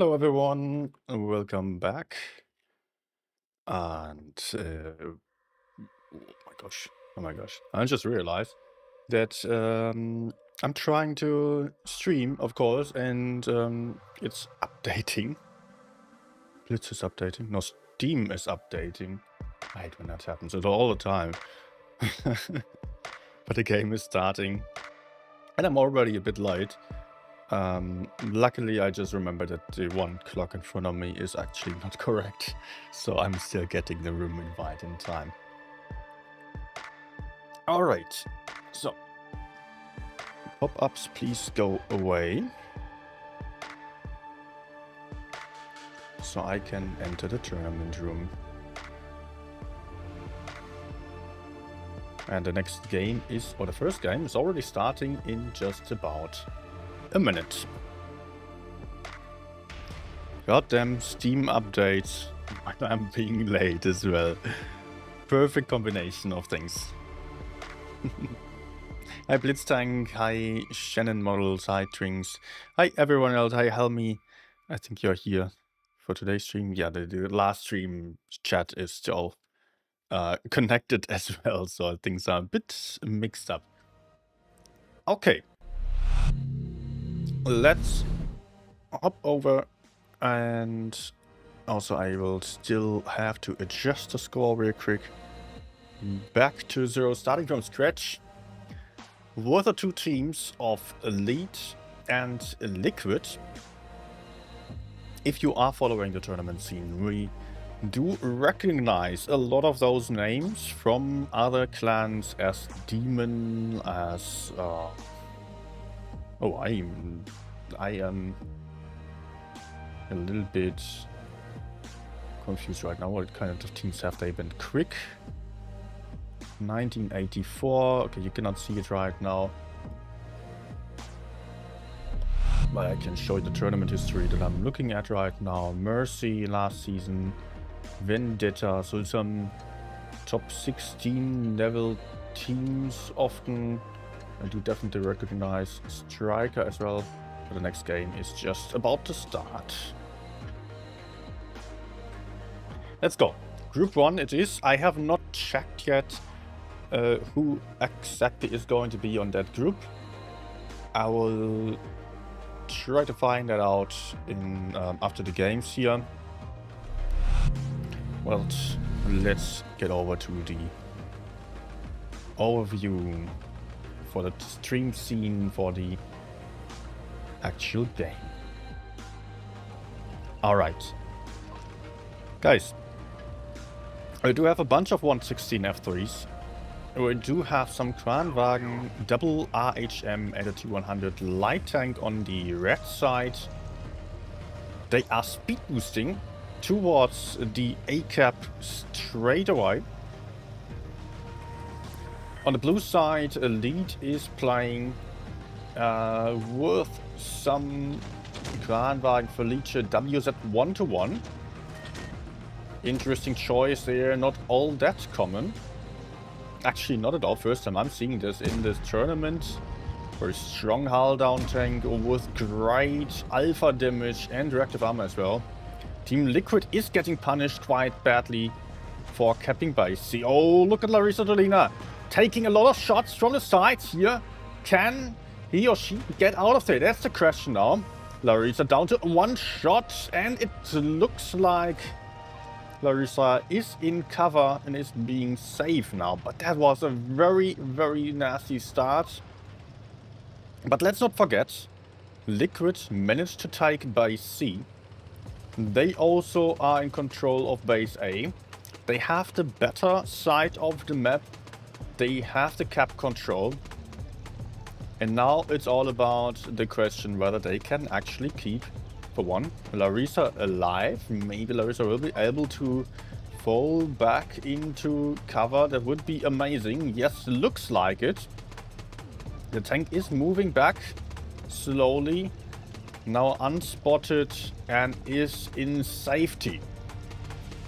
Hello everyone, welcome back. And oh my gosh, I just realized that I'm trying to stream, of course, and it's updating. Blitz is updating. No, Steam is updating. I hate when that happens. It's all the time. But the game is starting, and I'm already a bit late. Luckily, I just remembered that the one clock in front of me is actually not correct, so I'm still getting the room invite in time. Alright, so pop-ups please go away, so I can enter the tournament room. And the next game is, or the first game is already starting in just about a minute. Goddamn Steam updates, and I'm being late as well. Perfect combination of things. Hi Blitztank, hi Shannon Models, hi Trinks, hi everyone else, hi Helmi. I think you're here for today's stream. Yeah, the last stream chat is still connected as well, so things are a bit mixed up. Okay. Let's hop over, and also I will still have to adjust the score real quick. Back to 0, starting from scratch. With the two teams of Elite and Liquid. If you are following the tournament scene, we do recognize a lot of those names from other clans, as Demon, as I am a little bit confused right now. What kind of teams have they been? Quick 1984. Okay, you cannot see it right now, but I can show you the tournament history that I'm looking at right now. Mercy last season, Vendetta, so some top 16 level teams often. I do definitely recognize Striker as well. But the next game is just about to start. Let's go. Group 1 it is. I have not checked yet who exactly is going to be on that group. I will try to find that out in after the games here. Well, let's get over to the overview for the stream scene for the actual game. Alright. Guys, we do have a bunch of 116 F3s. We do have some Kranwagen, double RHM at a T100 light tank on the red side. They are speed boosting towards the A-cap straight away. On the blue side, Elite is playing with some Kranwagen Felice WZ 1-1. Interesting choice there, not all that common. Actually, not at all. First time I'm seeing this in this tournament. Very strong hull down tank with great alpha damage and reactive armor as well. Team Liquid is getting punished quite badly for capping by C. Oh, look at Larissa Dolina taking a lot of shots from the sides here. Can he or she get out of there? That's the question now. Larissa down to one shot, and it looks like Larissa is in cover and is being safe now. But that was a very, very nasty start. But let's not forget, Liquid managed to take base C. They also are in control of base A. They have the better side of the map. They have the cap control. And now it's all about the question whether they can actually keep, for one, Larissa alive. Maybe Larissa will be able to fall back into cover. That would be amazing. Yes, looks like it. The tank is moving back slowly. Now unspotted and is in safety.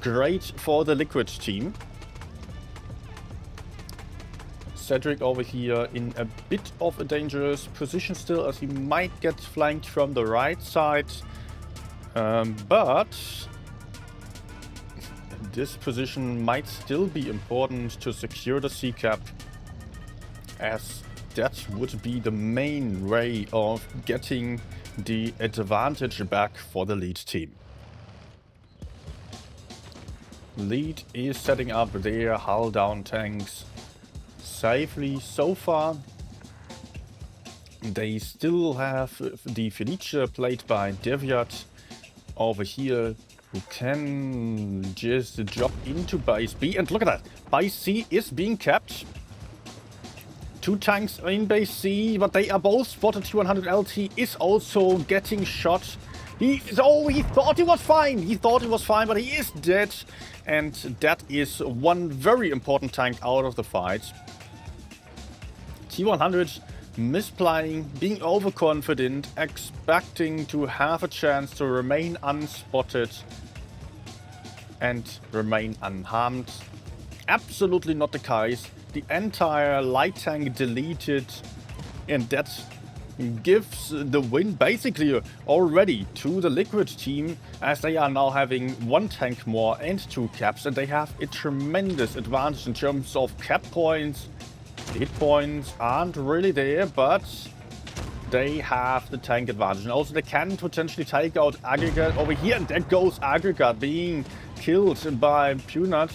Great for the Liquid team. Cedric over here in a bit of a dangerous position still, as he might get flanked from the right side. But this position might still be important to secure the C-cap, as that would be the main way of getting the advantage back for the lead team. Lead is setting up their hull down tanks safely so far. They still have the Felicia played by Deviat over here, who can just drop into base B. And look at that, base C is being kept. 2 tanks in base C, but they are both spotted. T100 LT is also getting shot. He thought he was fine. He thought he was fine, but he is dead. And that is one very important tank out of the fight. T100 misplaying, being overconfident, expecting to have a chance to remain unspotted and remain unharmed. Absolutely not the case. The entire light tank deleted, and that gives the win basically already to the Liquid team, as they are now having 1 tank more and 2 caps, and they have a tremendous advantage in terms of cap points. Hit points aren't really there, but they have the tank advantage. And also they can potentially take out Aggregate over here, and there goes Aggregate being killed by Punat.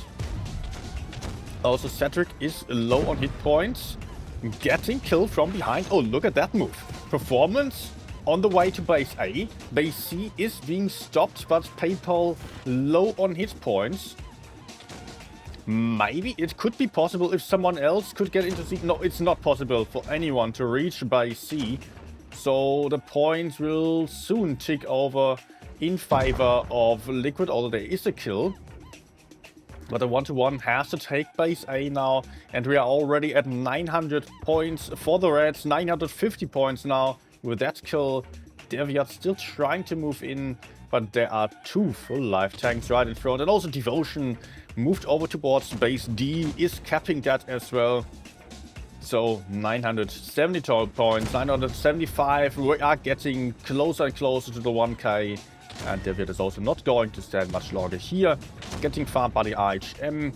Also Cedric is low on hit points, getting killed from behind. Oh, look at that move. Performance on the way to base A. Base C is being stopped, but PayPal low on hit points. Maybe it could be possible if someone else could get into C. No, it's not possible for anyone to reach base C. So the points will soon tick over in favor of Liquid, although there is a kill. But the 1-to-1 has to take base A now, and we are already at 900 points for the Reds, 950 points now with that kill. Deviat still trying to move in, but there are 2 full life tanks right in front. And also Devotion moved over towards base D, is capping that as well. So 970 points, 975, we are getting closer and closer to the 1k. And Deviat is also not going to stand much longer here, getting farmed by the IHM,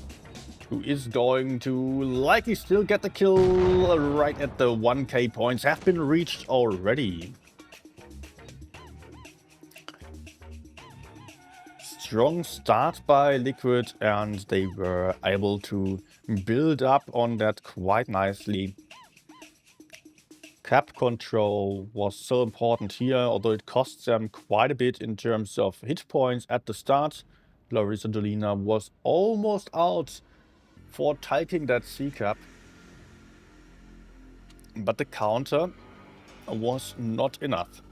who is going to likely still get the kill right at the 1k points have been reached already. Strong start by Liquid, and they were able to build up on that quite nicely. Cap control was so important here, although it cost them quite a bit in terms of hit points at the start. Larissa Dolina was almost out for taking that C-cap, but the counter was not enough.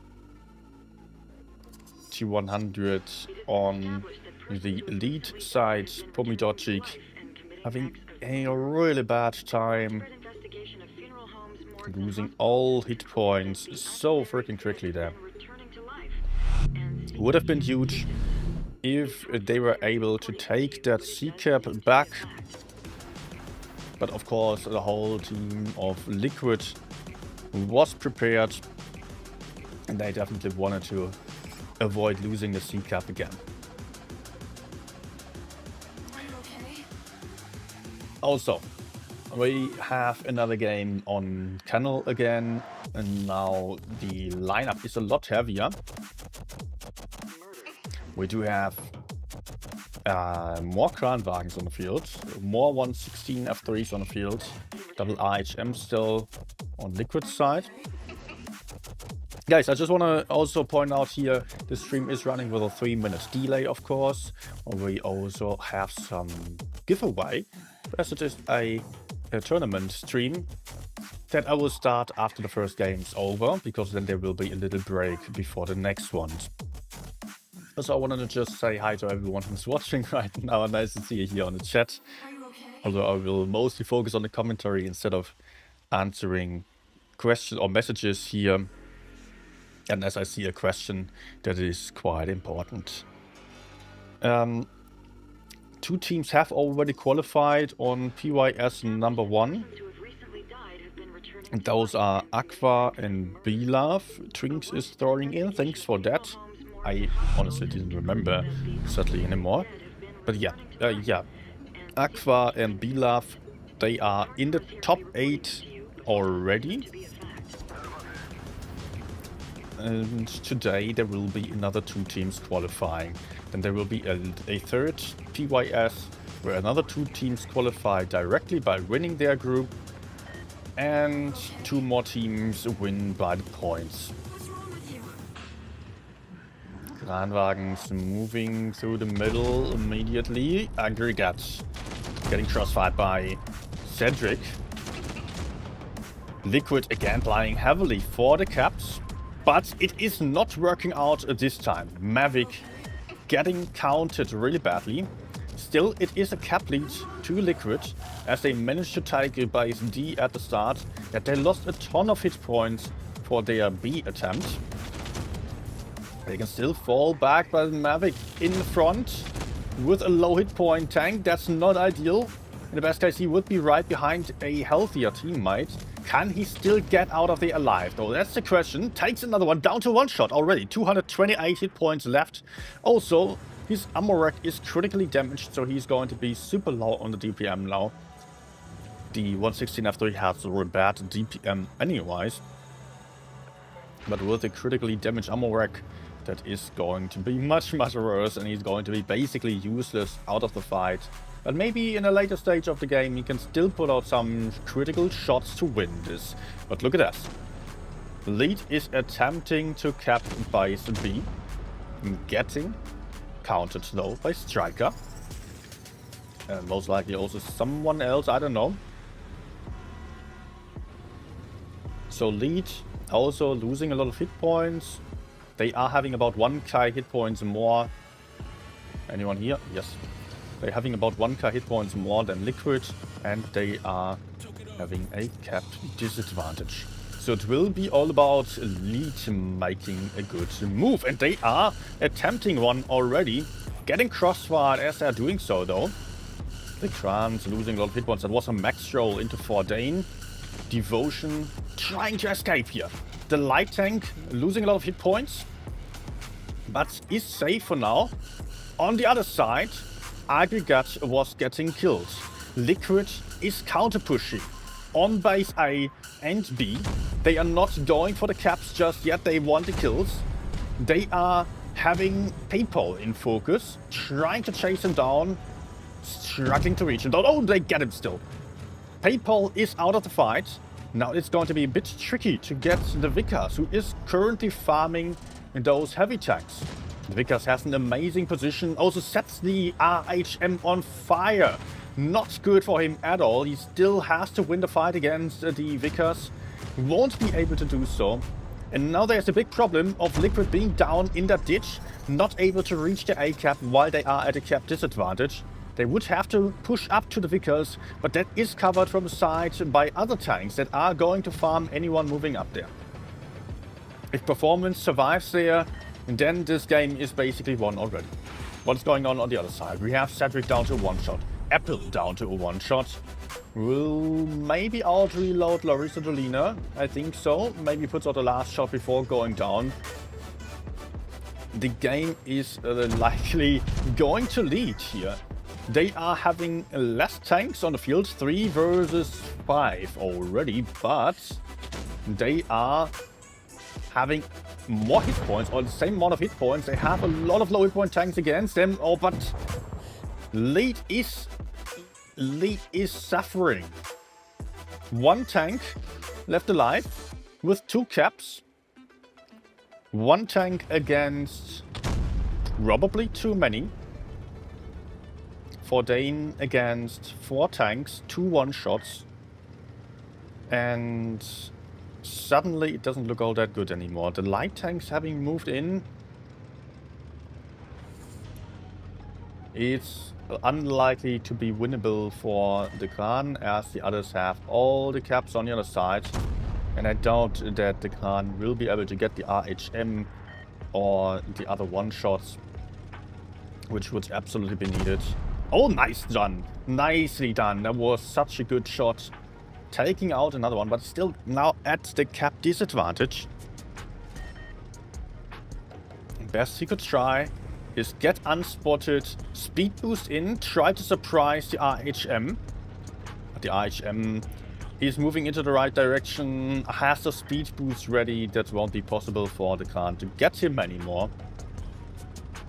T100 on the lead side, Pomidorchik having a really bad time, losing all hit points so freaking quickly there. Would have been huge if they were able to take that C-cap back. But of course the whole team of Liquid was prepared, and they definitely wanted to avoid losing the C-cap again. Also, we have another game on Kennel again, and now the lineup is a lot heavier. We do have more Kranwagens on the field, more 116 F3s on the field, double IHM still on Liquid side. Guys, I just want to also point out here, the stream is running with a 3-minute delay, of course. We also have some giveaway, as it is a tournament stream that I will start after the first game is over, because then there will be a little break before the next one. So I wanted to just say hi to everyone who's watching right now. Nice to see you here on the chat. Although I will mostly focus on the commentary instead of answering questions or messages here. And as I see a question that is quite important. 2 teams have already qualified on PYS number 1. Those are Aqua and B-Love. Twinks is throwing in, thanks for that. I honestly didn't remember sadly anymore. But yeah, Aqua and Bilaf, they are in the top 8 already. And today there will be another 2 teams qualifying. Then there will be a third PYS where another 2 teams qualify directly by winning their group. And 2 more teams win by the points. Kranwagens moving through the middle immediately. Aggregate getting crossfired by Cedric. Liquid again playing heavily for the caps. But it is not working out this time. Mavic getting counted really badly. Still, it is a cap lead to Liquid, as they managed to take base D at the start, that they lost a ton of hit points for their B attempt. They can still fall back, but Mavic in front with a low hit point tank. That's not ideal. In the best case, he would be right behind a healthier teammate. Can he still get out of there alive, though? That's the question. Takes another one, down to 1 shot already. 228 hit points left. Also, his ammo rack is critically damaged, so he's going to be super low on the DPM now. The 116 F3 has a bad DPM anyways. But with a critically damaged ammo rack, that is going to be much worse, and he's going to be basically useless out of the fight. But maybe in a later stage of the game he can still put out some critical shots to win this. But look at that. Lead is attempting to cap base B. Getting counted though by Striker. And most likely also someone else, I don't know. So Lead also losing a lot of hit points. They are having about 1k hit points more. Anyone here? Yes. They're having about 1k hit points more than Liquid, and they are having a capped disadvantage. So it will be all about Lead making a good move, and they are attempting one already. Getting crossfired as they're doing so though. The Krans losing a lot of hit points. That was a max roll into Fordane. Devotion trying to escape here. The light tank losing a lot of hit points, but is safe for now. On the other side, Aggregate was getting killed. Liquid is counter pushing on base A and B. They are not going for the caps just yet. They want the kills. They are having PayPal in focus, trying to chase him down, struggling to reach him down. Oh, they get him still. PayPal is out of the fight. Now it's going to be a bit tricky to get the Vickers, who is currently farming those heavy tanks. The Vickers has an amazing position, also sets the RHM on fire. Not good for him at all. He still has to win the fight against the Vickers. Won't be able to do so. And now there's a big problem of Liquid being down in that ditch, not able to reach the A cap while they are at a cap disadvantage. They would have to push up to the Vickers, but that is covered from the side by other tanks that are going to farm anyone moving up there. If performance survives there, then this game is basically won already. What's going on the other side? We have Cedric down to a 1-shot. Apple down to a 1-shot. Will maybe out reload Larissa Dolina. I think so. Maybe puts out the last shot before going down. The game is likely going to lead here. They are having less tanks on the field. 3 versus 5 already. But they are having more hit points, or the same amount of hit points. They have a lot of low hit point tanks against them. Oh, but Lead is suffering. 1 tank left alive with 2 caps. 1 tank against probably too many. Fordane against 4 tanks, 2 1-shots. And suddenly it doesn't look all that good anymore. The light tanks having moved in. It's unlikely to be winnable for the Kran, as the others have all the caps on the other side. And I doubt that the Kran will be able to get the RHM or the other 1-shots, which would absolutely be needed. Oh, nice done. Nicely done. That was such a good shot. Taking out another one, but still now at the cap disadvantage. best he could try is get unspotted, speed boost in, try to surprise the RHM. The RHM is moving into the right direction, has the speed boost ready. That won't be possible for the Khan to get him anymore.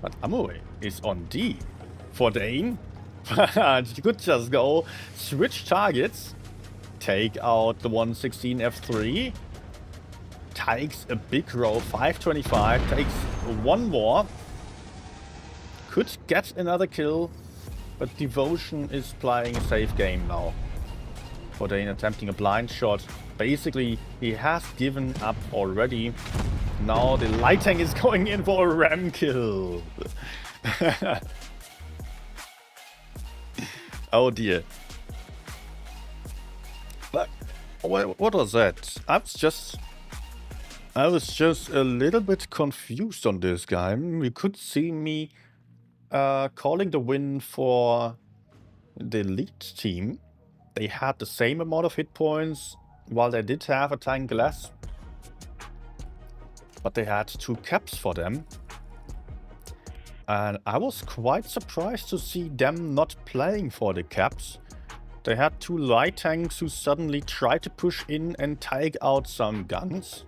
But Amore is on D for Dane. You could just go switch targets, take out the 116 F3, takes a big roll, 525, takes one more, could get another kill, but Devotion is playing a safe game now. For Dane attempting a blind shot. Basically, he has given up already. Now the light tank is going in for a ram kill. Oh dear. But what was that? I was just a little bit confused on this guy. You could see me calling the win for the lead team. They had the same amount of hit points, while they did have a tank less. But they had 2 caps for them. And I was quite surprised to see them not playing for the caps. They had 2 light tanks who suddenly tried to push in and take out some guns.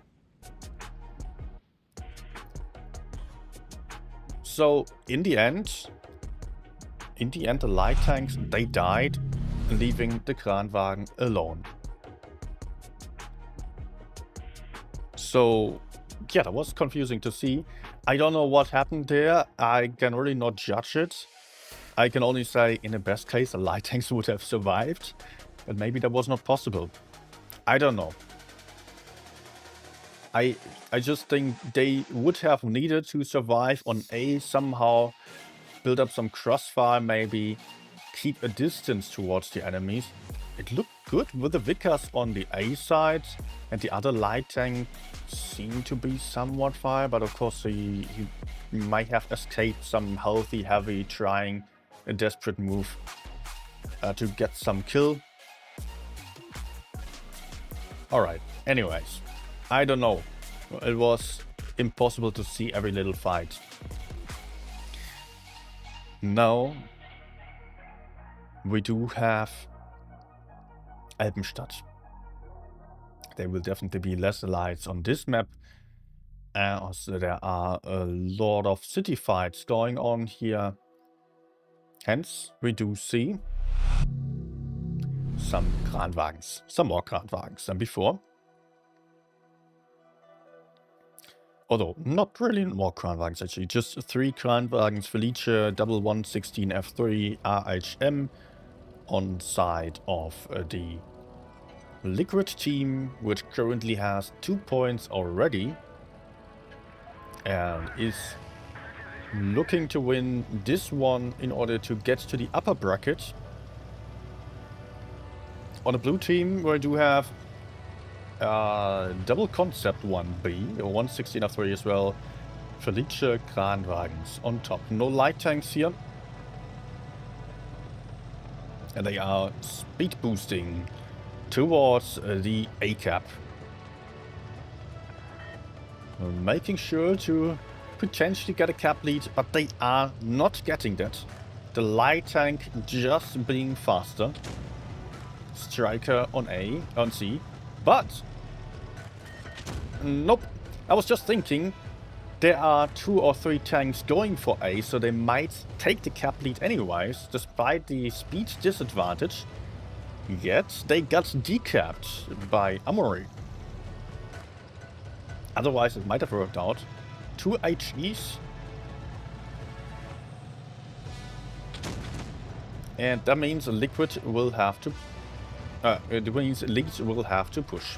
So in the end, the light tanks, they died, leaving the Kranwagen alone. So yeah, that was confusing to see. I don't know what happened there. I can really not judge it. I can only say, in the best case, the light tanks would have survived. But maybe that was not possible. I don't know. I just think they would have needed to survive on A somehow. Build up some crossfire maybe. Keep a distance towards the enemies. It looked good with the Vickers on the A side. And the other light tank seemed to be somewhat fire, but of course he might have escaped some heavy trying a desperate move to get some kill. Alright, anyways, I don't know. It was impossible to see every little fight. Now we do have Alpenstadt. There will definitely be less lights on this map, as there are a lot of city fights going on here. Hence, we do see some Kranwagens, some more Kranwagens than before. Although, not really more Kranwagens actually, just 3 Kranwagens, Felice, double 116 F3, RHM on side of the Liquid team, which currently has 2 points already and is looking to win this one in order to get to the upper bracket. On the blue team, we do have double concept 1B, 116 F3 as well. Felice Kranwagens on top. No light tanks here. And they are speed boosting towards the A cap. Making sure to potentially get a cap lead, but they are not getting that. The light tank just being faster. Striker on A, on C. But nope. I was just thinking there are 2 or 3 tanks going for A, so they might take the cap lead anyways, despite the speed disadvantage. Yet they got decapped by Amore. Otherwise it might have worked out. 2 HEs. And that means Liquid will have to Leeds will have to push.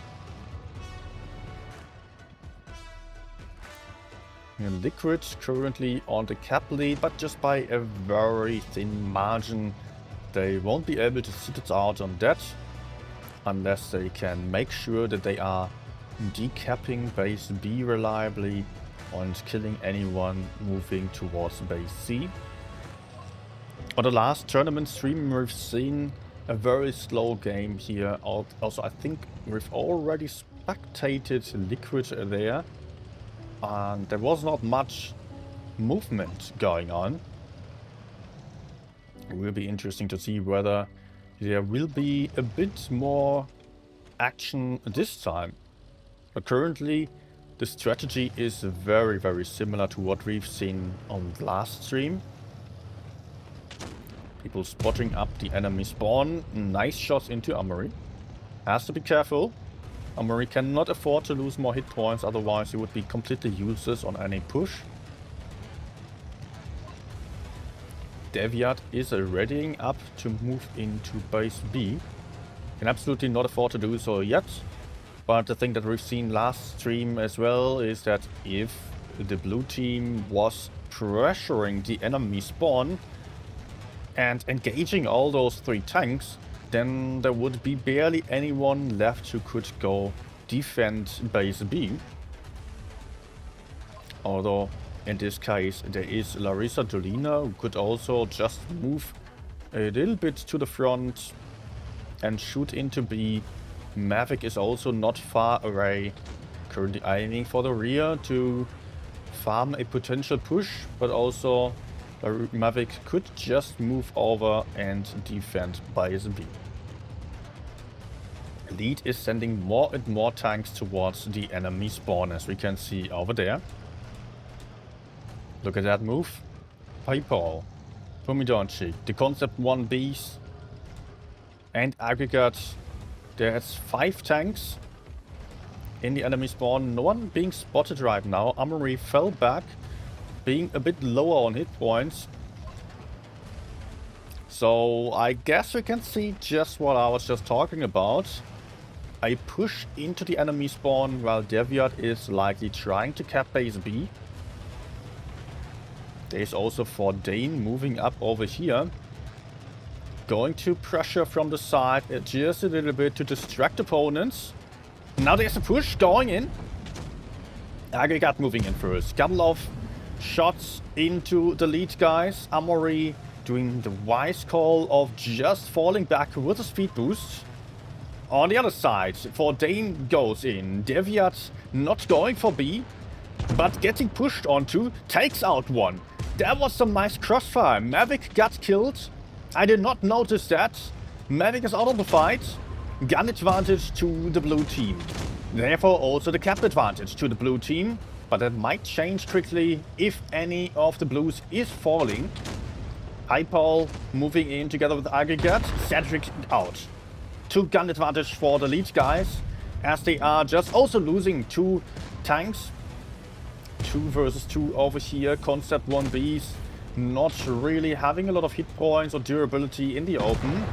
And Liquid currently on the cap lead, but just by a very thin margin. They won't be able to sit it out on that unless they can make sure that they are decapping base B reliably and killing anyone moving towards base C. On the last tournament stream, we've seen a very slow game here. Also, I think we've already spectated Liquid there. And there was not much movement going on. It will be interesting to see whether there will be a bit more action this time. But currently, the strategy is very, very similar to what we've seen on the last stream. People spotting up the enemy spawn. Nice shots into Amory. Has to be careful. Amory cannot afford to lose more hit points, otherwise he would be completely useless on any push. Deviat is readying up to move into base B. Can absolutely not afford to do so yet. But the thing that we've seen last stream as well is that if the blue team was pressuring the enemy spawn and engaging all those 3 tanks, then there would be barely anyone left who could go defend base B. Although in this case there is Larissa Dolina, who could also just move a little bit to the front and shoot into B. Mavic is also not far away, currently aiming for the rear to farm a potential push, but also Mavic could just move over and defend base B. Lead is sending more and more tanks towards the enemy spawn, as we can see over there. Look at that move. PayPal, Pomidonchik, the Concept 1Bs, and Aggregate. There's 5 tanks in the enemy spawn. No one being spotted right now. Amory fell back, being a bit lower on hit points. So I guess we can see just what I was just talking about. A push into the enemy spawn while Deviat is likely trying to cap base B. There's also Dane moving up over here. Going to pressure from the side just a little bit to distract opponents. Now there's a push going in. Aggregate moving in first. Couple of shots into the lead guys. Amory doing the wise call of just falling back with a speed boost. On the other side, Dane goes in. Deviat not going for B, but getting pushed onto, takes out one. That was some nice crossfire. Mavic got killed. I did not notice that. Mavic is out of the fight. Gun advantage to the blue team. Therefore also the cap advantage to the blue team. But that might change quickly if any of the blues is falling. Hypal moving in together with Aggregate. Cedric out. 2 gun advantage for the lead guys, as they are just also losing 2 tanks. 2 versus 2 over here. Concept 1Bs not really having a lot of hit points or durability in the open.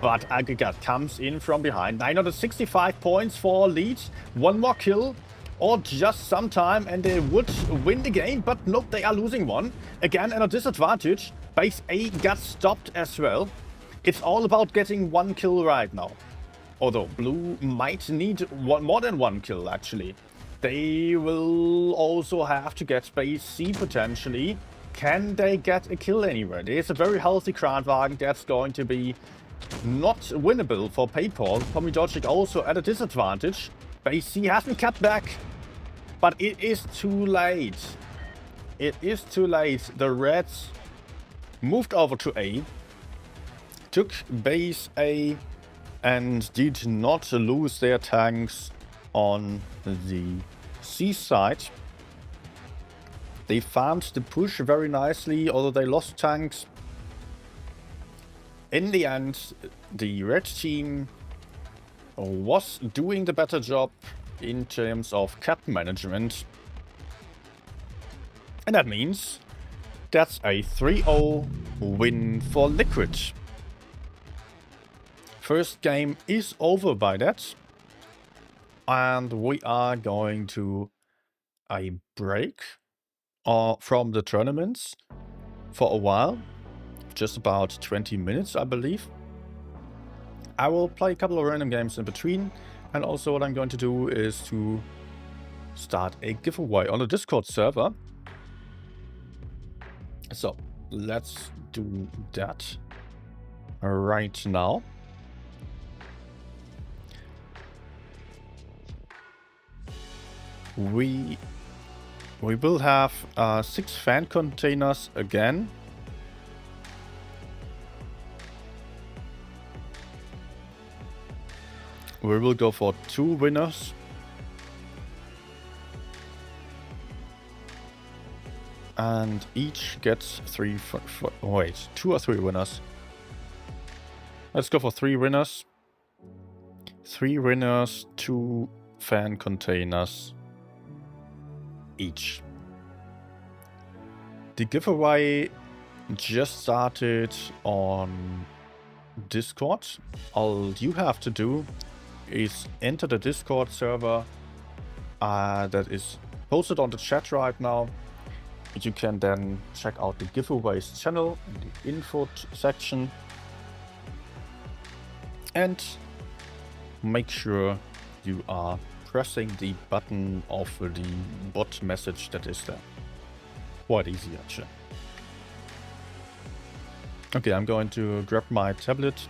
But Aggregate comes in from behind. 965 points for lead. 1 more kill or just some time and they would win the game. But nope, they are losing 1. Again at a disadvantage. Base A got stopped as well. It's all about getting 1 kill right now. Although blue might need more than 1 kill actually. They will also have to get base C potentially. Can they get a kill anywhere? There's a very healthy Kranwagen that's going to be not winnable for PayPal. Pomidorchik also at a disadvantage. Base C hasn't cut back. But it is too late. It is too late. The Reds moved over to A. Took base A and did not lose their tanks on the C side. They farmed the push very nicely, although they lost tanks. In the end, the red team was doing the better job in terms of cap management. And that means that's a 3-0 win for Liquid. First game is over by that. And we are going to a break from the tournaments for a while. Just about 20 minutes, I believe. I will play a couple of random games in between. And also what I'm going to do is to start a giveaway on the Discord server. So, let's do that right now. We We will have 6 fan containers again. We will go for 2 winners. And each gets 3 wait, 2 or 3 winners. Let's go for 3 winners. 3 winners, 2 fan containers each. The giveaway just started on Discord. All you have to do is enter the Discord server that is posted on the chat right now. You can then check out the giveaways channel in the info section and make sure you are pressing the button of the bot message that is there. Quite easy actually. Okay, I'm going to grab my tablet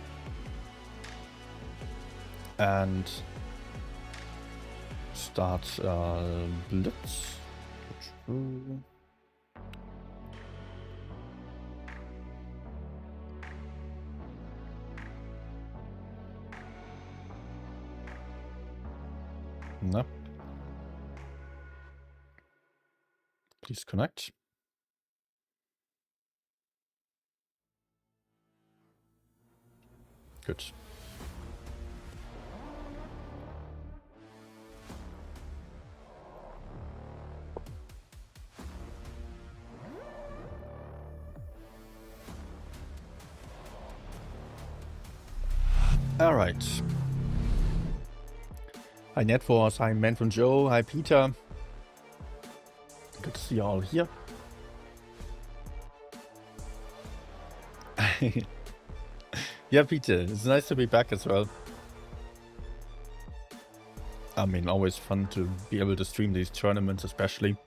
and start Blitz. No. Please connect. Good. All right. Hi Netforce, hi Man from Joe, hi Peter. Good to see you all here. Yeah, Peter, it's nice to be back as well. I mean, always fun to be able to stream these tournaments, especially.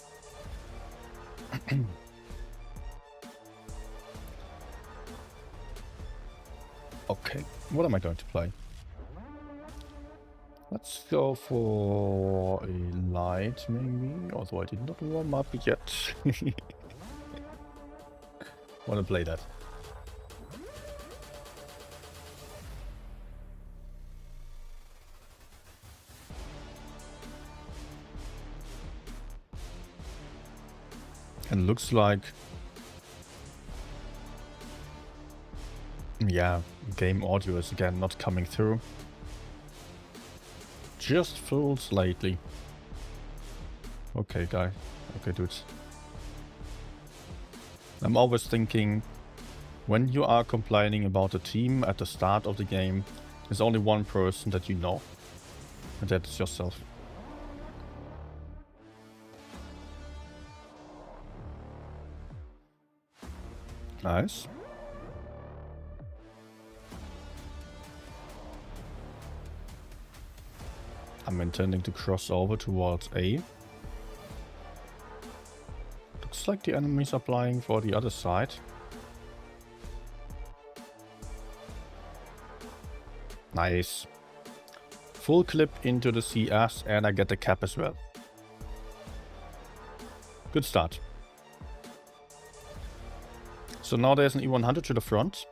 Okay, what am I going to play? Let's go for a light, maybe. Although I did not warm up yet. Want to play that? And looks like, yeah, game audio is again not coming through. Just full slightly. Okay, guy. Okay, dudes. I'm always thinking, when you are complaining about a team at the start of the game, there's only one person that you know, and that's yourself. Nice. I'm intending to cross over towards A. Looks like the enemies are flying for the other side. Nice. Full clip into the CS and I get the cap as well. Good start. So now there's an E100 to the front.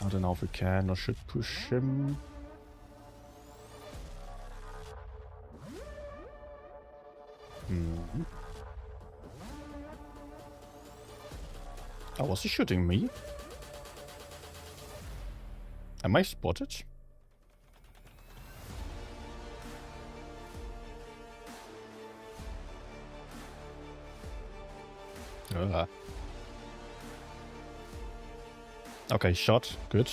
I don't know if we can or should push him. Oh, was he shooting me? Am I spotted? Okay, shot. Good.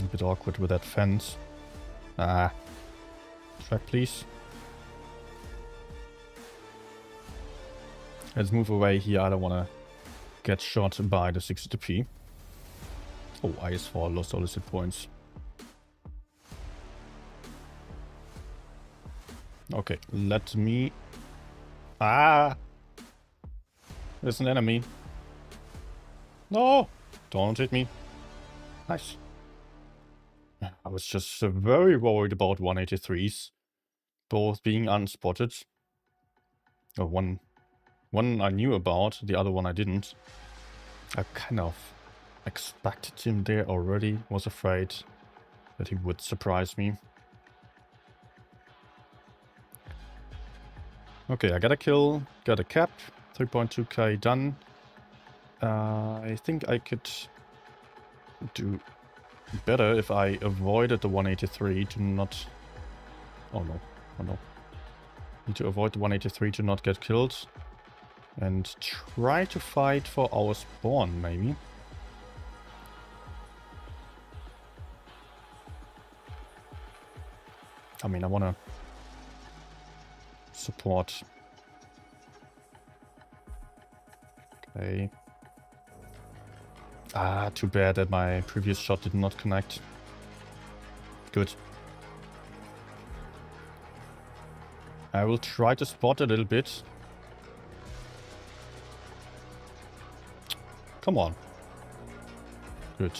A bit awkward with that fence. Ah. Track, please. Let's move away here. I don't want to get shot by the 60p. Oh, IS4 lost all his hit points. Okay, let me... Ah! There's an enemy. No! Don't hit me. Nice. I was just very worried about 183s. Both being unspotted. Oh, one I knew about, the other one I didn't. I kind of expected him there already. Was afraid that he would surprise me. Okay, I got a kill, got a cap, 3.2k done. I think I could do better if I avoided the 183 to not... Oh no, oh no. Need to avoid the 183 to not get killed. And try to fight for our spawn, maybe. I mean, I wanna support. Okay. Ah, too bad that my previous shot did not connect. Good. I will try to spot a little bit. Come on. Good.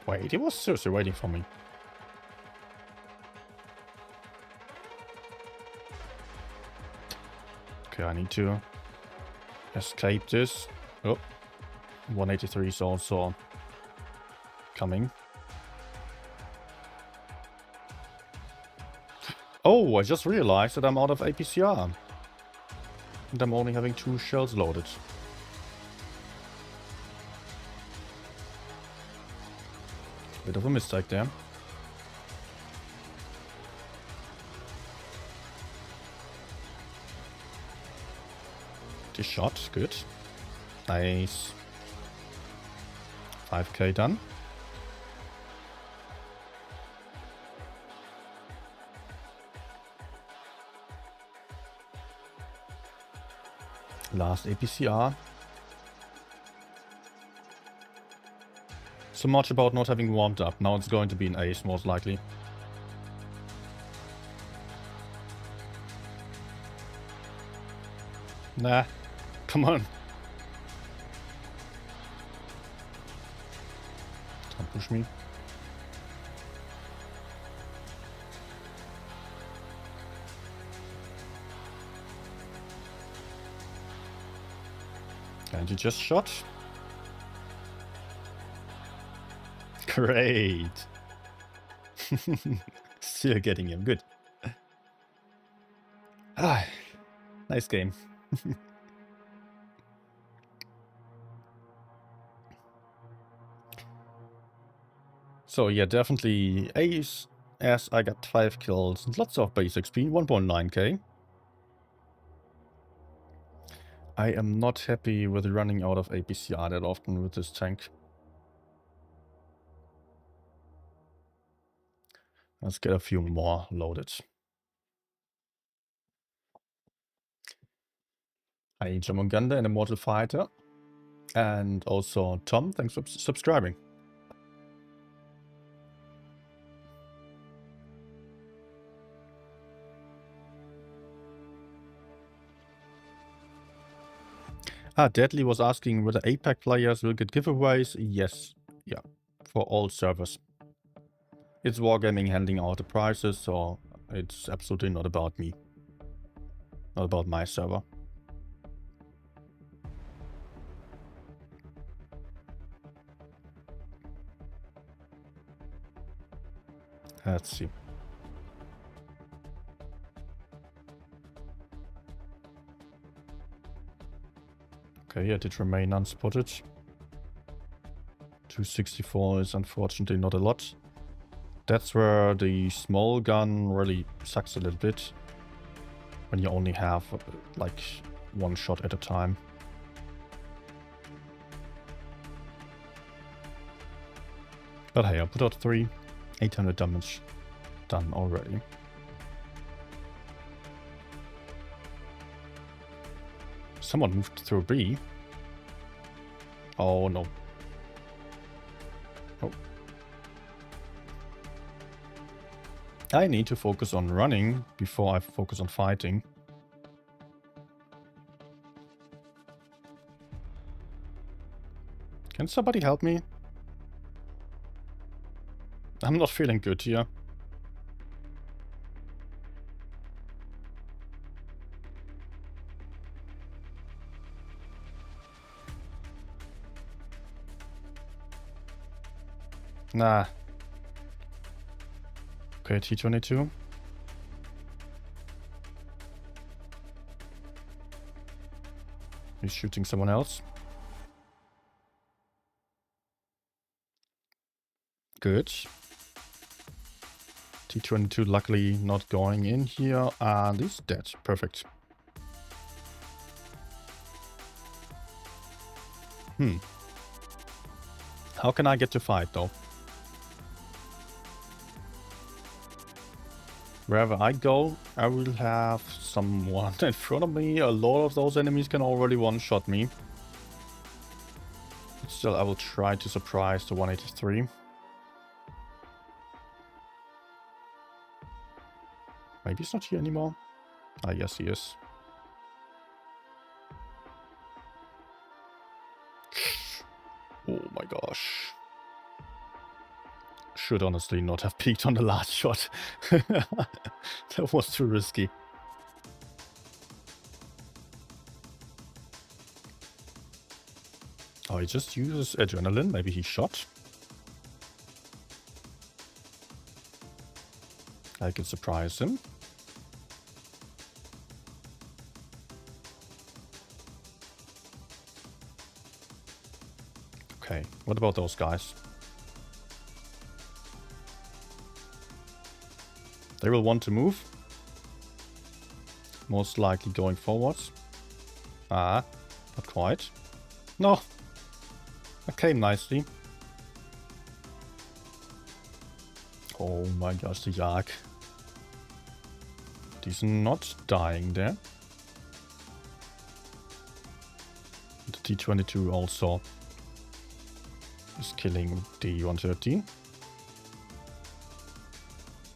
Wait, he was seriously waiting for me. Okay, I need to escape this. Oh, 183 is also coming. Oh, I just realized that I'm out of APCR. And I'm only having 2 shells loaded. Bit of a mistake there. The shot, good. Nice. 5k done. Last APCR. So much about not having warmed up. Now it's going to be an ace, most likely. Nah, come on. Don't push me. And you just shot. Great. Still getting him. Good. Ah, nice game. So yeah, definitely ace, as I got 5 kills and lots of base XP, 1.9k. I am not happy with running out of APCR that often with this tank. Let's get a few more loaded. Hi, Jamonganda and Immortal Fighter. And also Tom, thanks for subscribing. Deadly was asking whether APAC players will get giveaways. Yes, yeah, for all servers. It's Wargaming handing out the prizes, so it's absolutely not about me. Not about my server. Let's see. Okay, I did remain unspotted. 264 is unfortunately not a lot. That's where the small gun really sucks a little bit. When you only have like 1 shot at a time. But hey, I put out 3. 800 damage done already. Someone moved through B. Oh no. Oh. I need to focus on running before I focus on fighting. Can somebody help me? I'm not feeling good here. Nah. Okay, T22. He's shooting someone else. Good. T22 luckily not going in here, and he's dead. Perfect. How can I get to fight though? Wherever I go, I will have someone in front of me. A lot of those enemies can already one-shot me. But still, I will try to surprise the 183. Maybe he's not here anymore. Ah, yes, he is. Oh my gosh. Should honestly not have peeked on the last shot. That was too risky. Oh, he just uses adrenaline. Maybe he shot. I can surprise him. Okay, what about those guys? They will want to move. Most likely going forwards. Ah, not quite. No! That came nicely. Oh my gosh, the Yak. He's not dying there. The T22 also is killing the 113.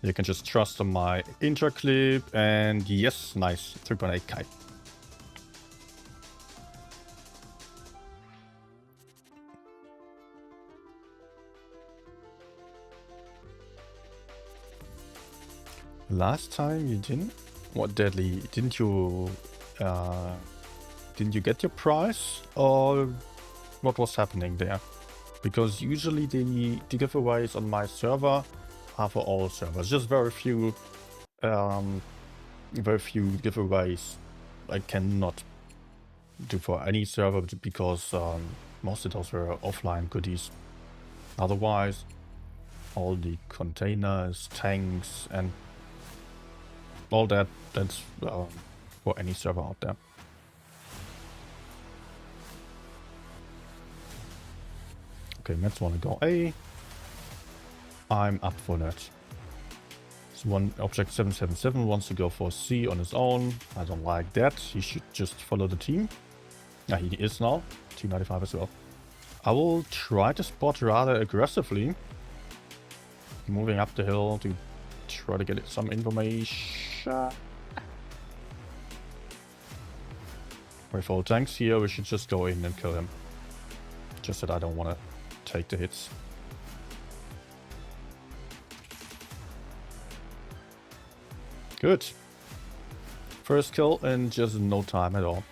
You can just trust on my intro clip, and yes, nice, 3.8k. Last time you didn't? What, Deadly? Didn't you get your prize, or what was happening there? Because usually the giveaways on my server are for all servers. Just very few giveaways I cannot do for any server because most of those were offline goodies. Otherwise, all the containers, tanks, and all that's for any server out there. Okay, Mets want to go A. I'm up for that. So one object 777 wants to go for C on his own. I don't like that. He should just follow the team. Yeah, he is now. T95 as well. I will try to spot rather aggressively. Moving up the hill to try to get some information. With all tanks here, we should just go in and kill him. Just that I don't want to take the hits. Good. First kill in just no time at all.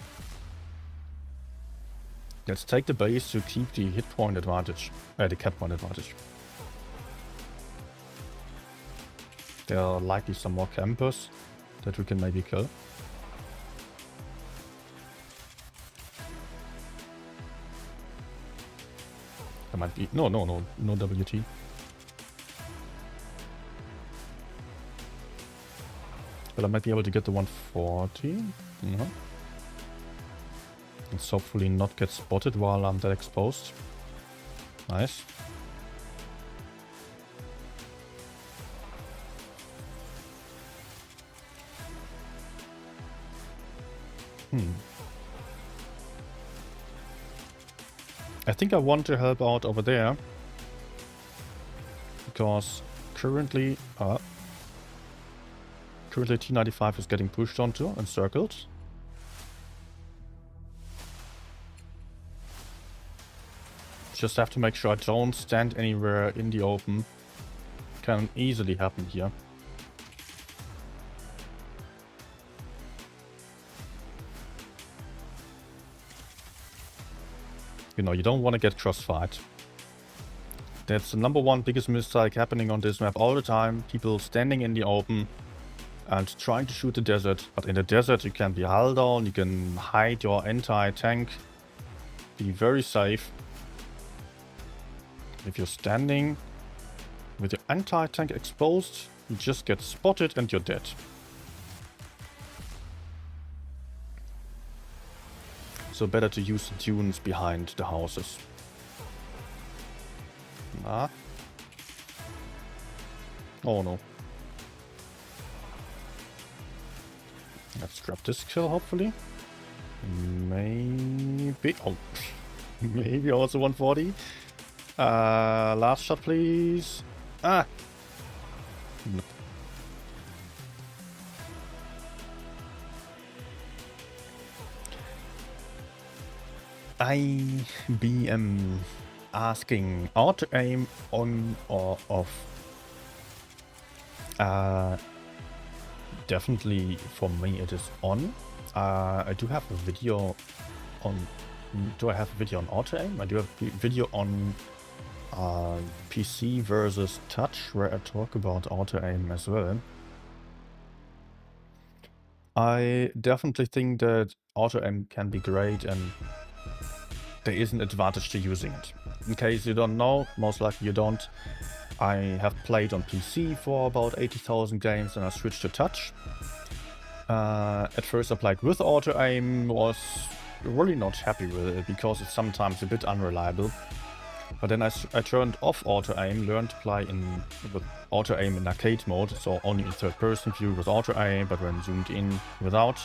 Let's take the base to keep the hit point advantage. The cap point advantage. There are likely some more campers that we can maybe kill. There might be... No WT. But I might be able to get the 140. Let's hopefully not get spotted while I'm that exposed. Nice. I think I want to help out over there. Because currently T95 is getting pushed onto and circled. Just have to make sure I don't stand anywhere in the open. Can easily happen here. You know, you don't want to get crossfired. That's the number one biggest mistake happening on this map all the time. People standing in the open and trying to shoot the desert. But in the desert you can be hull down, you can hide your entire tank. Be very safe. If you're standing with your entire tank exposed, you just get spotted and you're dead. So better to use the dunes behind the houses. Ah. Oh no. Let's grab this kill, hopefully. Maybe... Oh. Maybe also 140. Last shot, please. Ah! No. IBM asking auto aim on or off. Definitely for me it is on. I do have a video on... Do I have a video on auto aim? I do have a video on PC versus touch where I talk about auto aim as well. I definitely think that auto aim can be great and there is an advantage to using it. In case you don't know, most likely you don't, I have played on PC for about 80,000 games and I switched to touch. At first I played with auto aim, was really not happy with it because it's sometimes a bit unreliable. But then I turned off auto aim, learned to play with auto aim in arcade mode, so only in third person view with auto aim, but when zoomed in without.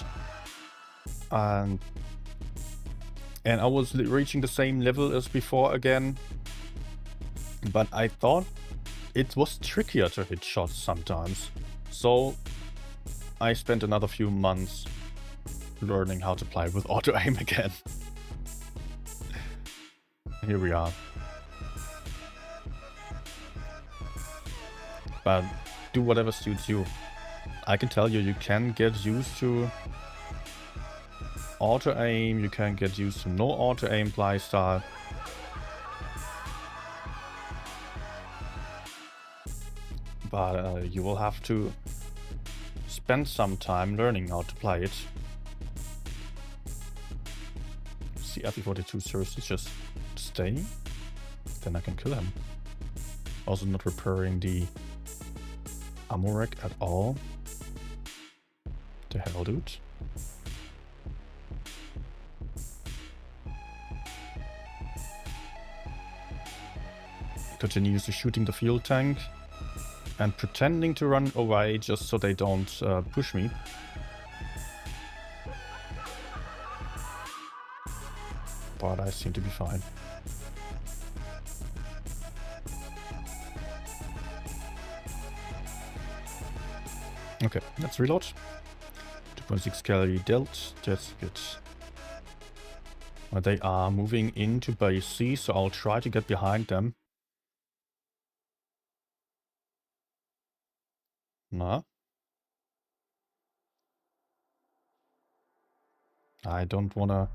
And I was reaching the same level as before again, but I thought it was trickier to hit shots sometimes. So I spent another few months learning how to play with auto aim again. Here we are. But do whatever suits you. I can tell you, you can get used to auto aim, you can get used to no auto aim playstyle. But you will have to spend some time learning how to play it. See, FE42 seriously just stay? Then I can kill him. Also not repairing the ammo rack at all. The hell, dude? Continues shooting the fuel tank and pretending to run away just so they don't push me. But I seem to be fine. Okay, let's reload. 2.6 calorie dealt, that's good. They are moving into base C, so I'll try to get behind them. Nah. I don't wanna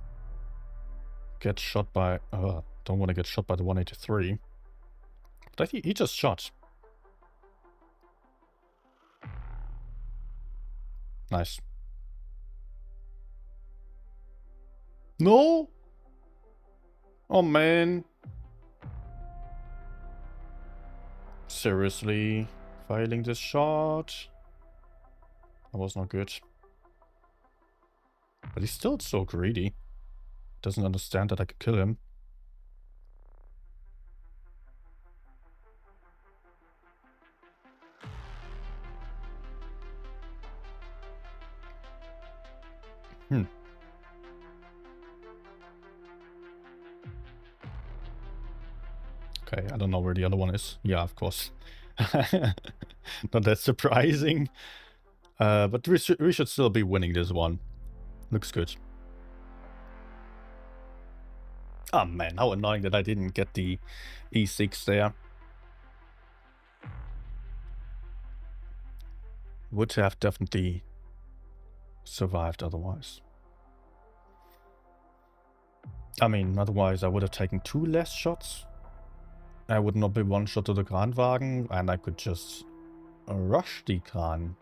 get shot by... don't wanna get shot by the 183. But I think he just shot. Nice. No! Oh man. Seriously? Failing this shot? That was not good. But he's still so greedy. Doesn't understand that I could kill him. Okay, I don't know where the other one is. Yeah, of course. Not that surprising. But we should still be winning this one. Looks good. Oh man, how annoying that I didn't get the e6 there. Would have definitely survived otherwise. I mean, otherwise I would have taken 2 less shots. I would not be 1 shot to the Kranwagen, and I could just rush the Kran.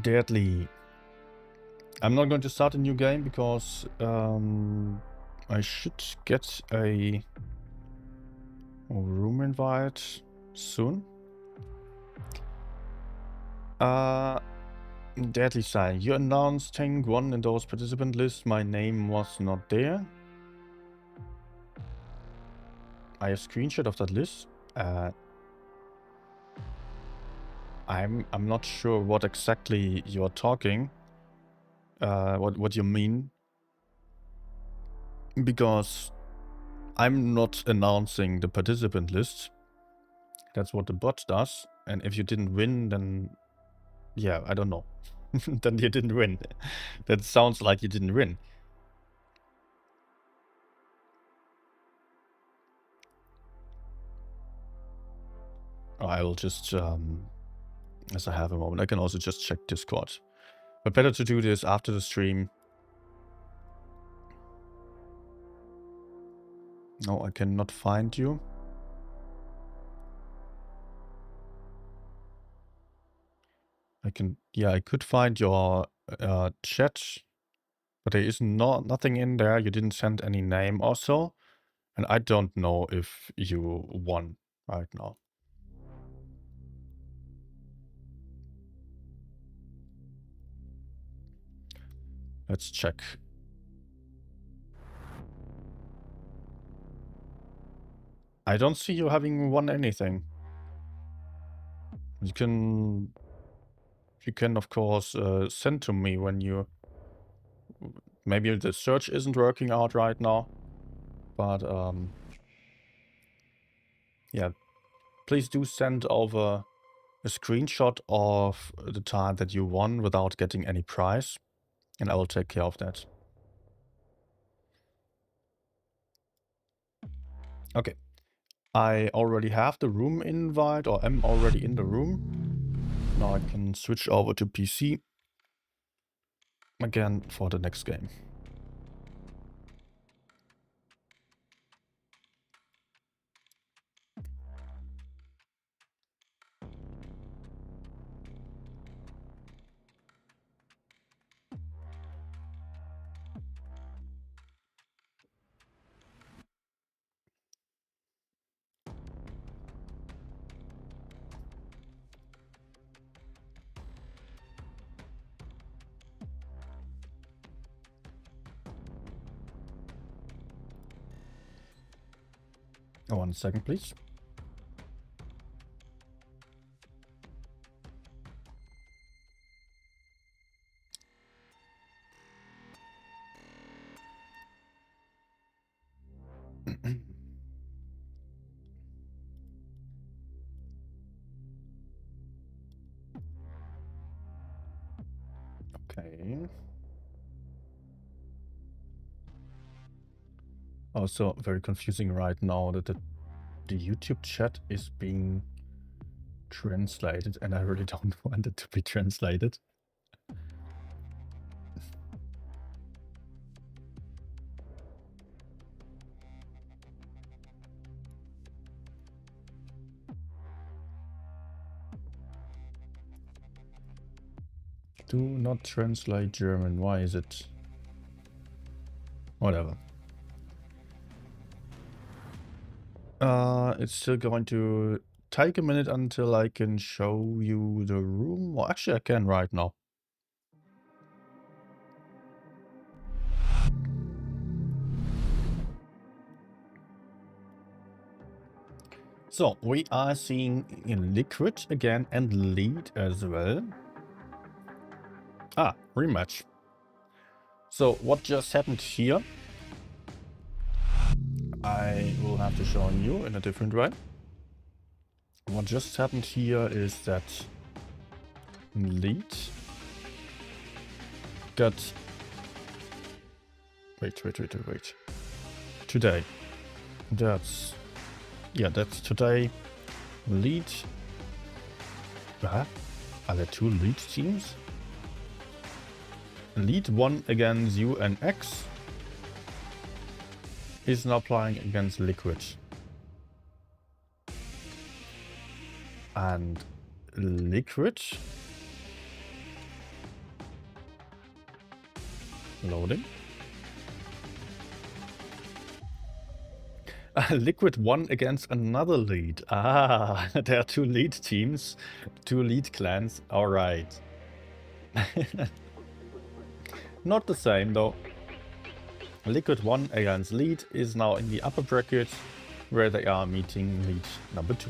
Deadly. I'm not going to start a new game because I should get a room invite soon. Deadly Sign. You announced Tank 1 in those participant lists. My name was not there. I have a screenshot of that list. I'm not sure what exactly you're talking. What you mean? Because I'm not announcing the participant list. That's what the bot does. And if you didn't win, then yeah, I don't know. Then you didn't win. That sounds like you didn't win. I will just, as I have a moment, I can also just check Discord. But better to do this after the stream. No, I cannot find you. I could find your chat, but there is nothing in there. You didn't send any name also. And I don't know if you won right now. Let's check. I don't see you having won anything. You can of course send to me when you... Maybe the search isn't working out right now. But yeah, please do send over a screenshot of the time that you won without getting any prize. And I will take care of that. Okay. I already have the room invite, or am already in the room. Now I can switch over to PC again for the next game. Oh, 1 second, please. Okay. Also very confusing right now that the YouTube chat is being translated, and I really don't want it to be translated. Do not translate German. Why is it? Whatever. It's still going to take a minute until I can show you the room. Well, actually I can right now. So, we are seeing Liquid again and Lead as well. Ah, rematch. So what just happened here? I will have to show you in a different way. What just happened here is that lead got... Wait. Today. That's today. Lead... Are there two lead teams? Lead 1 against UNX is now playing against Liquid. And Liquid... Loading. Liquid 1 against another lead. Ah, there are two lead teams, two lead clans. Alright. Not the same though. Liquid 1 against lead is now in the upper bracket, where they are meeting lead number 2.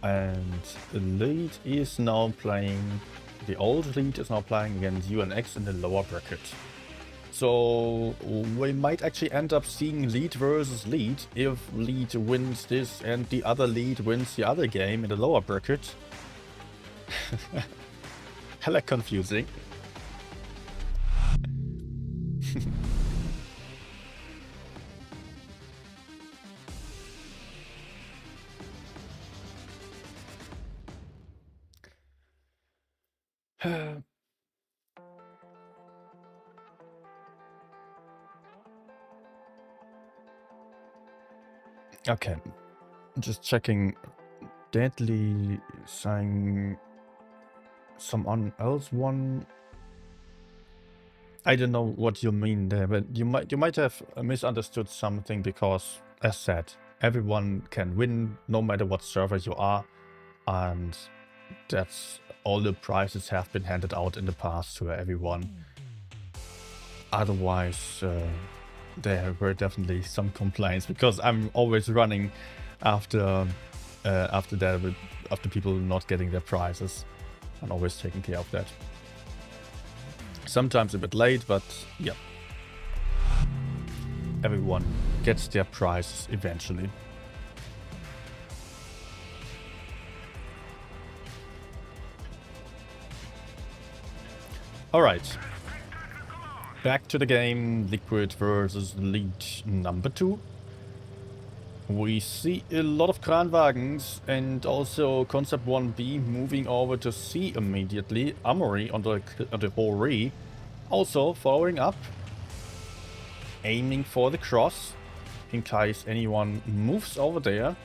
And the lead is now playing, the old lead is now playing against UNX in the lower bracket. So we might actually end up seeing lead versus lead if lead wins this and the other lead wins the other game in the lower bracket. Hella confusing. Okay, just checking. Deadly saying someone else won. I don't know what you mean there, but you might have misunderstood something, because as said, everyone can win no matter what server you are, and that's all the prizes have been handed out in the past to everyone. Otherwise, there were definitely some complaints, because I'm always running after people not getting their prizes, and always taking care of that. Sometimes a bit late, but yeah, everyone gets their prizes eventually. Alright, back to the game. Liquid versus lead number 2. We see a lot of Kranwagens and also Concept 1B moving over to C immediately. Amory on the Hori also following up, aiming for the cross in case anyone moves over there.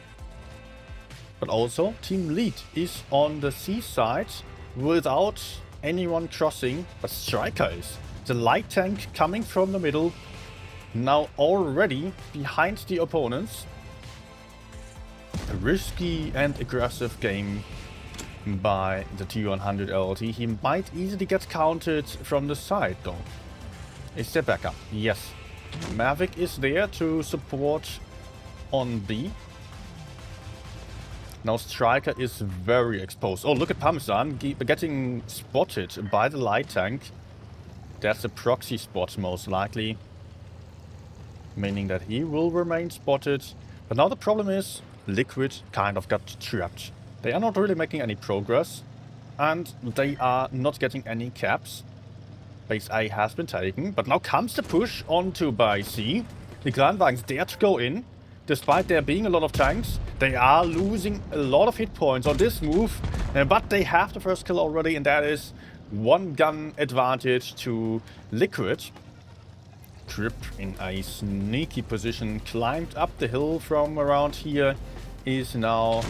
But also Team Lead is on the C side without anyone crossing, but Striker is. The light tank coming from the middle, now already behind the opponents. A risky and aggressive game by the T100 LLT. He might easily get counted from the side though. Is there backup? Yes. Mavic is there to support on B. Now Striker is very exposed. Oh, look at Parmesan getting spotted by the light tank. That's a proxy spot most likely, meaning that he will remain spotted. But now the problem is Liquid kind of got trapped. They are not really making any progress, and they are not getting any caps. Base A has been taken, but now comes the push onto by C. The Kranwagens dare to go in. Despite there being a lot of tanks, they are losing a lot of hit points on this move. But they have the first kill already, and that is one gun advantage to Liquid. Grip in a sneaky position, climbed up the hill from around here, is now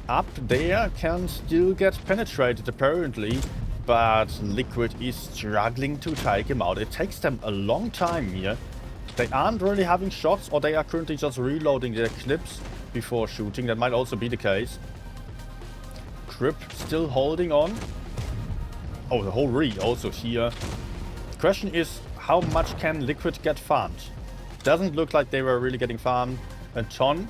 up there, can still get penetrated apparently, but Liquid is struggling to take him out. It takes them a long time here. They aren't really having shots, or they are currently just reloading their clips before shooting. That might also be the case. Grip still holding on. Oh, the whole re also here. The question is, how much can Liquid get farmed? Doesn't look like they were really getting farmed a ton.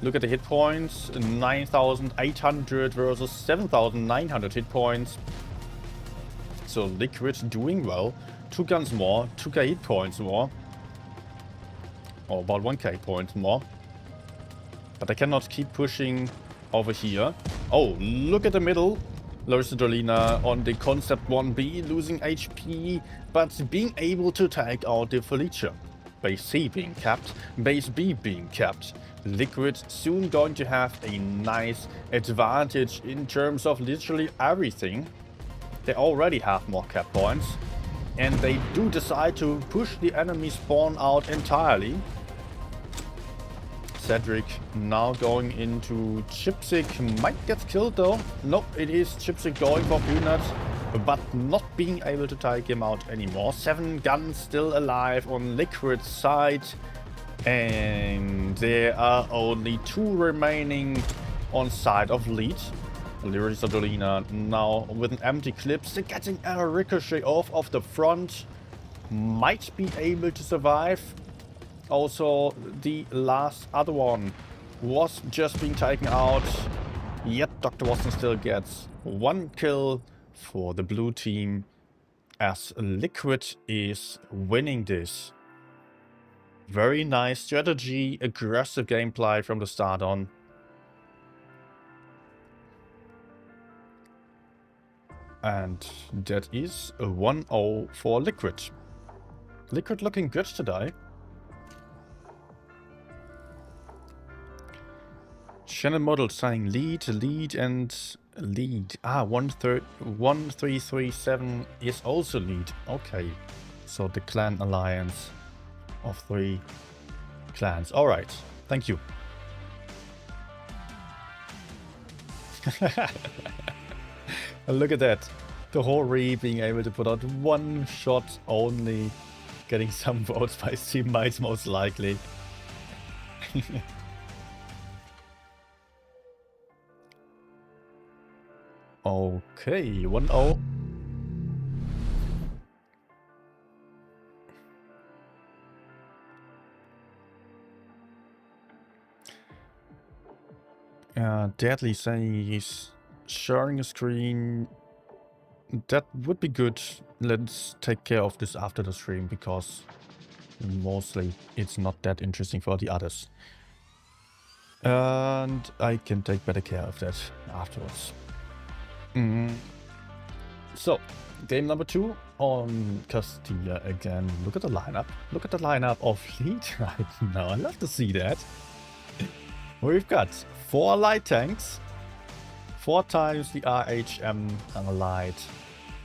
Look at the hit points. 9,800 versus 7,900 hit points. So Liquid doing well. 2 guns more. 2k hit points more. Or about 1k points more. But I cannot keep pushing over here. Oh, look at the middle. Lursidolina on the Concept 1B, losing HP, but being able to take out the Felicia. Base C being capped, base B being capped. Liquid soon going to have a nice advantage in terms of literally everything. They already have more cap points. And they do decide to push the enemy spawn out entirely. Cedric now going into Chipsic, might get killed though. Nope, it is Chipsic going for Peanut, but not being able to take him out anymore. 7 guns still alive on Liquid's side, and there are only 2 remaining on side of lead. Lursidolina now with an empty clip, still getting a ricochet off of the front, might be able to survive. Also, the last other one was just being taken out. Yet Dr. Watson still gets 1 kill for the blue team as Liquid is winning this. Very nice strategy, aggressive gameplay from the start on. And that is a 1-0 for Liquid. Liquid looking good today. Shannon model saying lead, and lead. 1337 is also lead. Okay. So the clan alliance of 3 clans. Alright. Thank you. Look at that. The Hori being able to put out 1 shot only. Getting some votes by teammates most likely. Okay, 1-0. Deadly saying he's sharing a screen. That would be good. Let's take care of this after the stream, because mostly it's not that interesting for the others. And I can take better care of that afterwards. So, game number 2 on Castilla again. Look at the lineup. Look at the lineup of lead right now. I love to see that. We've got 4 light tanks, 4 times the RHM light,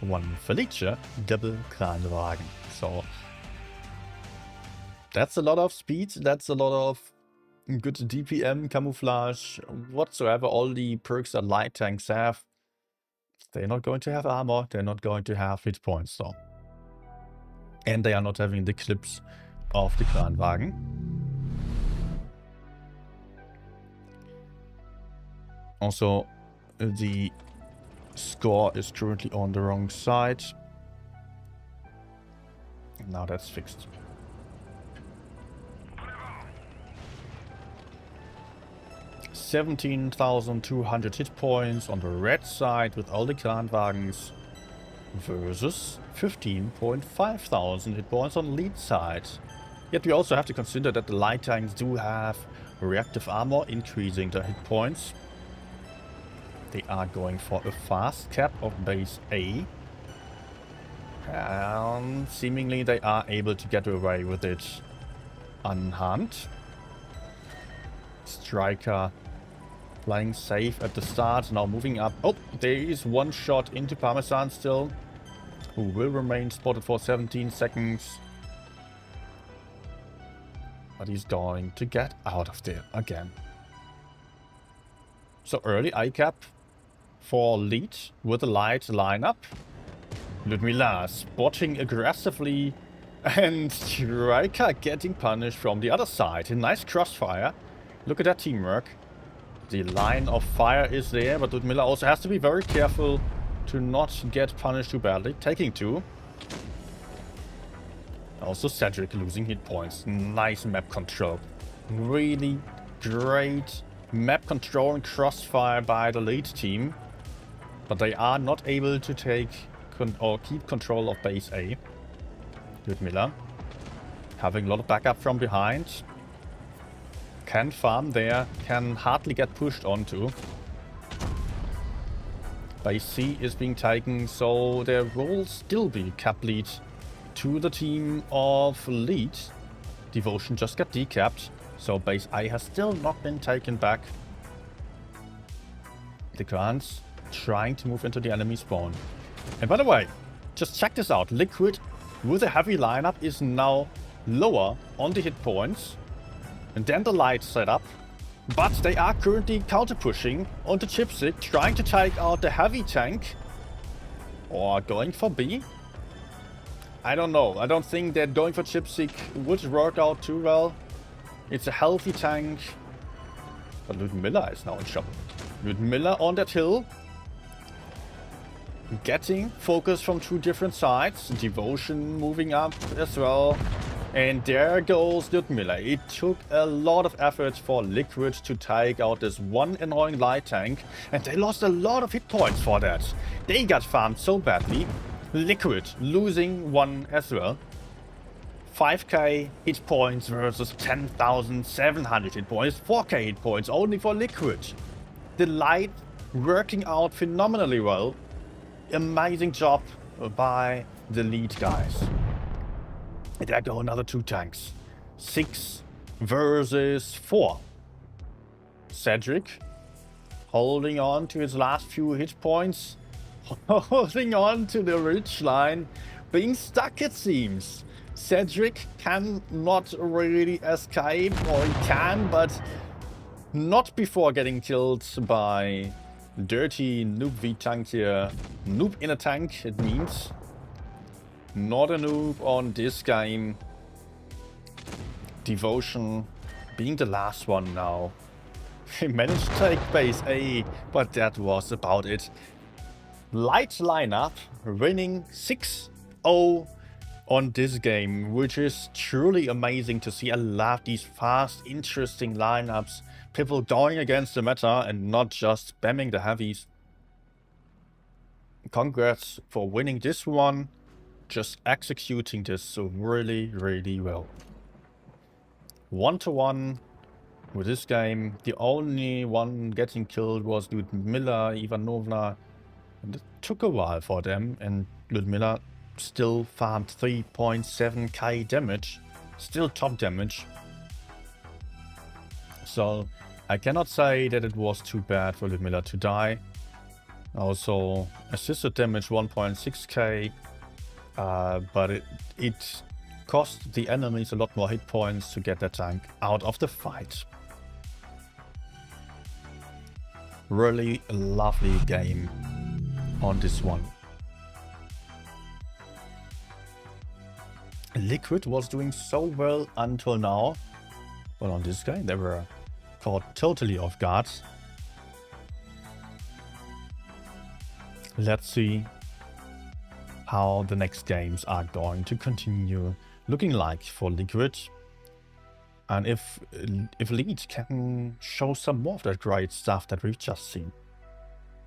1 Felicia, double Kranwagen. So, that's a lot of speed. That's a lot of good DPM, camouflage, whatsoever. All the perks that light tanks have. They're not going to have armor, they're not going to have hit points though. And they are not having the clips of the Kranwagen. Also, the score is currently on the wrong side. Now that's fixed. $17,200 hit points on the red side with all the Kranwagens versus 15,500 hit points on lead side. Yet we also have to consider that the light tanks do have reactive armor, increasing their hit points. They are going for a fast cap of base A. And seemingly they are able to get away with it unharmed. Striker playing safe at the start, now moving up. Oh, there is 1 shot into Parmesan still, who will remain spotted for 17 seconds. But he's going to get out of there again. So early ICAP for lead with a light lineup. Ludmilla spotting aggressively, and Striker getting punished from the other side. A nice crossfire. Look at that teamwork. The line of fire is there, but Ludmilla also has to be very careful to not get punished too badly. Taking 2. Also Cedric losing hit points. Nice map control. Really great map control and crossfire by the lead team, but they are not able to take or keep control of base A. Ludmilla having a lot of backup from behind. Can farm there, can hardly get pushed onto. Base C is being taken, so there will still be cap lead to the team of lead. Devotion just got decapped, so base A has still not been taken back. The Grants trying to move into the enemy spawn. And by the way, just check this out. Liquid with a heavy lineup is now lower on the hit points than the light setup. But they are currently counter-pushing onto Chipsick, trying to take out the heavy tank. Or going for B. I don't know. I don't think that going for Chipsick would work out too well. It's a healthy tank. But Ludmilla is now in trouble. Ludmilla on that hill. Getting focus from two different sides. Devotion moving up as well. And there goes Ludmilla. It took a lot of effort for Liquid to take out this one annoying light tank. And they lost a lot of hit points for that. They got farmed so badly. Liquid losing one as well. 5k hit points versus 10,700 hit points. 4k hit points only for Liquid. The light working out phenomenally well. Amazing job by the lead guys. And there go another two tanks. 6 versus 4. Cedric holding on to his last few hit points. Holding on to the ridge line. Being stuck, it seems. Cedric cannot really escape, or he can, but not before getting killed by dirty noob V-tank here. Noob in a tank, it means. Not a noob on this game. Devotion being the last one now. He managed to take base A, but that was about it. Light lineup winning 6-0 on this game, which is truly amazing to see. I love these fast, interesting lineups. People going against the meta and not just spamming the heavies. Congrats for winning this one. Just executing this really, really well. 1-1 with this game. The only one getting killed was Ludmilla Ivanovna. And it took a while for them, and Ludmilla still farmed 3.7k damage. Still top damage. So I cannot say that it was too bad for Ludmilla to die. Also assisted damage 1.6k. But it cost the enemies a lot more hit points to get that tank out of the fight. Really lovely game on this one. Liquid was doing so well until now, but on this game they were caught totally off guard. Let's see how the next games are going to continue looking like for Liquid. And if Lead can show some more of that great stuff that we've just seen.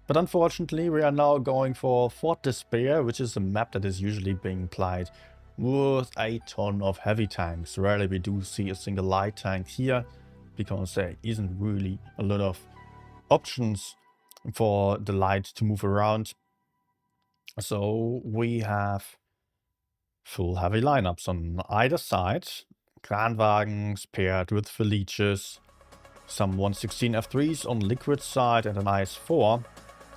But unfortunately, we are now going for Fort Despair, which is a map that is usually being played with a ton of heavy tanks. Rarely we do see a single light tank here, because there isn't really a lot of options for the light to move around. So we have full heavy lineups on either side. Kranwagens paired with Felices. Some 116 F3s on Liquid side and an IS-4.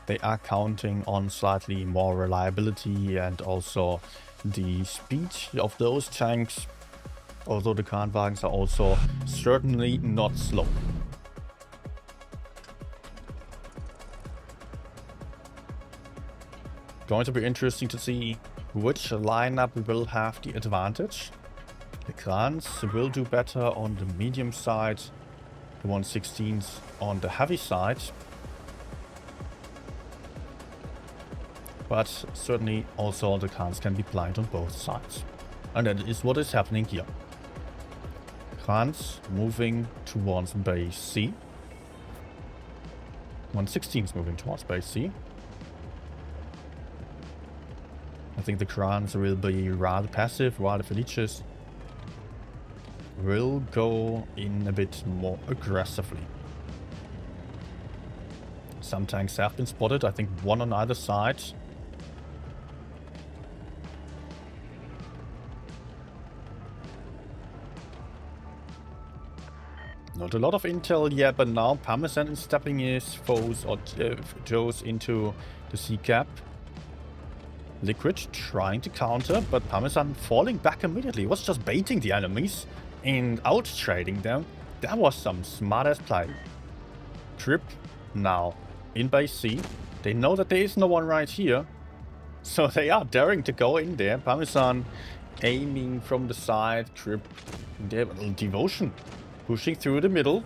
They are counting on slightly more reliability and also the speed of those tanks. Although the Kranwagens are also certainly not slow. Going to be interesting to see which lineup will have the advantage. The Krans will do better on the medium side, the 116s on the heavy side. But certainly also the Krans can be blind on both sides. And that is what is happening here. Krans moving towards base C. 116 is moving towards base C. I think the Crans will be rather passive, while the Felices will go in a bit more aggressively. Some tanks have been spotted, I think one on either side. Not a lot of intel yet, but now Parmesan is stepping his foes or toes into the sea cap. Liquid trying to counter, but Parmesan falling back immediately. He was just baiting the enemies and out-trading them. That was some smart-ass play. Trip now in base C. They know that there is no one right here, so they are daring to go in there. Parmesan aiming from the side. Trip, Devotion pushing through the middle.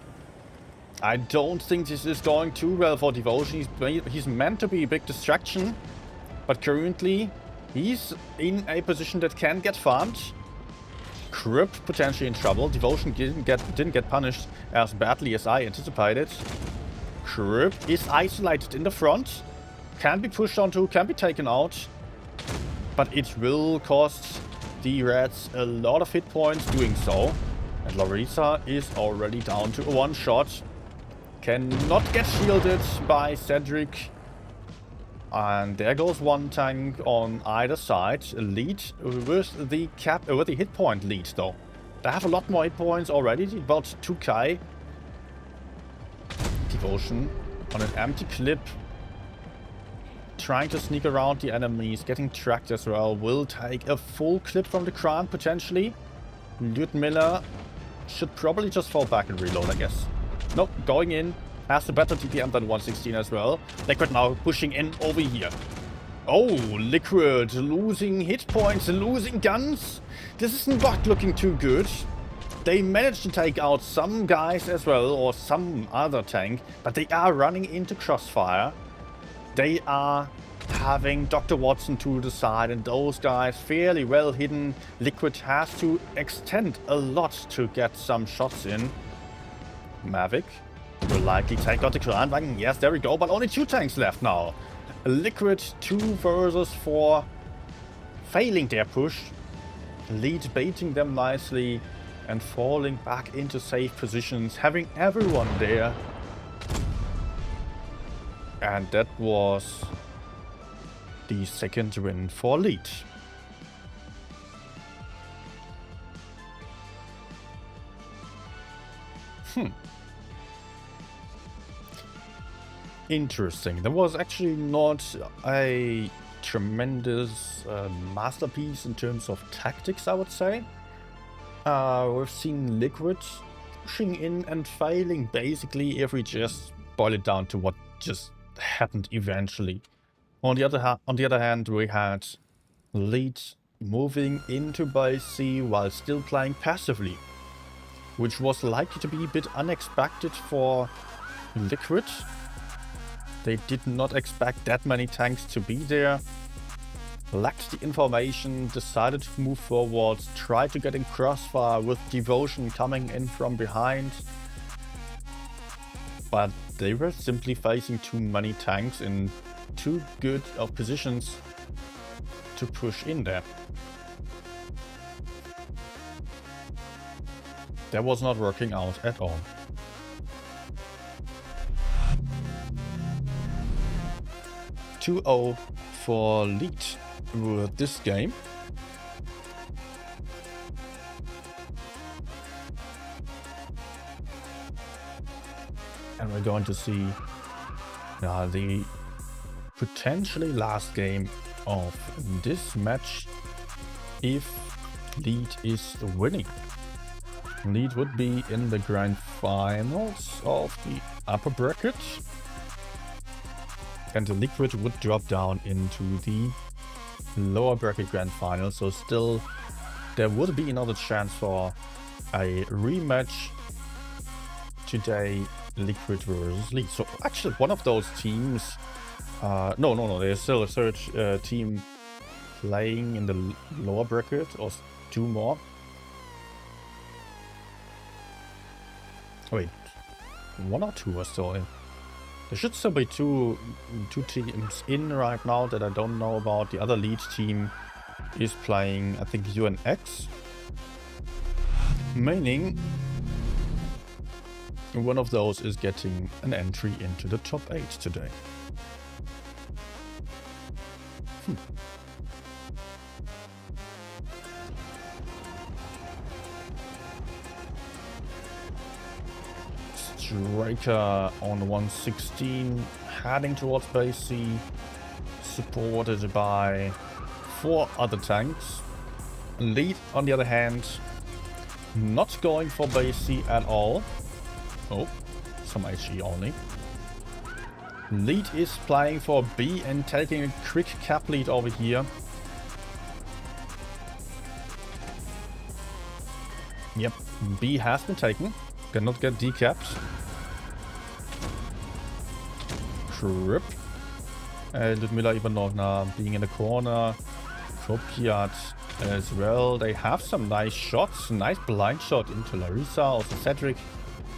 I don't think this is going too well for Devotion. He's meant to be a big distraction, but currently he's in a position that can get farmed. Crip potentially in trouble. Devotion didn't get punished as badly as I anticipated. Crip is isolated in the front. Can be pushed onto, can be taken out. But it will cost the Reds a lot of hit points doing so. And Larissa is already down to a one-shot. Cannot get shielded by Cedric. And there goes one tank on either side. A lead with the hit point lead though. They have a lot more hit points already, about 2k. Devotion on an empty clip. Trying to sneak around the enemies, getting tracked as well. Will take a full clip from the Kran potentially. Ludmilla should probably just fall back and reload, I guess. Nope, going in. Has a better TPM than 116 as well. Liquid now pushing in over here. Oh, Liquid losing hit points and losing guns. This is not looking too good. They managed to take out some guys as well, or some other tank, but they are running into crossfire. They are having Dr. Watson to the side, and those guys fairly well hidden. Liquid has to extend a lot to get some shots in. Mavic will likely take out the Kranwagen. Yes, there we go, but only 2 tanks left now. Liquid 2 versus 4. Failing their push. Lead baiting them nicely and falling back into safe positions, having everyone there. And that was the second win for Lead. Interesting. That was actually not a tremendous masterpiece in terms of tactics, I would say. We've seen Liquid pushing in and failing basically if we just boil it down to what just happened eventually. On the other hand, we had Lead moving into base C while still playing passively, which was likely to be a bit unexpected for Liquid. They did not expect that many tanks to be there. Lacked the information, decided to move forwards, tried to get in crossfire with Devotion coming in from behind. But they were simply facing too many tanks in too good of positions to push in there. That was not working out at all. (2-0) for Lead with this game. And we're going to see the potentially last game of this match if Lead is winning. Lead would be in the grand finals of the upper bracket. And the Liquid would drop down into the lower bracket grand final. So still, there would be another chance for a rematch today, Liquid versus Lead. So actually, one of those teams... No. There's still a third team playing in the lower bracket, or 2 more. Wait, 1 or 2 are still in. There should still be two teams in right now that I don't know about. The other lead team is playing, I think, UNX. Meaning one of those is getting an entry into the top 8 today. Striker on 116, heading towards base C, supported by 4 other tanks. Lead, on the other hand, not going for base C at all. Oh, some HE only. Lead is playing for B and taking a quick cap lead over here. Yep, B has been taken. Cannot get decapped. Trip. Ludmilla Ivanovna being in the corner. Kopiat as well. They have some nice shots. Nice blind shot into Larissa. Also Cedric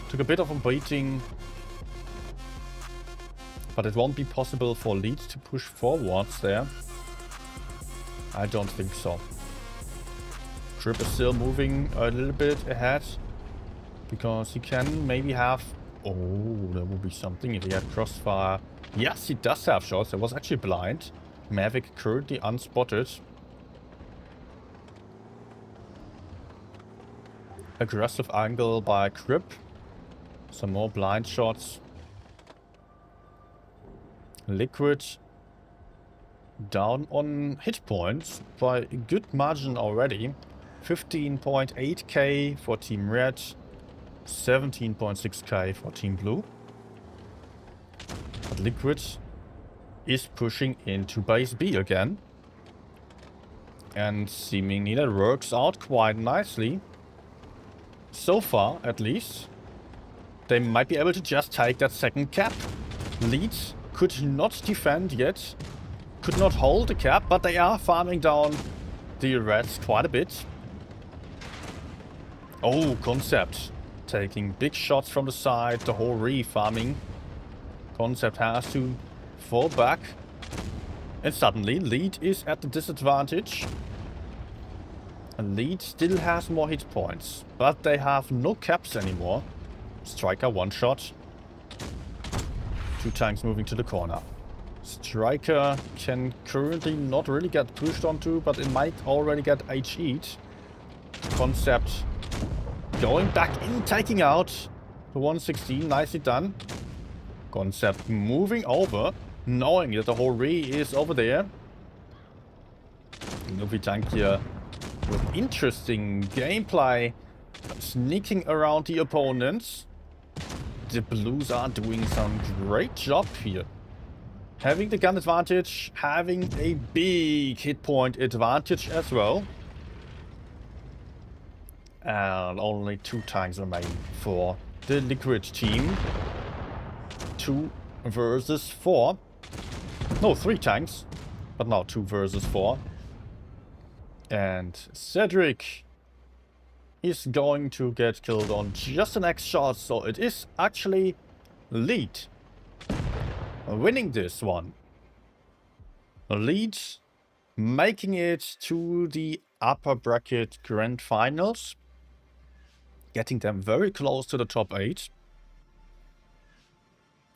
took a bit of a beating. But it won't be possible for Lead to push forwards there. I don't think so. Trip is still moving a little bit ahead. Because he can maybe have... Oh, there will be something if he had crossfire. Yes, he does have shots. It was actually blind. Mavic currently unspotted. Aggressive angle by Crip. Some more blind shots. Liquid down on hit points by a good margin already. 15.8k for Team Red. 17.6k for Team Blue. But Liquid is pushing into base B again. And seemingly that works out quite nicely. So far, at least. They might be able to just take that second cap. Lead could not defend yet. Could not hold the cap, but they are farming down the Reds quite a bit. Oh, Concept. Taking big shots from the side, the whole re-farming. Concept has to fall back. And suddenly, Lead is at the disadvantage. And Lead still has more hit points. But they have no caps anymore. Striker one shot. 2 tanks moving to the corner. Striker can currently not really get pushed onto, but it might already get HE'd. Concept going back in, taking out the 116. Nicely done. Concept moving over, knowing that the whole re is over there. Luffy tank here with interesting gameplay, sneaking around the opponents. The Blues are doing some great job here. Having the gun advantage, having a big hit point advantage as well. And only 2 tanks remain for the Liquid team. 2 versus 4. No, 3 tanks. But now 2 versus 4. And Cedric is going to get killed on just the next shot. So it is actually Lead winning this one. Lead making it to the upper bracket grand finals. Getting them very close to the top 8.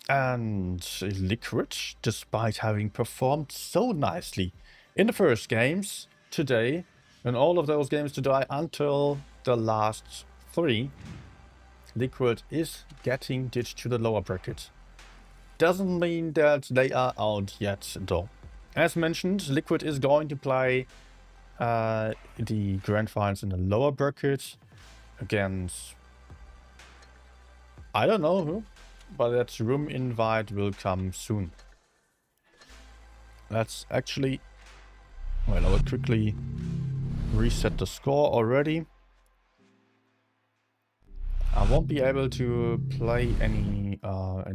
And Liquid, despite having performed so nicely in the first games today, and all of those games today until the last 3, Liquid is getting ditched to the lower bracket. Doesn't mean that they are out yet though. As mentioned, Liquid is going to play the grand finals in the lower bracket against, I don't know who, but that room invite will come soon. Let's actually, well, I will quickly reset the score already. I won't be able to play any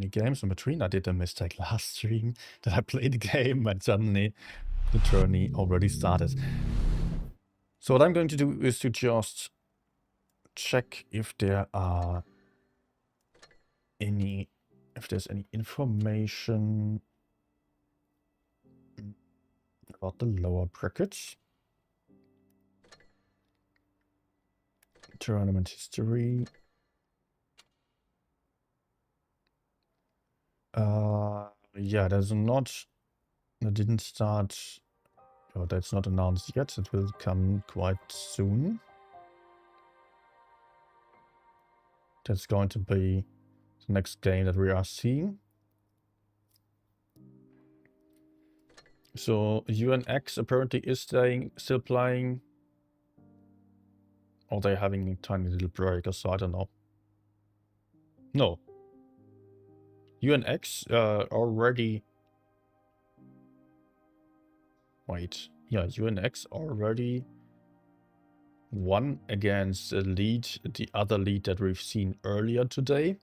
games in between. I did a mistake last stream that I played the game and suddenly the tourney already started. So what I'm going to do is to just check if there are any if there's any information about the lower brackets. Tournament history. Yeah, there's not. It didn't start. Oh, that's not announced yet. It will come quite soon. That's going to be the next game that we are seeing. So UNX apparently is still playing. Or they're having a tiny little break, so I don't know. No. UNX already... Wait. Yeah, UNX already won against the other lead that we've seen earlier today.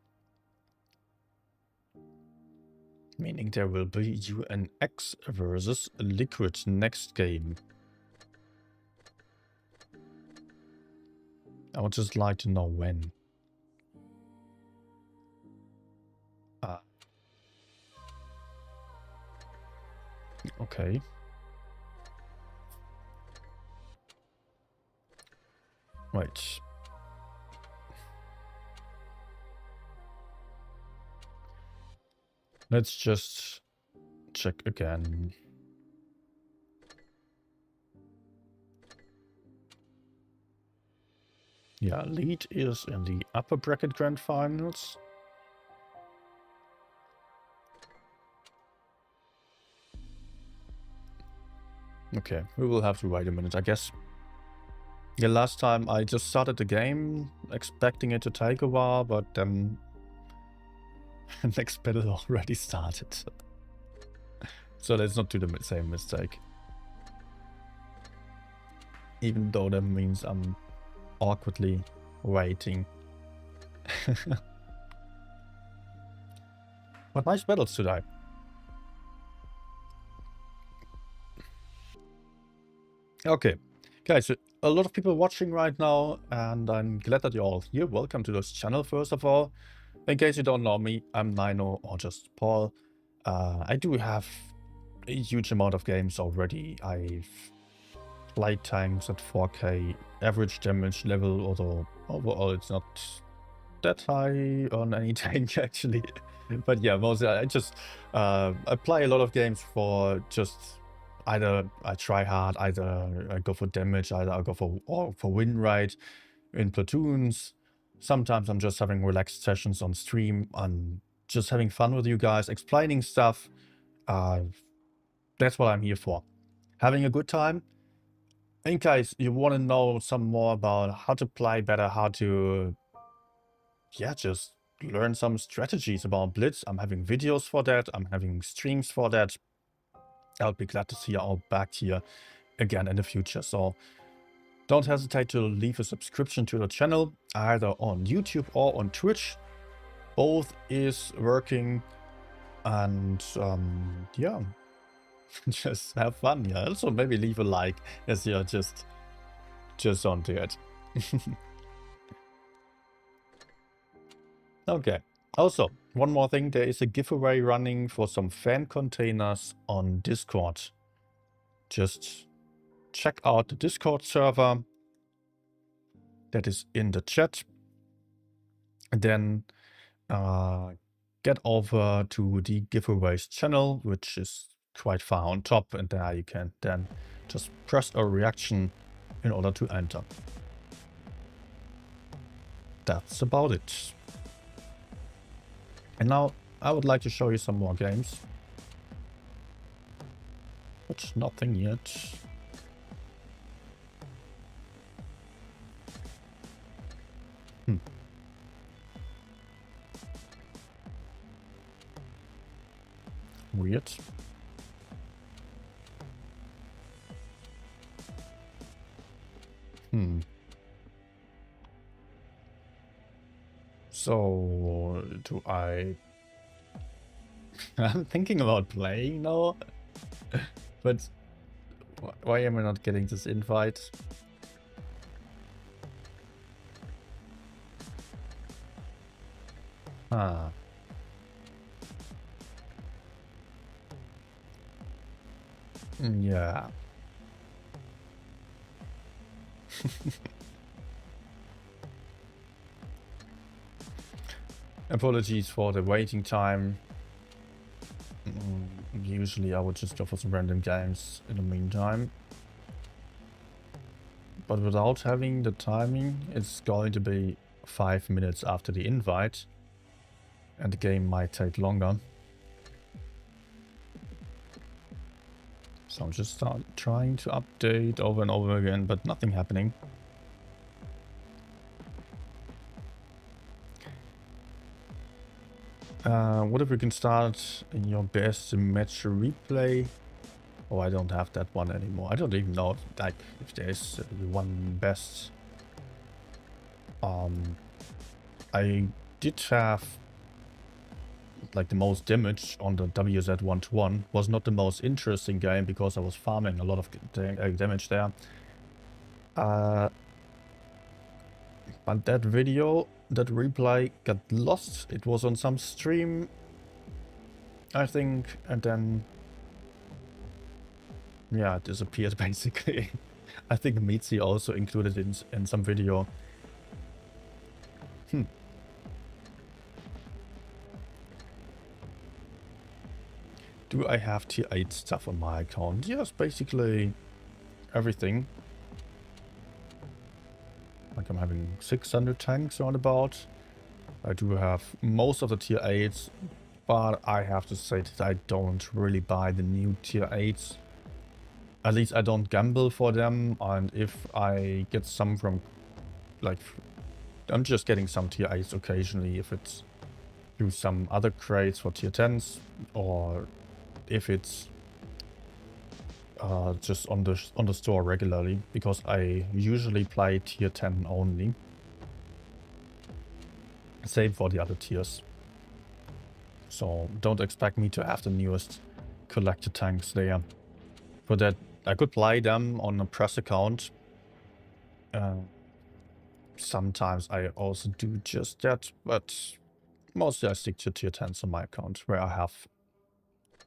Meaning there will be UNX versus Liquid next game. I would just like to know when. Okay. Right. Let's just check again. Yeah, lead is in the upper bracket grand finals. Okay, we will have to wait a minute, I guess. Yeah, last time I just started the game, expecting it to take a while, but then the next battle already started. So let's not do the same mistake. Even though that means I'm awkwardly waiting. But nice battles today. Okay, guys, a lot of people watching right now, and I'm glad that you're all here. Welcome to this channel, first of all. In case you don't know me, I'm Nino, or just Paul. I do have a huge amount of games already. I've played tanks at 4K, average damage level, although overall it's not that high on any tank, actually. But yeah, mostly I play a lot of games for just... Either I try hard, either I go for damage, either I go for win rate in platoons. Sometimes I'm just having relaxed sessions on stream. I'm just having fun with you guys, explaining stuff. That's what I'm here for. Having a good time. In case you want to know some more about how to play better, how to... Yeah, just learn some strategies about Blitz. I'm having videos for that. I'm having streams for that. I'll be glad to see you all back here again in the future. So don't hesitate to leave a subscription to the channel, either on YouTube or on Twitch. Both is working, and yeah, just have fun. Yeah, also maybe leave a like as you're just onto it. Okay. Also, one more thing, there is a giveaway running for some fan containers on Discord. Just check out the Discord server that is in the chat. And then get over to the giveaways channel, which is quite far on top, and there you can then just press a reaction in order to enter. That's about it. And now I would like to show you some more games. But nothing yet. Weird. So, do I... I'm thinking about playing now. But why am I not getting this invite? Ah. Yeah. Apologies for the waiting time. Usually I would just go for some random games in the meantime. But without having the timing, it's going to be 5 minutes after the invite. And the game might take longer. So I'm just trying to update over and over again, but nothing happening. What if we can start in your best match replay? Oh, I don't have that one anymore. I don't even know if there's one best. I did have like the most damage on the WZ1-1. Was not the most interesting game because I was farming a lot of damage there. But that video, that replay got lost. It was on some stream, I think, and then yeah, it disappeared basically. I think Mitzi also included it in some video. Do I have tier 8 stuff on my account? Yes, basically everything. Like I'm having 600 tanks roundabout. I do have most of the tier 8s, but I have to say that I don't really buy the new tier 8s. At least I don't gamble for them, and if I get some from, like, I'm just getting some tier 8s occasionally if it's through some other crates for tier 10s, or if it's just on the store regularly, because I usually play tier 10 only. Same for the other tiers. So don't expect me to have the newest collector tanks there. For that, I could play them on a press account. Sometimes I also do just that, but mostly I stick to tier 10s on my account, where I have...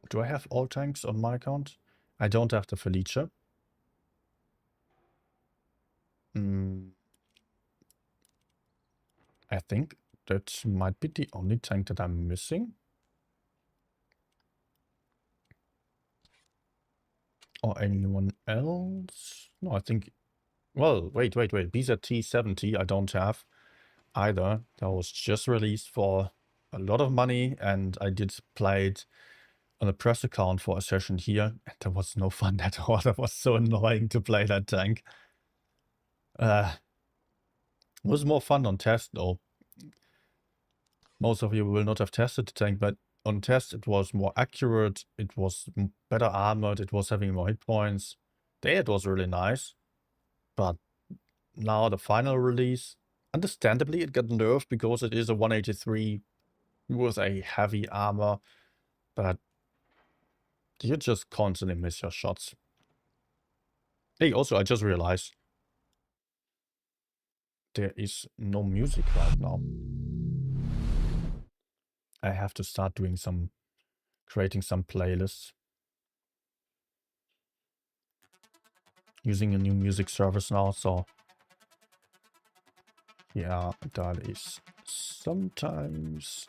Do I have all tanks on my account? I don't have the Felicia. I think that might be the only tank that I'm missing. Or anyone else? No, I think... Well, wait. BZT-70 I don't have either. That was just released for a lot of money, and I did play it on a press account for a session here, and there was no fun at all. That was so annoying to play that tank. It was more fun on test though. Most of you will not have tested the tank, but on test it was more accurate, it was better armored, it was having more hit points. There it was really nice. But now the final release, understandably it got nerfed because it is a 183 with a heavy armor, but you just constantly miss your shots. Hey, also I just realized there is no music right now. I have to start doing creating some playlists. Using a new music service now, so yeah, that is sometimes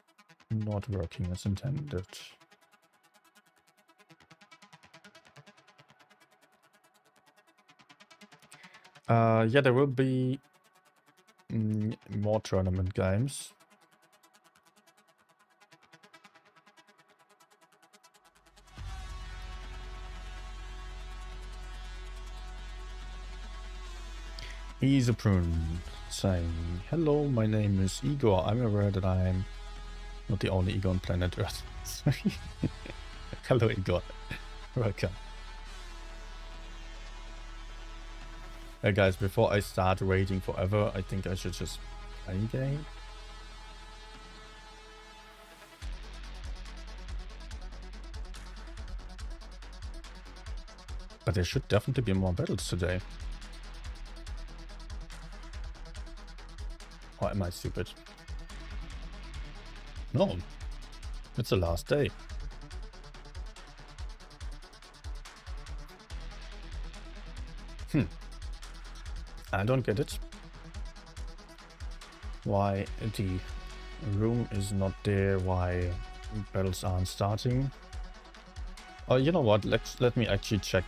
not working as intended. Yeah, there will be more tournament games. He's a prune saying, "Hello, my name is Igor. I'm aware that I'm not the only Igor on planet Earth." Hello, Igor. Welcome. Hey guys, before I start waiting forever, I think I should just play a game. But there should definitely be more battles today. Or am I stupid? No, it's the last day. I don't get it. Why the room is not there, why battles aren't starting. Oh, you know what? Let me actually check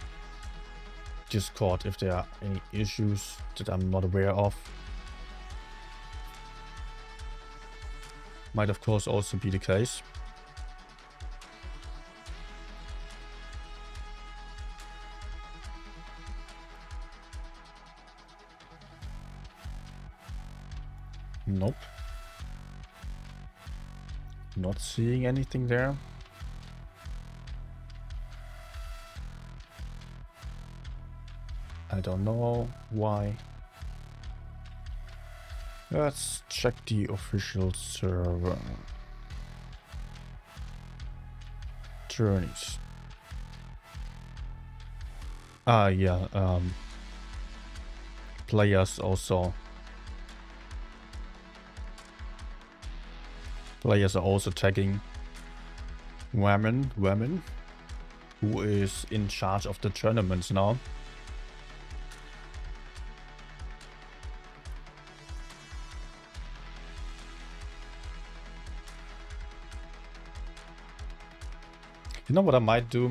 Discord if there are any issues that I'm not aware of. Might of course also be the case. Nope. Not seeing anything there. I don't know why. Let's check the official server. Tourneys. Ah, yeah. Players are also tagging women, who is in charge of the tournaments now. You know what I might do?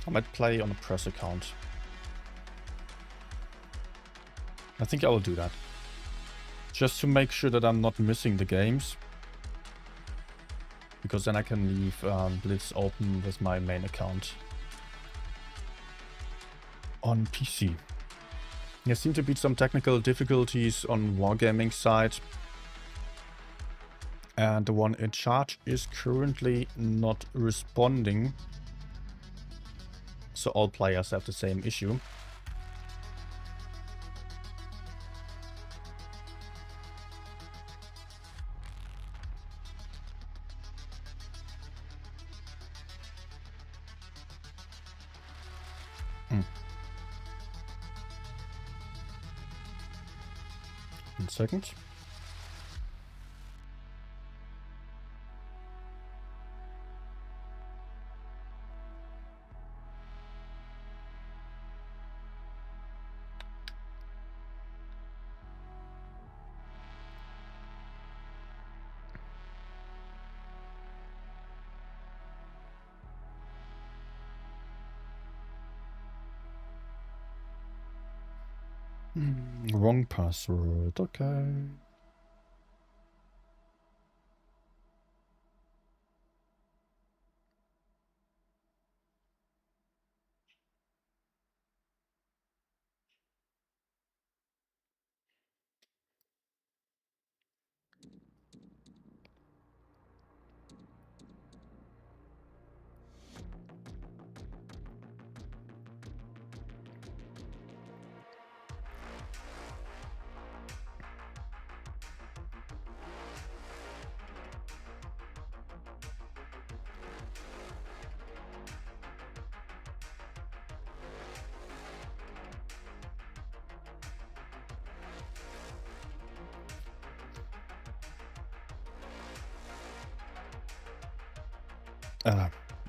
I might play on a press account. I think I will do that. Just to make sure that I'm not missing the games. Because then I can leave Blitz open with my main account on PC. There seem to be some technical difficulties on Wargaming side. And the one in charge is currently not responding. So all players have the same issue. One second. Wrong password, okay.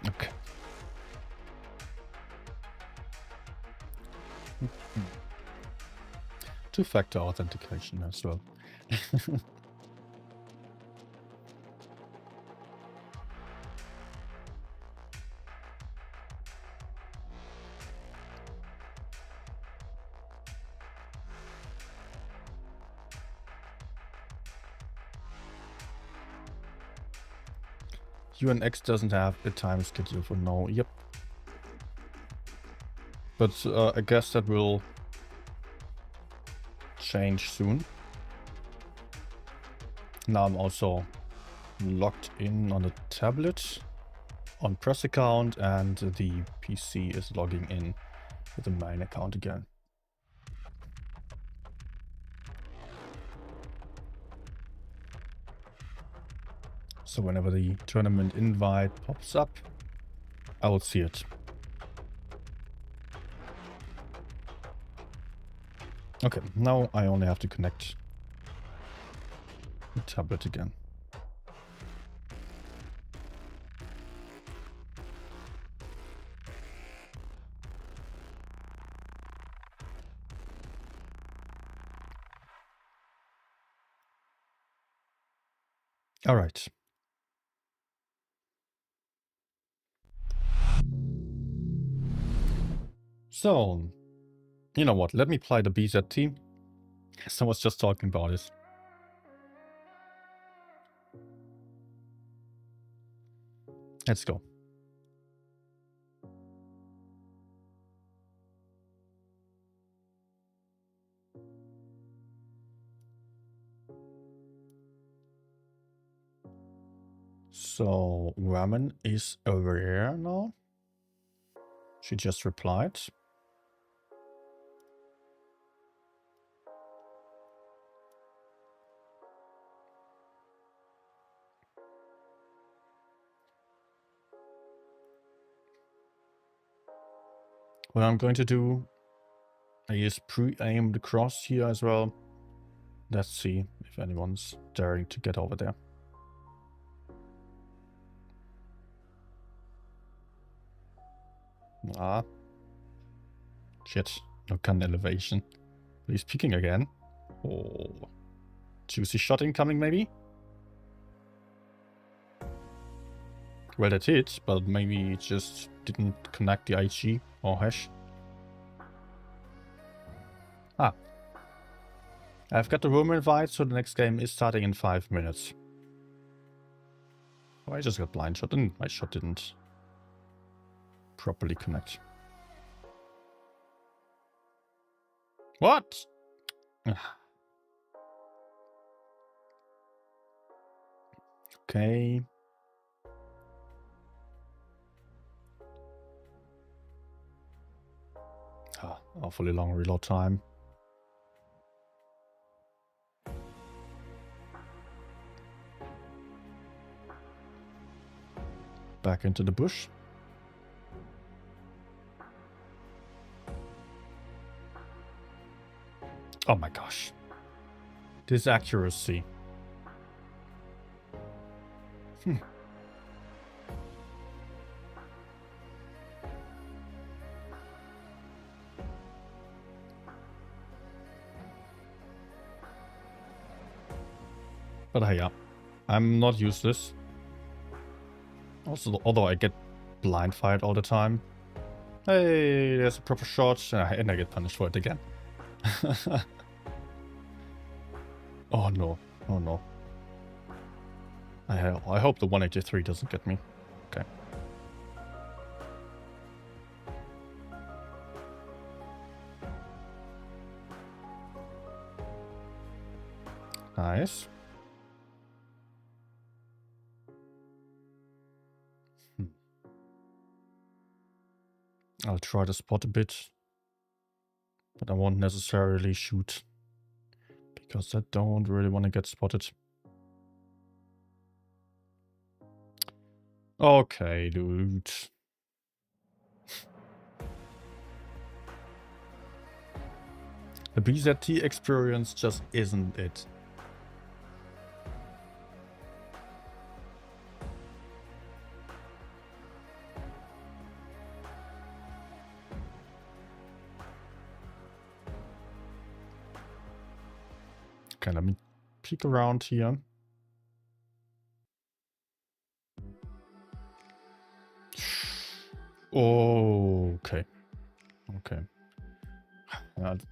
Okay. Two-factor authentication as well. UNX doesn't have a time schedule for now. Yep. But I guess that will change soon. Now I'm also logged in on the tablet on press account, and the PC is logging in with the main account again. So whenever the tournament invite pops up, I will see it. Okay, now I only have to connect the tablet again. Alright. So, you know what? Let me play the BZT. Someone was just talking about it. Let's go. So, Ramen is aware now. She just replied. What I'm going to do is pre-aim the cross here as well. Let's see if anyone's daring to get over there. Ah. Shit. No gun elevation. He's peeking again. Oh. Juicy shot incoming, maybe? Well, that hit, but maybe it just didn't connect the IG or hash. Ah. I've got the room invite, so the next game is starting in 5 minutes. Oh, I just got blind shot and my shot didn't properly connect. What? Okay. Ah, awfully long reload time. Back into the bush. Oh my gosh. This accuracy. But hey, yeah. I'm not useless. Also, although I get blind fired all the time. Hey, there's a proper shot. And I get punished for it again. Oh no. Oh no. I hope the 183 doesn't get me. Okay. Nice. I'll try to spot a bit. But I won't necessarily shoot. Because I don't really want to get spotted. Okay, dude. The BZT experience just isn't it. Okay, let me peek around here. Oh, okay. Okay.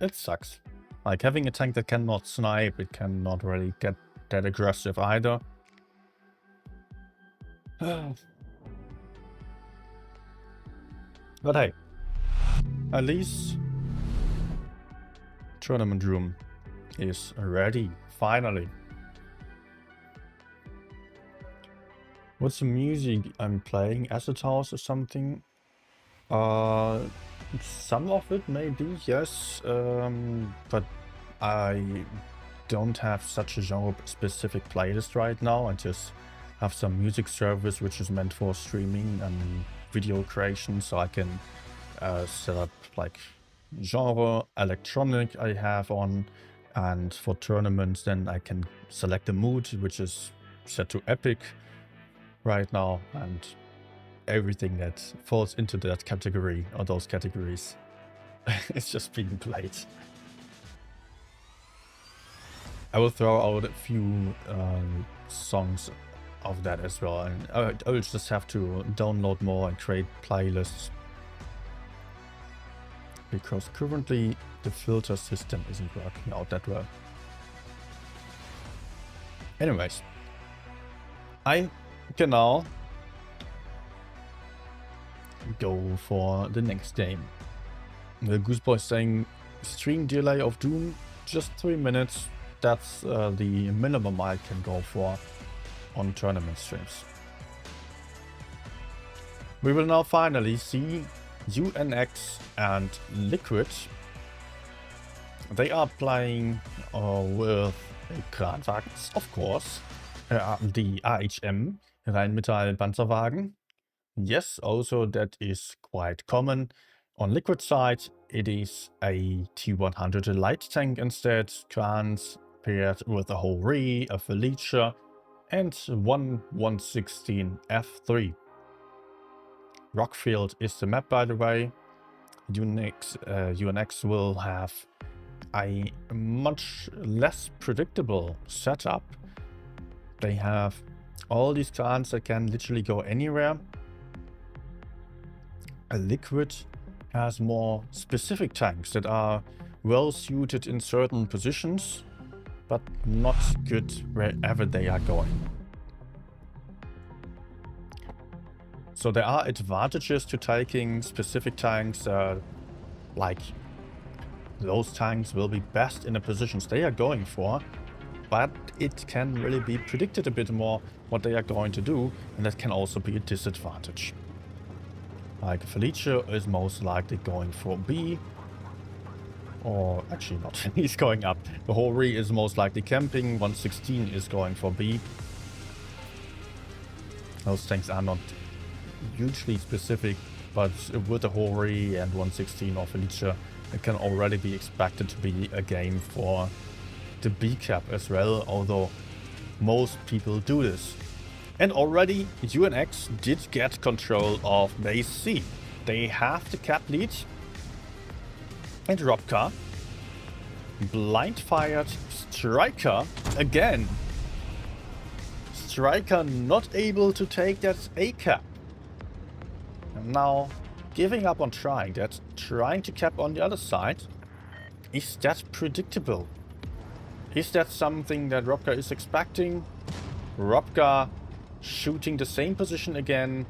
It sucks. Like, having a tank that cannot snipe, it cannot really get that aggressive either. But hey, at least tournament room is ready, finally. What's the music I'm playing? Acid House or something? Some of it maybe, yes. But I don't have such a genre-specific playlist right now. I just have some music service which is meant for streaming and video creation, so I can set up like genre, electronic I have on, and for tournaments then I can select a mood which is set to epic right now, and everything that falls into that category or those categories is just being played. I will throw out a few songs of that as well. And I'll just have to download more and create playlists. Because currently the filter system isn't working out that well. Anyways, I can now go for the next game. The Gooseboy saying stream delay of Doom, just 3 minutes. That's the minimum I can go for on tournament streams. We will now finally see UNX and Liquid. They are playing with Kranwagens, of course. The AHM, Rheinmetall Panzerwagen. Yes, also that is quite common. On Liquid side, it is a T100 light tank instead. Krans paired with a Hori, a Felicia, and one 116 F3. Rockfield is the map, by the way. UNX will have a much less predictable setup. They have all these clans that can literally go anywhere. A Liquid has more specific tanks that are well suited in certain positions, but not good wherever they are going. So there are advantages to taking specific tanks, like those tanks will be best in the positions they are going for, but it can really be predicted a bit more what they are going to do, and that can also be a disadvantage. Like Felicia is most likely going for B, or actually not, he's going up. The Hori is most likely camping, 116 is going for B. Those tanks are not hugely specific, but with the Hori and 116 or Felicia, it can already be expected to be a game for the B cap as well, although most people do this. And already UNX did get control of base C. They have the cap lead. And Robka blind fired Striker again. Striker not able to take that A cap. And now giving up on trying that, trying to cap on the other side. Is that predictable? Is that something that Robka is expecting? Robka shooting the same position again.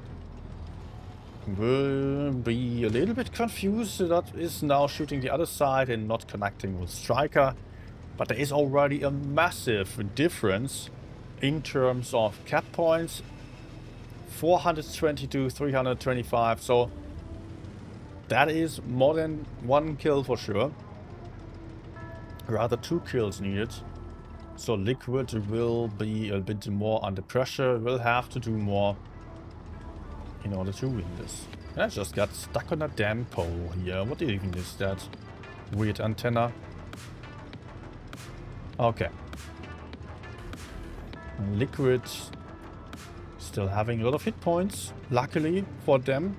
Will be a little bit confused that is now shooting the other side and not connecting with Striker. But there is already a massive difference in terms of cap points. 422, 325, so that is more than one kill for sure. Rather 2 kills needed. So Liquid will be a bit more under pressure, will have to do more in order to win this. And I just got stuck on a damn pole here. What even is that? Weird antenna. Okay. Liquid still having a lot of hit points, luckily for them.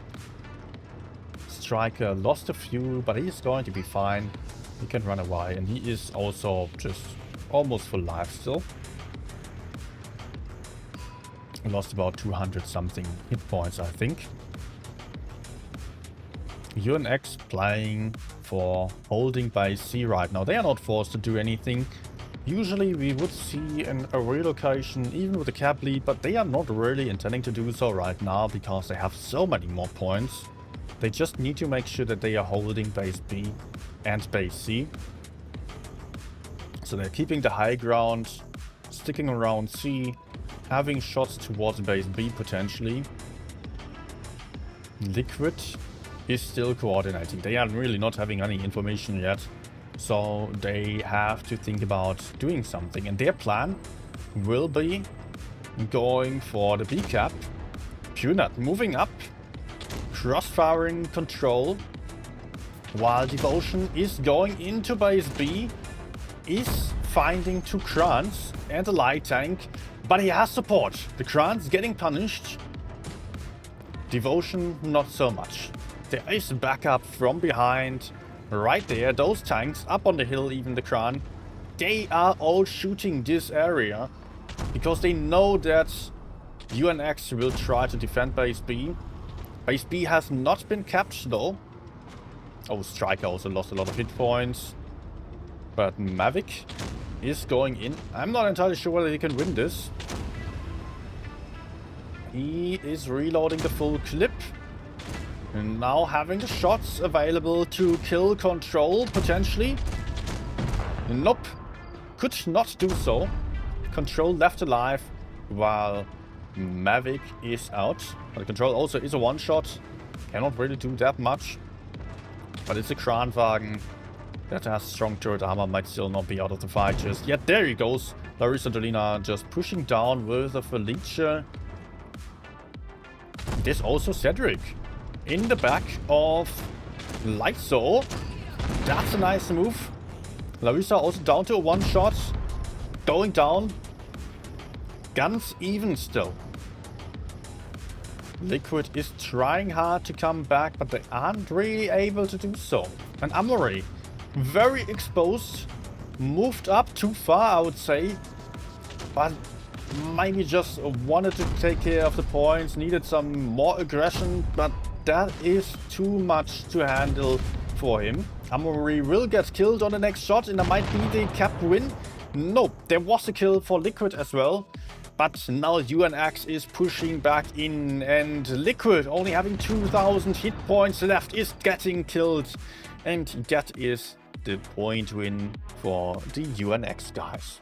Striker lost a few, but he's going to be fine. He can run away, and he is also just almost full life still. He lost about 200 something hit points, I think. UNX playing for holding base C right now. They are not forced to do anything. Usually we would see a relocation even with a cap lead, but they are not really intending to do so right now because they have so many more points. They just need to make sure that they are holding base B and base C. So they're keeping the high ground, sticking around C, having shots towards base B potentially. Liquid is still coordinating. They are really not having any information yet. So they have to think about doing something. And their plan will be going for the B cap. Punat moving up. Cross-firing control. While Devotion is going into base B. Is finding 2 Krans and a light tank. But he has support. The Krans getting punished. Devotion not so much. There is backup from behind. Right there, those tanks up on the hill, even the Kran, they are all shooting this area because they know that UNX will try to defend base B. Base B has not been capped though. Oh, Striker also lost a lot of hit points. But Mavic is going in. I'm not entirely sure whether he can win this. He is reloading the full clip. And now having the shots available to kill Control, potentially. Nope. Could not do so. Control left alive, while Mavic is out. But Control also is a one-shot. Cannot really do that much. But it's a Kranwagen that has strong turret armor, might still not be out of the fight just yet. There he goes. Larissa Dolina just pushing down with a Felice. There's also Cedric in the back of Lyso. That's a nice move. Larissa also down to a one-shot. Going down. Guns even still. Liquid is trying hard to come back, but they aren't really able to do so. And Amory, very exposed. Moved up too far, I would say. But maybe just wanted to take care of the points. Needed some more aggression, but that is too much to handle for him. Amory will get killed on the next shot, and that might be the cap win. No, there was a kill for Liquid as well. But now UNX is pushing back in, and Liquid, only having 2,000 hit points left, is getting killed. And that is the point win for the UNX guys.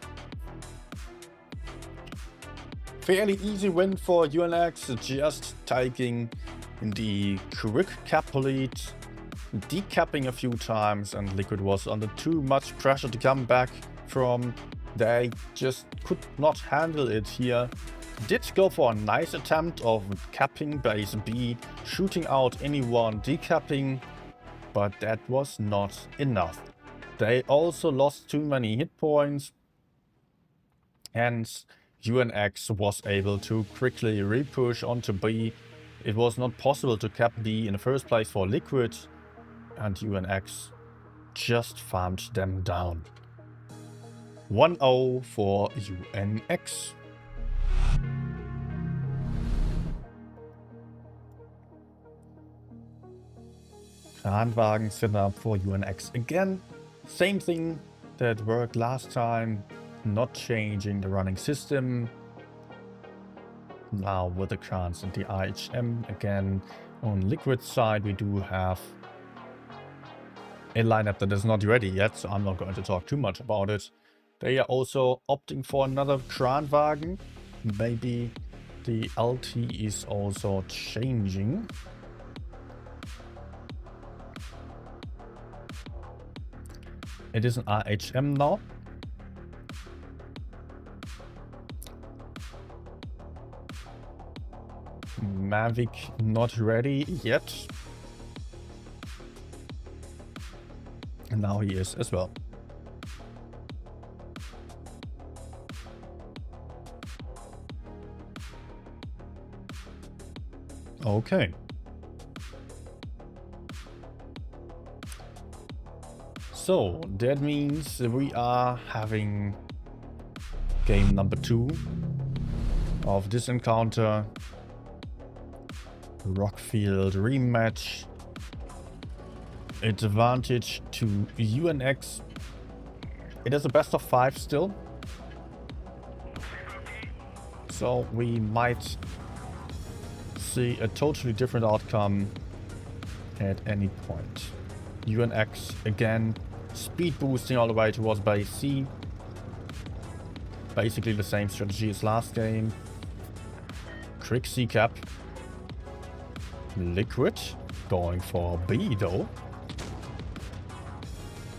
Fairly easy win for UNX, just taking the quick cap lead, decapping a few times, and Liquid was under too much pressure to come back from. They just could not handle it here. Did go for a nice attempt of capping base B, shooting out anyone, decapping, but that was not enough. They also lost too many hit points, and UNX was able to quickly repush onto B. It was not possible to cap B in the first place for Liquid, and UNX just farmed them down. 1-0 for UNX. Kranwagen set up for UNX again. Same thing that worked last time. Not changing the running system. Now with the Krans and the IHM again. On Liquid side we do have a lineup that is not ready yet, so I'm not going to talk too much about it. They are also opting for another Kranwagen. Maybe the LT is also changing. It is an IHM now. Mavic not ready yet. And now he is as well. Okay. So that means we are having game number 2 of this encounter. Rockfield rematch. Advantage to UNX. It is a best of 5 still. So we might see a totally different outcome at any point. UNX again, speed boosting all the way towards base C. Basically the same strategy as last game. Quick C cap. Liquid going for B though.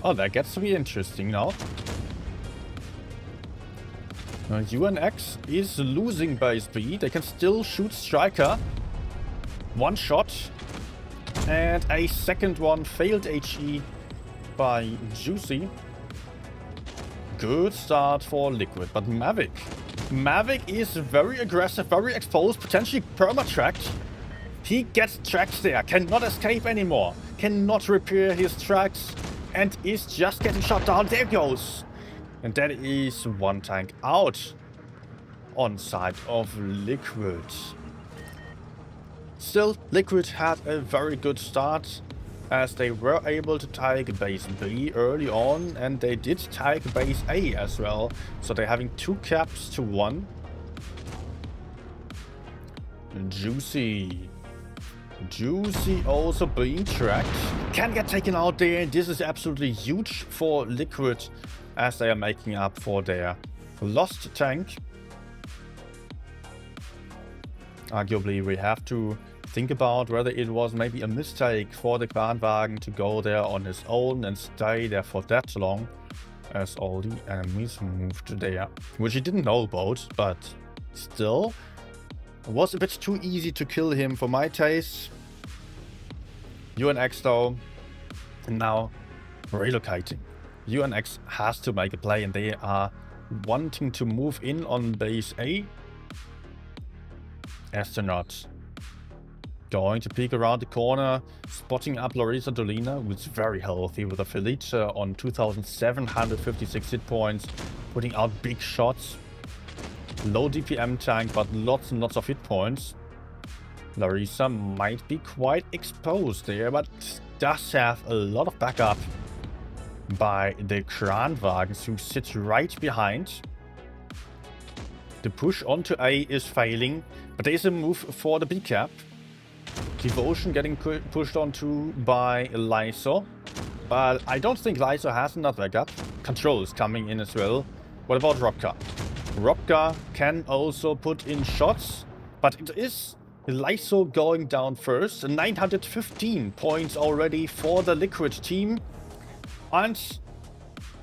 Oh, that gets to be interesting now. UNX is losing base B. They can still shoot Striker. One shot. And a second one failed HE by Juicy. Good start for Liquid. But Mavic. Mavic is very aggressive, very exposed, potentially perma-tracked. He gets tracked there, cannot escape anymore. Cannot repair his tracks. And is just getting shot down. There goes. And that is one tank out. on side of Liquid. Still, Liquid had a very good start, as they were able to take base B early on, and they did take base A as well. So they're having 2 caps to 1. Juicy also being tracked. Can get taken out there. This is absolutely huge for Liquid, as they are making up for their lost tank. Arguably, we have to think about whether it was maybe a mistake for the Kranwagen to go there on his own and stay there for that long, as all the enemies moved there, which he didn't know about, but still, it was a bit too easy to kill him for my taste. UNX though, now relocating. UNX has to make a play, and they are wanting to move in on base A. Astronaut going to peek around the corner, spotting up Larissa Dolina, who's very healthy with a Felice on 2,756 hit points, putting out big shots. Low DPM tank, but lots and lots of hit points. Larissa might be quite exposed there, but does have a lot of backup by the Kranwagens, who sit right behind. The push onto A is failing, but there is a move for the B cap. Devotion getting pushed onto by Lyso, but I don't think Lyso has enough backup. Control is coming in as well. What about Robka? Robka can also put in shots, but it is Lyso going down first. 915 points already for the Liquid team. And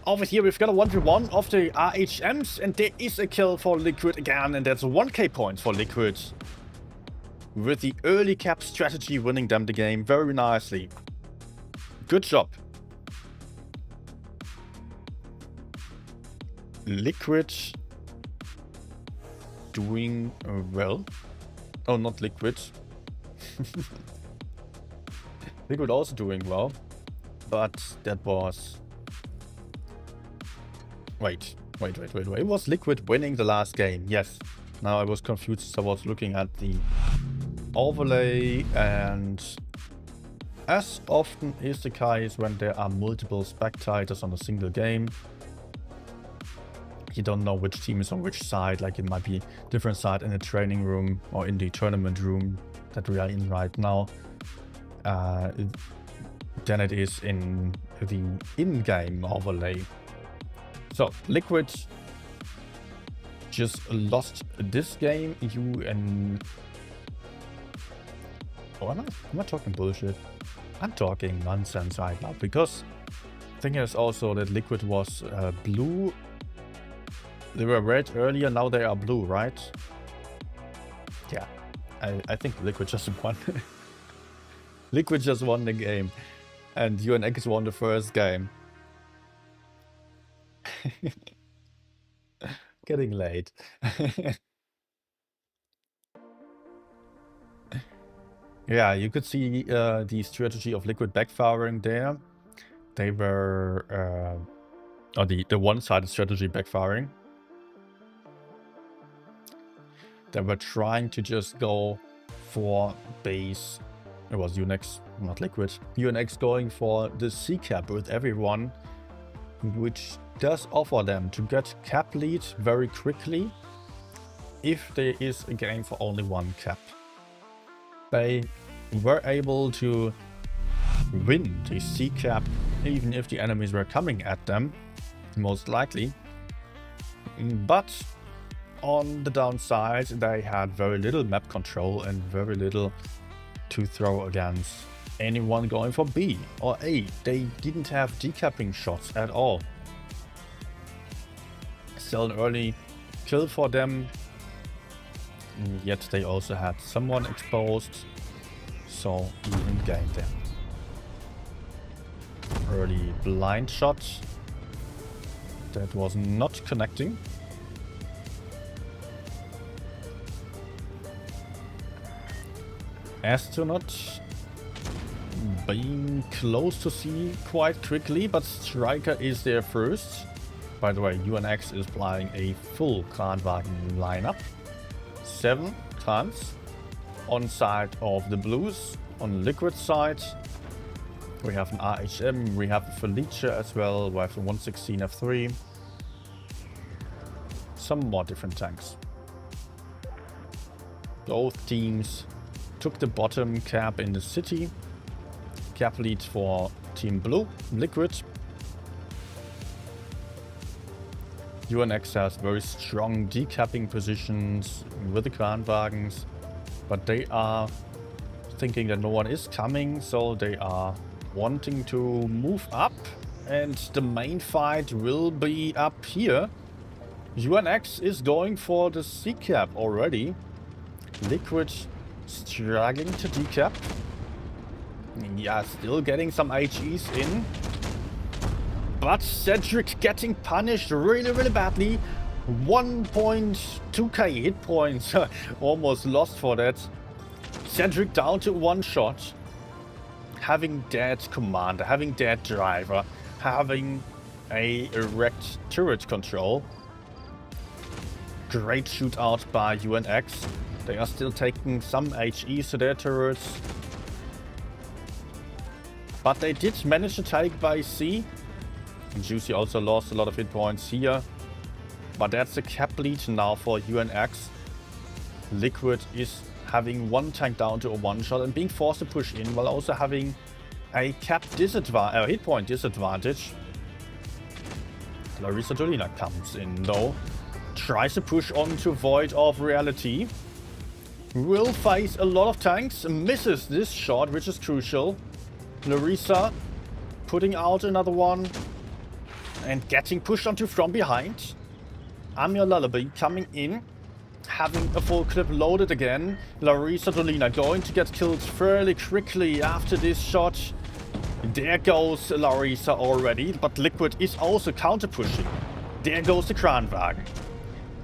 over here we've got a 1v1 of the RHMs, and there is a kill for Liquid again, and that's 1k points for Liquid. With the early cap strategy winning them the game very nicely. Good job. Liquid doing well. Oh, not Liquid. Liquid also doing well. But that was... Wait. It was Liquid winning the last game. Yes. Now I was confused. I was looking at the overlay, and as often is the case when there are multiple spectators on a single game, you don't know which team is on which side. Like, it might be different side in the training room or in the tournament room that we are in right now than it is in the in-game overlay. So Liquid just lost this game. Oh, am I talking bullshit? I'm talking nonsense right now, because the thing is also that Liquid was blue. They were red earlier, now they are blue, right? Yeah, I think Liquid just won. Liquid just won the game, and UNX won the first game. Getting late. Yeah, you could see the strategy of Liquid backfiring there. They were, or the one-sided strategy backfiring. They were trying to just go for base. It was UNX, not Liquid. UNX going for the C cap with everyone, which does offer them to get cap lead very quickly if there is a game for only one cap. They were able to win the C cap even if the enemies were coming at them, most likely. But on the downside, they had very little map control and very little to throw against anyone going for B or A. They didn't have decapping shots at all. Still an early kill for them, yet they also had someone exposed, so even game there. Early blind shot that was not connecting. Astronaut being close to C quite quickly, but Striker is there first. By the way, UNX is playing a full Kranwagen lineup. 7 Krans on side of the Blues. On Liquid side, we have an RHM, we have a Felice as well, we have a 116 F3. Some more different tanks. Both teams took the bottom cap in the city. Cap lead for Team Blue, Liquid. UNX has very strong decapping positions with the Kranwagens, but they are thinking that no one is coming, so they are wanting to move up, and the main fight will be up here. UNX is going for the C-cap already. Liquid struggling to decap. Yeah, still getting some HEs in. But Cedric getting punished really badly. 1.2k hit points. Almost lost for that. Cedric down to 1 shot. Having dead commander, having dead driver, having a wrecked turret control. Great shootout by UNX. They are still taking some HEs to their turrets. But they did manage to take by C. And Juicy also lost a lot of hit points here. But that's a cap lead now for UNX. Liquid is having one tank down to a 1-shot and being forced to push in while also having a cap disadvantage, hit point disadvantage. Larissa Dolina comes in though. Tries to push on to Void of Reality. Will face a lot of tanks. Misses this shot, which is crucial. Larissa putting out another one. And getting pushed onto from behind. Amir Lullaby coming in. Having a full clip loaded again. Larissa Dolina going to get killed fairly quickly after this shot. There goes Larissa already. But Liquid is also counter pushing. There goes the Kranwagen.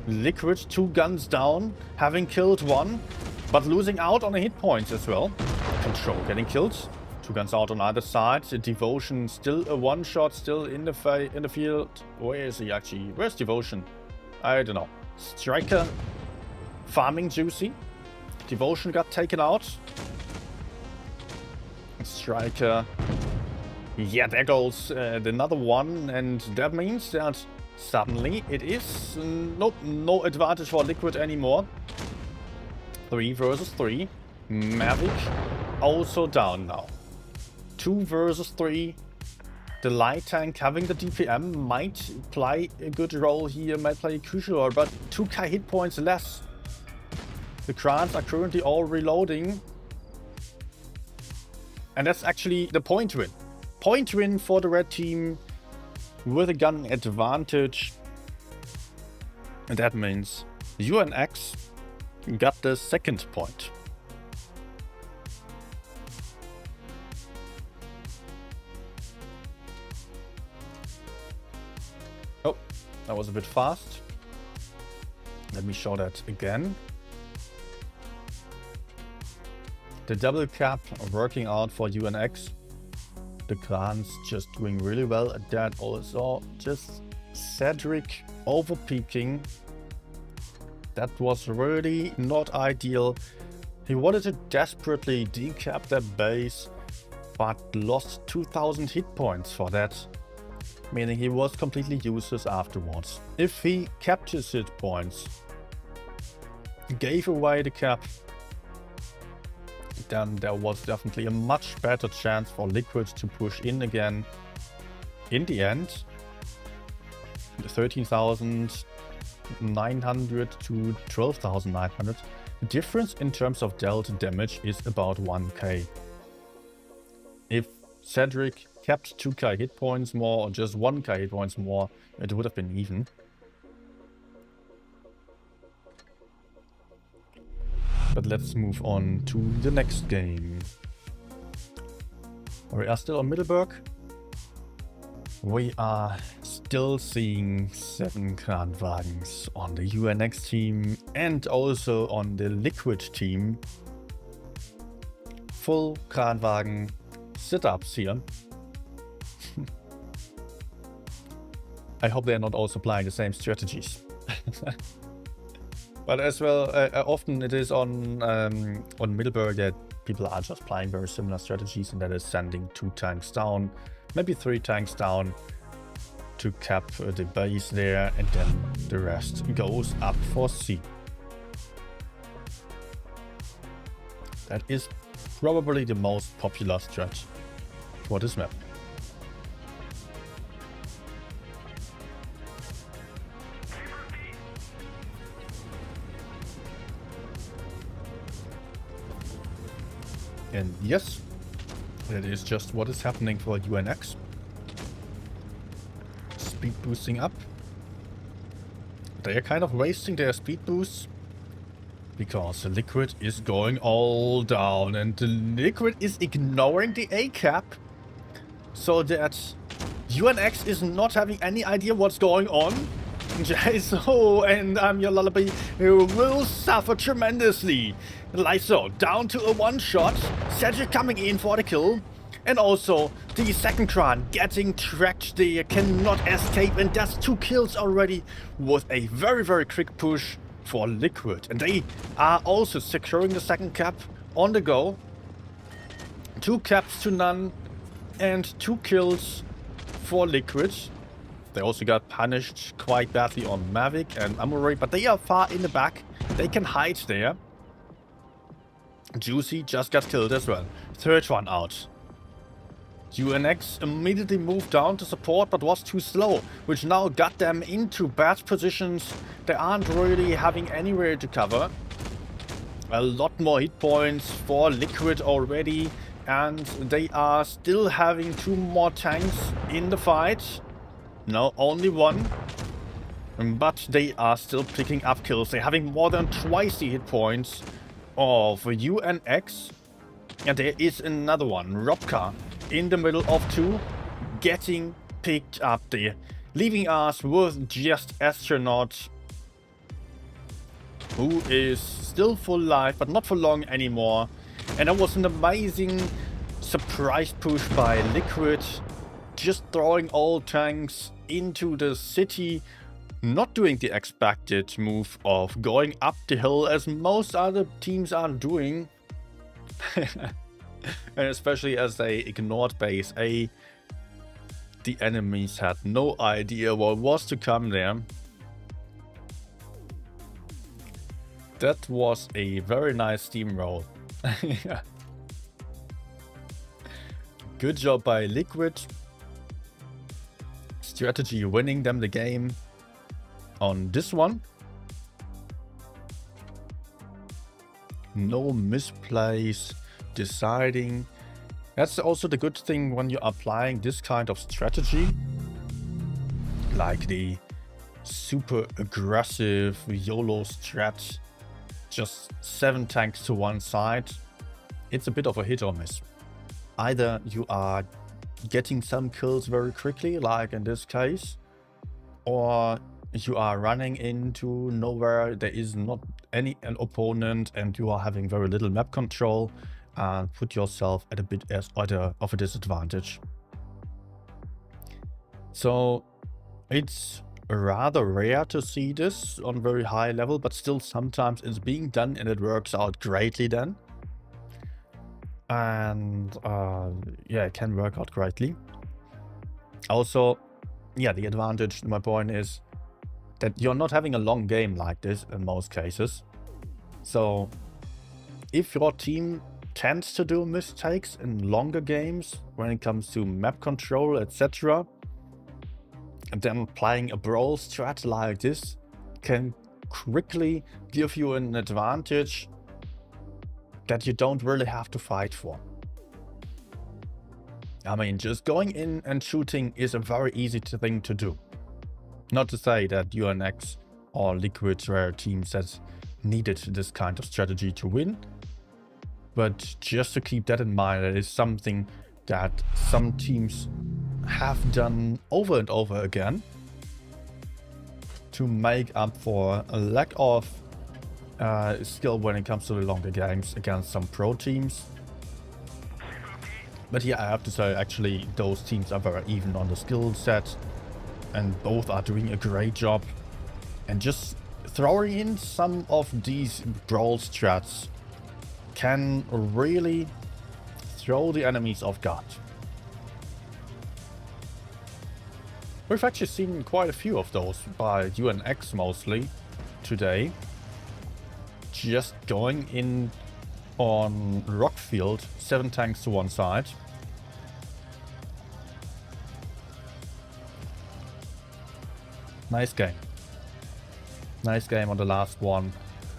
Liquid 2 guns down, having killed 1, but losing out on the hit points as well. Control getting killed. 2 guns out on either side. Devotion still a 1-shot, still in the field. Where is he actually? Where's Devotion? I don't know. Striker farming Juicy. Devotion got taken out. Striker. Yeah, there goes another one, and that means that suddenly it is no advantage for Liquid anymore. 3 versus 3. Mavic also down now. 2 versus 3. The light tank having the DPM might play a good role here, might play a crucial role, but 2k hit points less. The Krans are currently all reloading. And that's actually the point win. Point win for the red team with a gun advantage. And that means UNX got the second point. Oh, that was a bit fast. Let me show that again. The double cap working out for UNX. The Clans just doing really well at that also. Just Cedric overpeaking. That was really not ideal. He wanted to desperately decap that base, but lost 2000 hit points for that. Meaning he was completely useless afterwards. If he kept his hit points, gave away the cap, then there was definitely a much better chance for Liquid to push in again. In the end, 13,900 to 12,900. The difference in terms of delta damage is about 1k. If Cedric kept 2k hit points more or just 1k hit points more, it would have been even. But let's move on to the next game. We are still on Middleburg. We are still seeing 7 Kranwagens on the UNX team and also on the Liquid team. Full Kranwagen setups here. I hope they're not also applying the same strategies. But as well, often it is on Middleburg that people are just playing very similar strategies, and that is sending 2 tanks down, maybe 3 tanks down to cap the base there, and then the rest goes up for C. That is probably the most popular strat for this map. And yes, that is just what is happening for UNX. Speed boosting up. They are kind of wasting their speed boosts because the Liquid is going all down, and the Liquid is ignoring the A cap, so that UNX is not having any idea what's going on. JSO and I'm your lullaby will suffer tremendously. Like so, down to a 1-shot. Cedric coming in for the kill. And also the second Kran getting tracked there, cannot escape, and that's 2 kills already with a very, very quick push for Liquid. And they are also securing the second cap on the go. 2 caps to none and 2 kills for Liquid. They also got punished quite badly on Mavic and Amore, but they are far in the back. They can hide there. Juicy just got killed as well. Third one out. UNX immediately moved down to support, but was too slow, which now got them into bad positions. They aren't really having anywhere to cover. A lot more hit points for Liquid already, and they are still having 2 more tanks in the fight. No, only 1. But they are still picking up kills. They're having more than twice the hit points of UNX. And there is another one, Robka, in the middle of 2, getting picked up there, leaving us with just Astronaut, who is still full life, but not for long anymore. And that was an amazing surprise push by Liquid, just throwing all tanks into the city, not doing the expected move of going up the hill as most other teams are doing. And especially as they ignored base A, the enemies had no idea what was to come there. That was a very nice steamroll. Good job by Liquid. Strategy winning them the game on this one. No misplays, deciding. That's also the good thing when you're applying this kind of strategy, like the super aggressive YOLO strat, just 7 tanks to one side. It's a bit of a hit or miss. Either you are getting some kills very quickly, like in this case, or you are running into nowhere, there is not an opponent, and you are having very little map control and put yourself at a bit of a disadvantage. So it's rather rare to see this on very high level, but still sometimes it's being done and it works out greatly then. And yeah, it can work out greatly. Also, yeah, the advantage, my point is that you're not having a long game like this in most cases. So if your team tends to do mistakes in longer games when it comes to map control, etc., and then playing a brawl strat like this can quickly give you an advantage that you don't really have to fight for. I mean, just going in and shooting is a very easy thing to do. Not to say that UNX or Liquid were teams that needed this kind of strategy to win, but just to keep that in mind, it is something that some teams have done over and over again to make up for a lack of skill when it comes to the longer games against some pro teams. But yeah, I have to say, actually, those teams are very even on the skill set. and both are doing a great job. And just throwing in some of these brawl strats can really throw the enemies off guard. We've actually seen quite a few of those by UNX mostly today. Just going in on Rockfield, 7 tanks to one side. Nice game. Nice game on the last one.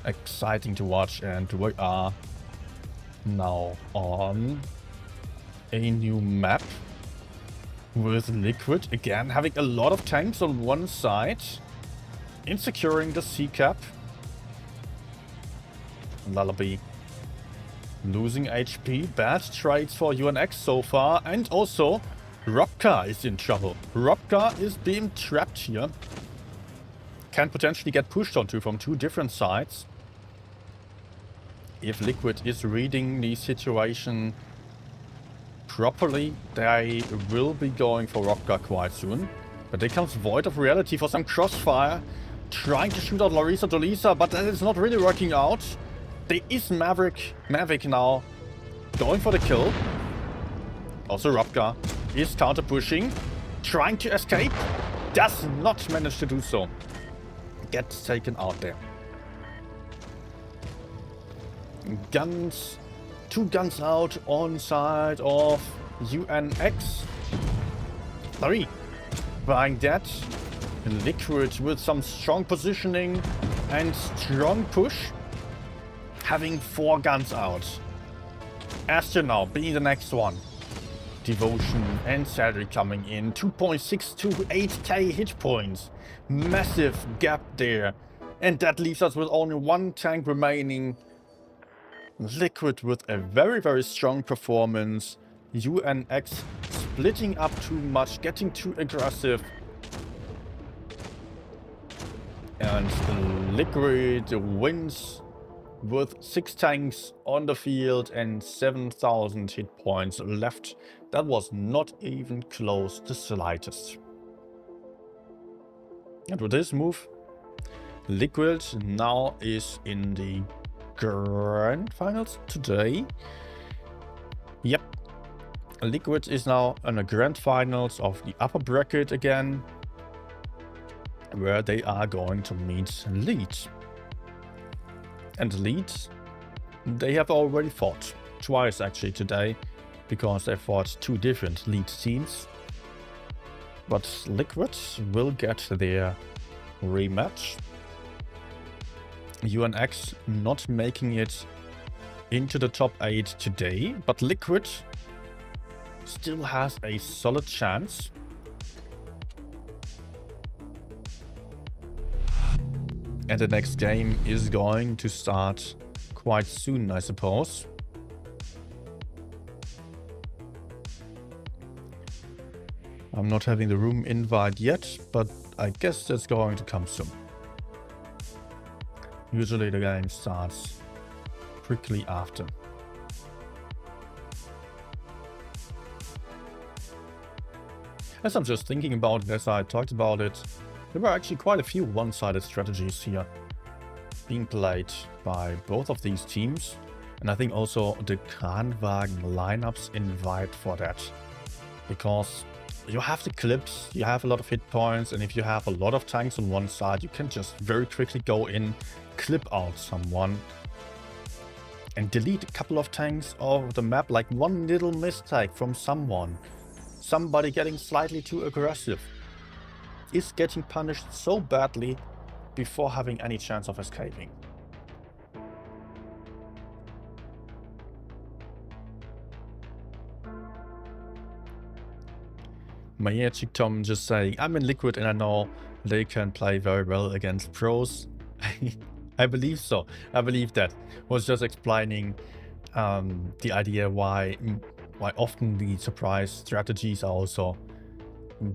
Exciting to watch, and we are now on a new map with Liquid again having a lot of tanks on one side, insecuring the C cap. Lullaby losing HP, bad trades for UNX so far, and also Robka is in trouble. Robka is being trapped here. Can potentially get pushed onto from 2 different sides. If Liquid is reading the situation properly, they will be going for Robka quite soon. But there comes Void of Reality for some crossfire. Trying to shoot out Larissa Dolisa, but that is not really working out. There is Mavic now going for the kill. Also Robka is counter pushing, trying to escape. Does not manage to do so. Gets taken out there. Guns. 2 guns out on side of UNX. 3. Buying that. Liquid with some strong positioning and strong push. Having 4 guns out. Aston now being the next one. Devotion and Sadri coming in. 2.628k hit points. Massive gap there. And that leaves us with only 1 tank remaining. Liquid with a very, very strong performance. UNX splitting up too much, getting too aggressive. And Liquid wins with 6 tanks on the field and 7,000 hit points left. That was not even close the slightest. And with this move, Liquid now is in the Grand Finals today. Yep. Liquid is now in the Grand Finals of the upper bracket again, where they are going to meet Lead. And Lead, they have already fought twice actually today, because they fought 2 different Lead teams. But Liquid will get their rematch. UNX not making it into the top 8 today, but Liquid still has a solid chance. And the next game is going to start quite soon, I suppose. I'm not having the room invite yet, but I guess that's going to come soon. Usually the game starts quickly after. As I'm just thinking about it, as I talked about it, there were actually quite a few one-sided strategies here being played by both of these teams. And I think also the Kranwagen lineups invite for that. Because you have the clips, you have a lot of hit points, and if you have a lot of tanks on one side, you can just very quickly go in, clip out someone, and delete a couple of tanks off the map, like one little mistake from someone. Somebody getting slightly too aggressive is getting punished so badly before having any chance of escaping. Magic Tom just saying, I'm in Liquid and I know they can play very well against pros. I believe so. I believe that. Was just explaining the idea why often the surprise strategies are also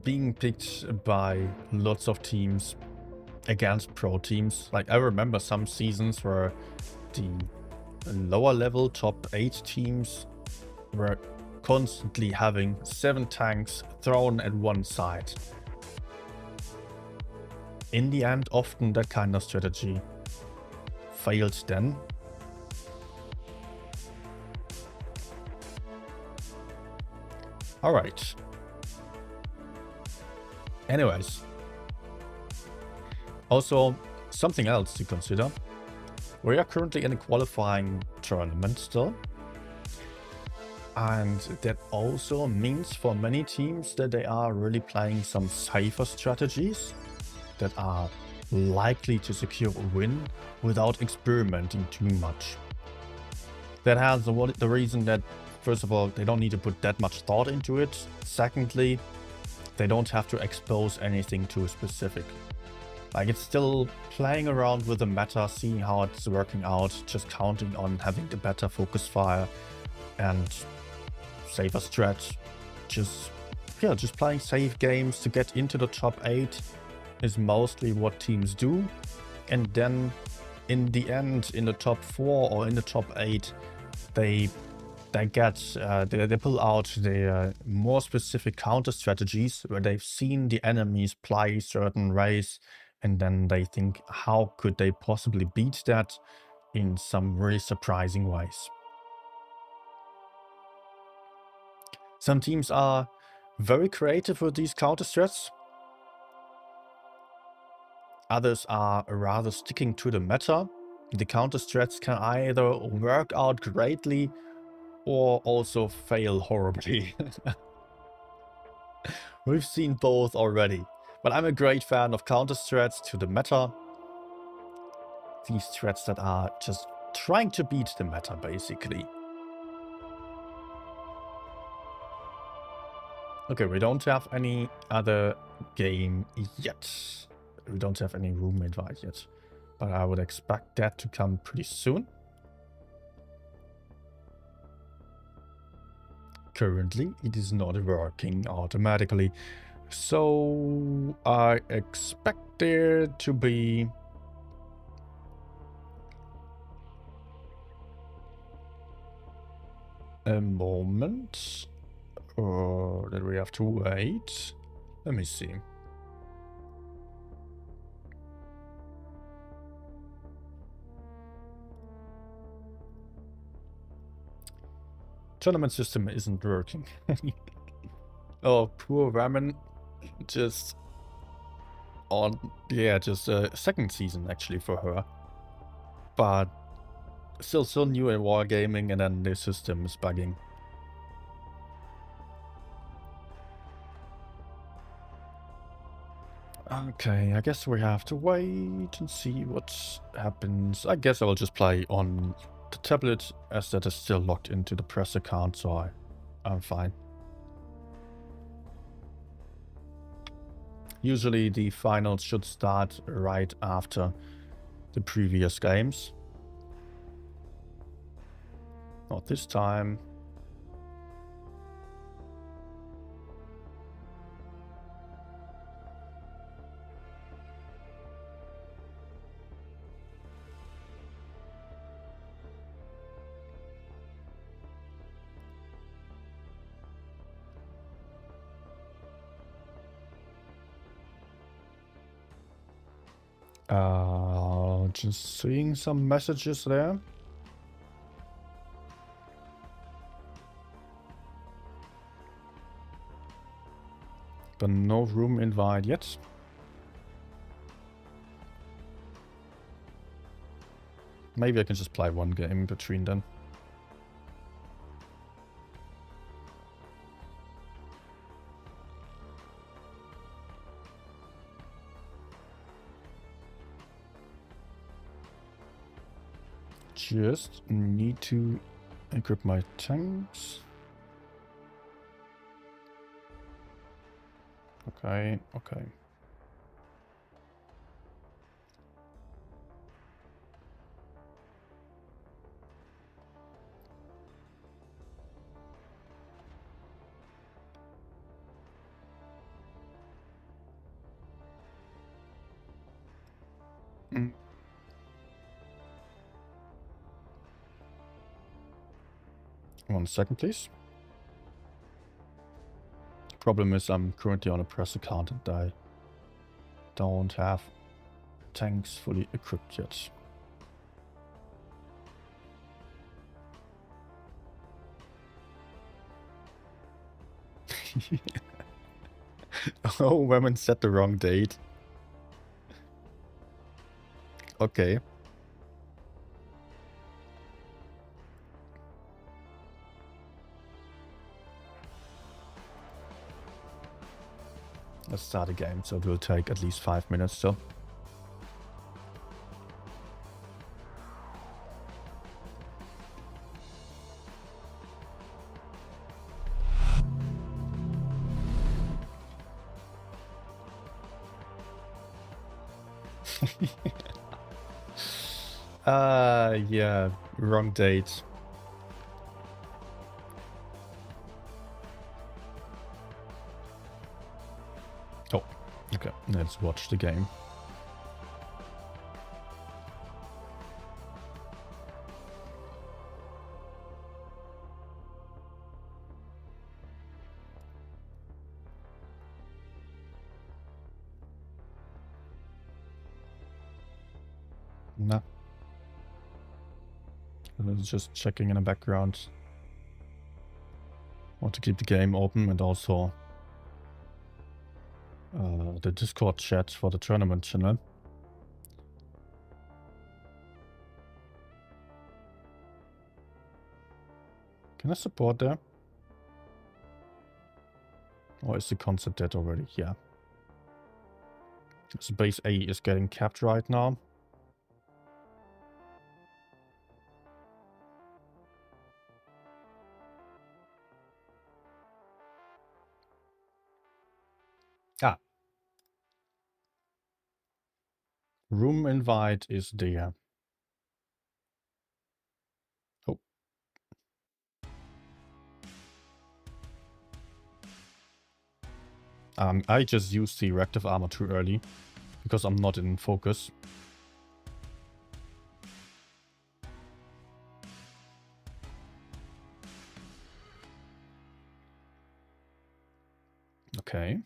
being picked by lots of teams against pro teams. Like I remember some seasons where the lower level top 8 teams were constantly having 7 tanks thrown at one side. in the end, often that kind of strategy fails then. Alright. Anyways. Also, something else to consider. We are currently in a qualifying tournament still. And that also means for many teams that they are really playing some safer strategies that are likely to secure a win without experimenting too much. That has the reason that, first of all, they don't need to put that much thought into it. Secondly, they don't have to expose anything too specific. Like, it's still playing around with the meta, seeing how it's working out, just counting on having the better focus fire and safer strat. Just playing safe games to get into the top 8 is mostly what teams do. And then in the end, in the top 4 or in the top 8, they pull out the more specific counter strategies where they've seen the enemies play certain ways, and then they think, how could they possibly beat that in some really surprising ways. Some teams are very creative with these counter strats. Others are rather sticking to the meta. The counter strats can either work out greatly or also fail horribly. We've seen both already, but I'm a great fan of counter strats to the meta. These strats that are just trying to beat the meta, basically. Okay, we don't have any other game yet. We don't have any room invite yet, but I would expect that to come pretty soon. Currently, it is not working automatically, so I expect there to be a moment that we have to wait. Let me see. Tournament system isn't working. Oh, poor Ramen. Just on, yeah, just a second season actually for her. But still so new in wargaming, and then the system is bugging. Okay, I guess we have to wait and see what happens. I guess I will just play on the tablet, as that is still logged into the press account, so I'm fine. Usually the finals should start right after the previous games. Not this time. Just seeing some messages there. But no room invite yet. Maybe I can just play one game in between then. Just need to equip my tanks. Okay, okay. Mm. 1 second, please. Problem is I'm currently on a press account and I don't have tanks fully equipped yet. Oh, women set the wrong date. Okay. Let's start a game, so it will take at least 5 minutes still. Yeah, wrong date. Oh, okay, let's watch the game. Nah. Just checking in the background. Want to keep the game open and also the Discord chat for the tournament channel. Can I support there? Or is the concept dead already? Yeah. So base A is getting capped right now. Ah. Room invite is there. Oh. I just used the reactive armor too early because I'm not in focus. Okay.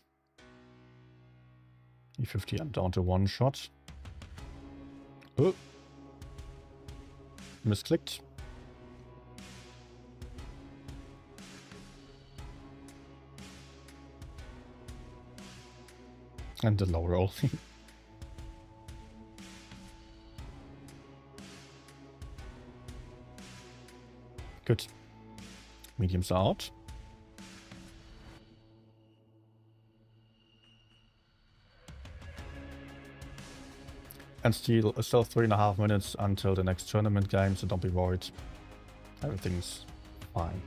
E50 and down to one shot. Oh. Misclicked. And the low roll. Good. Mediums out. And still 3.5 minutes until the next tournament game, so don't be worried. Everything's fine.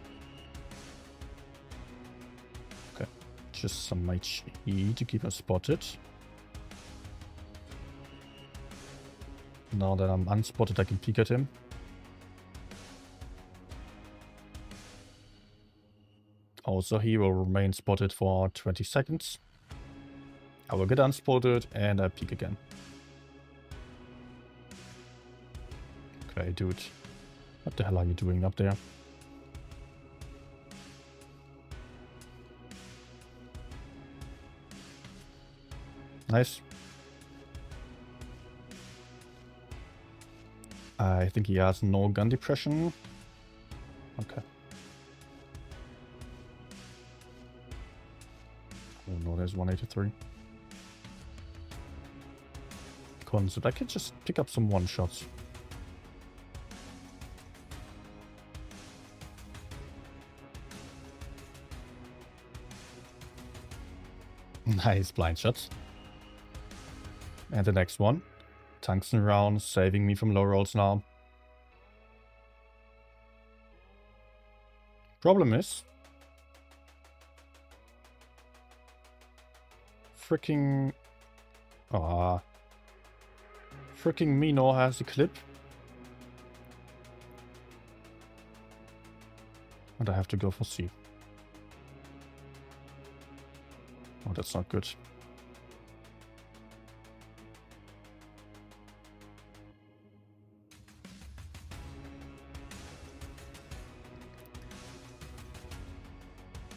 Okay, just some HE to keep us spotted. Now that I'm unspotted, I can peek at him. Also, he will remain spotted for 20 seconds. I will get unspotted and I peek again. Okay, dude. What the hell are you doing up there? Nice. I think he has no gun depression. Okay. Oh no, there's 183. Concept. I could just pick up some one-shots. Nice blind shots. And the next one. Tungsten round, saving me from low rolls now. Problem is... Freaking... Freaking Mino has a clip. And I have to go for C. Oh, that's not good.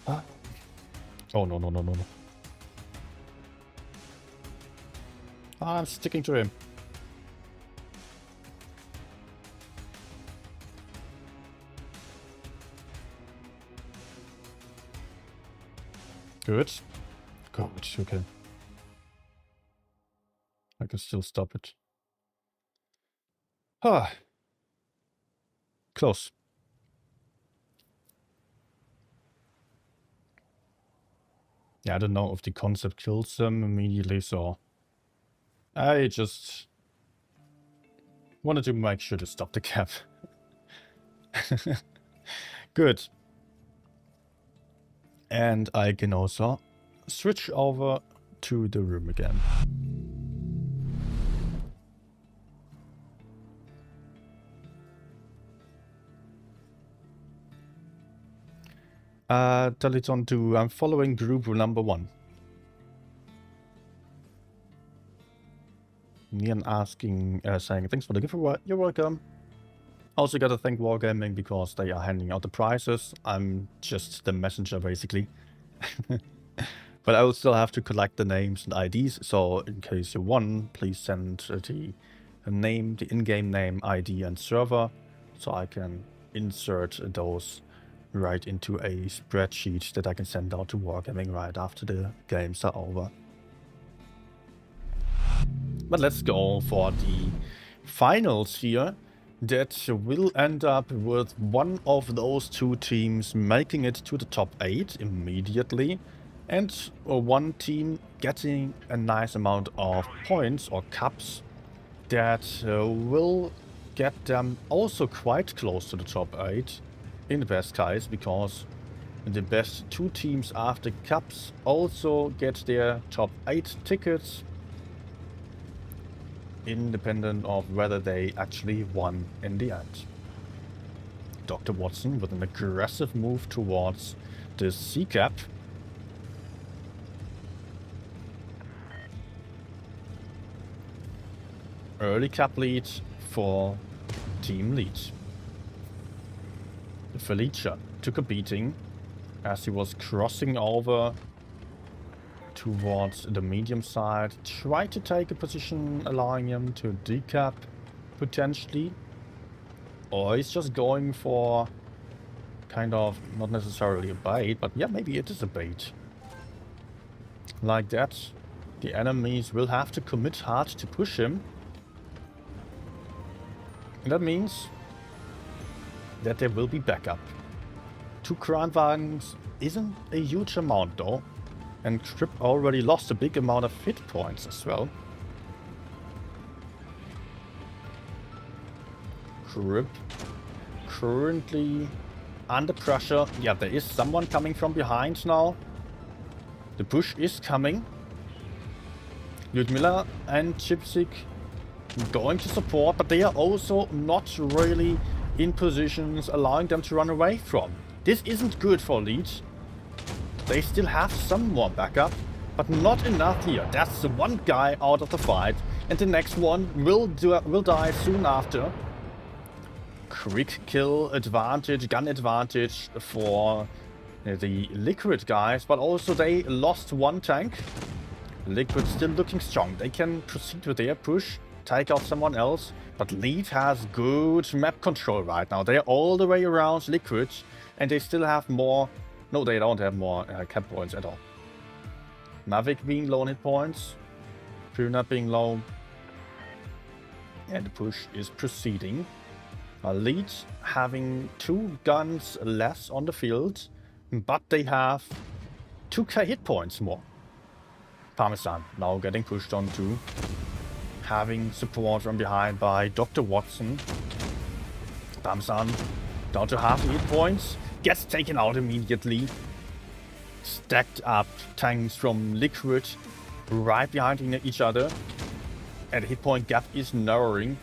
Ah. Oh, no. I'm sticking to him. Good. Good, okay. I can still stop it. Ah. Close. Yeah, I don't know if the concept kills them immediately, so I just wanted to make sure to stop the cap. Good. And I can also switch over to the room again. Tell it on to I'm following group number 1. Nian asking, saying thanks for the giveaway. You're welcome. Also gotta thank Wargaming because they are handing out the prizes. I'm just the messenger basically. But I will still have to collect the names and IDs, so in case you won, please send the name, the in-game name, ID and server, so I can insert those right into a spreadsheet that I can send out to Wargaming right after the games are over. But let's go for the finals here. That will end up with one of those two teams making it to the top 8 immediately, and one team getting a nice amount of points or cups that will get them also quite close to the top 8 in the best case, because the best 2 teams after cups also get their top 8 tickets, independent of whether they actually won in the end. Dr. Watson with an aggressive move towards the C-cap. Early cap lead for team lead. Felicia took a beating as he was crossing over towards the medium side, tried to take a position allowing him to decap potentially, or he's just going for kind of not necessarily a bait, but yeah, maybe it is a bait. Like that, the enemies will have to commit hard to push him, and that means that there will be backup. 2 Kranwagens isn't a huge amount though. And Trip already lost a big amount of hit points as well. Trip currently under pressure. Yeah, there is someone coming from behind now. The push is coming. Ludmilla and Chipsik going to support, but they are also not really in positions allowing them to run away from. This isn't good for lead. They still have some more backup, but not enough here. That's the one guy out of the fight, and the next one will die soon after. Quick kill advantage, gun advantage for the Liquid guys, but also they lost one tank. Liquid still looking strong. They can proceed with their push, take out someone else, but Lead has good map control right now. They're all the way around Liquid, and they still have more. No, they don't have more cap points at all. Mavic being low on hit points, Pruna being low, and the push is proceeding. Lead having 2 guns less on the field, but they have 2k hit points more. Parmesan now getting pushed on too, having support from behind by Dr. Watson. Parmesan down to half the hit points, gets taken out immediately. Stacked up tanks from Liquid right behind each other, and the hit point gap is narrowing.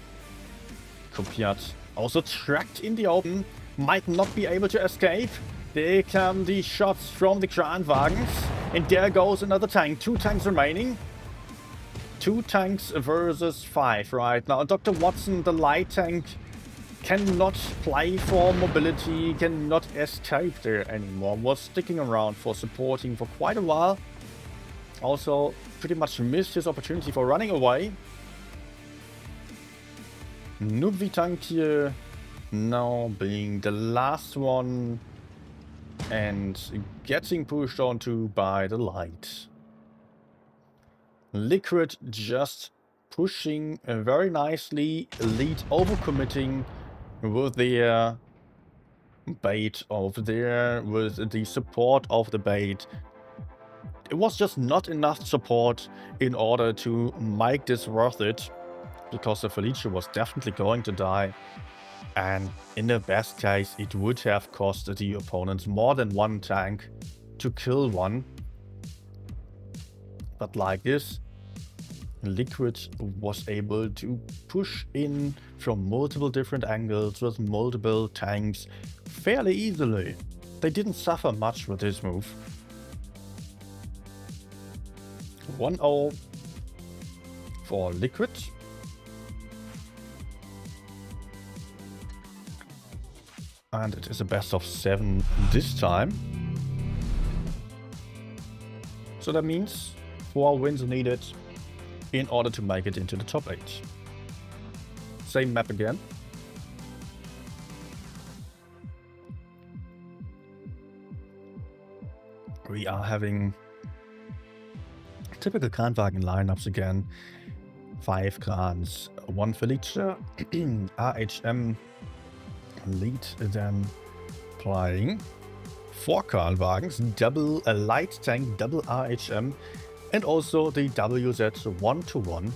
Kopiat also tracked in the open, might not be able to escape. There come the shots from the Kranwagens, and there goes another tank. 2 tanks remaining. 2 tanks versus 5 right now. Dr. Watson, the light tank, cannot play for mobility, cannot escape there anymore. Was sticking around for supporting for quite a while. Also pretty much missed his opportunity for running away. Nubvi tank here now being the last one and getting pushed onto by the light. Liquid just pushing very nicely, lead overcommitting with their bait over there, with the support of the bait. It was just not enough support in order to make this worth it, because the Felicia was definitely going to die. And in the best case, it would have cost the opponents more than one tank to kill one. But like this, Liquid was able to push in from multiple different angles with multiple tanks fairly easily. They didn't suffer much with this move. 1-0 for Liquid. And it is a best of 7 this time. So that means 4 wins needed in order to make it into the top 8. Same map again. We are having typical Kranwagen lineups again. 5 Krans, 1 Felicia, RHM lead them playing 4 Kranwagens, double a light tank, double RHM, and also the WZ 1-to-1.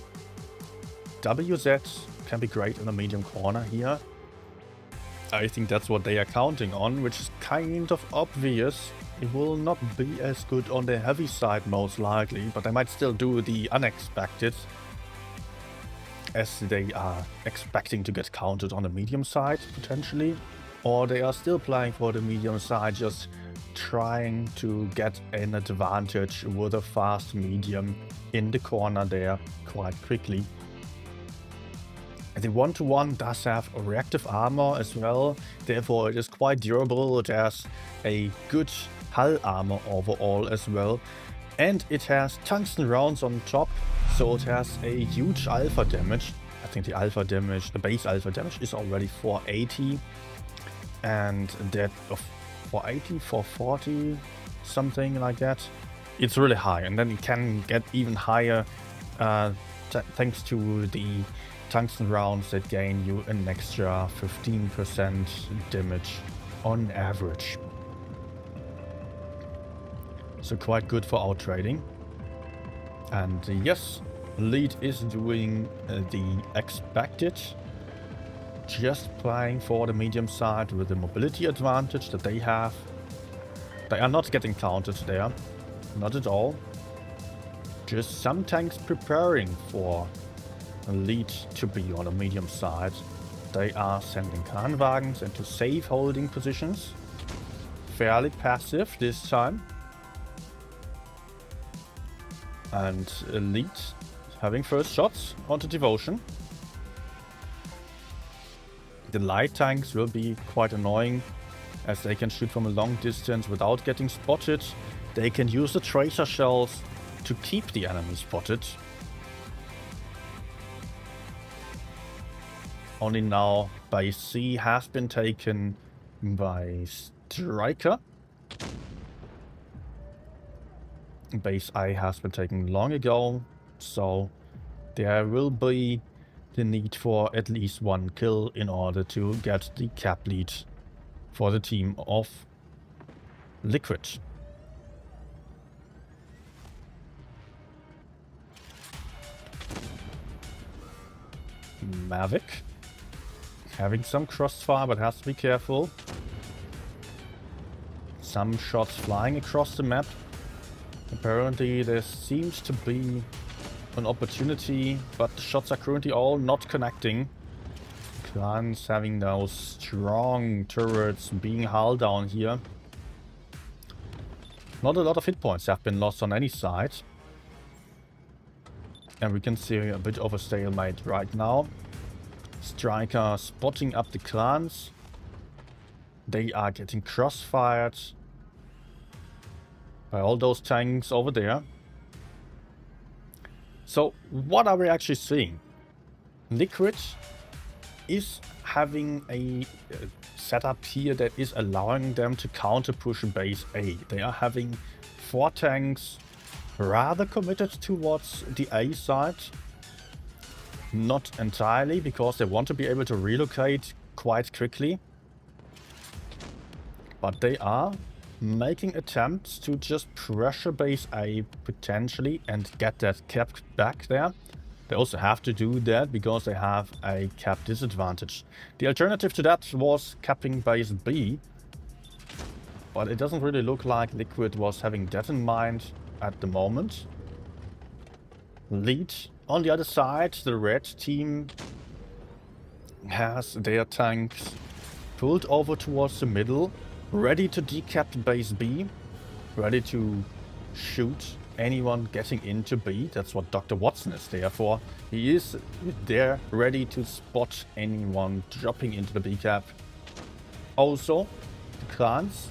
WZ can be great in a medium corner here. I think that's what they are counting on, which is kind of obvious. It will not be as good on the heavy side most likely, but they might still do the unexpected, as they are expecting to get counted on the medium side potentially, or they are still playing for the medium side, just trying to get an advantage with a fast medium in the corner there quite quickly. The 1-to-1 does have reactive armor as well, therefore it is quite durable. It has a good hull armor overall as well, and it has tungsten rounds on top, so it has a huge alpha damage. I think the alpha damage, the base alpha damage is already 480, and that of 480, 440, something like that. It's really high, and then it can get even higher thanks to the tungsten rounds that gain you an extra 15% damage on average. So quite good for out trading. And yes, lead is doing the expected, just playing for the medium side with the mobility advantage that they have. They are not getting counted there, not at all. Just some tanks preparing for a lead to be on the medium side. They are sending Kranwagens into safe holding positions. Fairly passive this time. And Elite having first shots onto Devotion. The light tanks will be quite annoying, as they can shoot from a long distance without getting spotted. They can use the tracer shells to keep the enemy spotted. Only now base C has been taken by Striker. Base A has been taken long ago, so there will be the need for at least 1 kill in order to get the cap lead for the team of Liquid. Mavic having some crossfire, but has to be careful. Some shots flying across the map. Apparently there seems to be an opportunity, but the shots are currently all not connecting. Clans having those strong turrets being hull down here. Not a lot of hit points have been lost on any side. And we can see a bit of a stalemate right now. Striker spotting up the clans. They are getting crossfired by all those tanks over there. So what are we actually seeing? Liquid is having a setup here that is allowing them to counter push base A. They are having 4 tanks rather committed towards the A side. Not entirely, because they want to be able to relocate quite quickly. But they are making attempts to just pressure base A potentially and get that cap back there. They also have to do that because they have a cap disadvantage. The alternative to that was capping base B. But it doesn't really look like Liquid was having that in mind at the moment. Lead on the other side, the red team has their tanks pulled over towards the middle, ready to decap base B, ready to shoot anyone getting into B. That's what Dr. Watson is there for. He is there ready to spot anyone dropping into the B cap. Also, the clans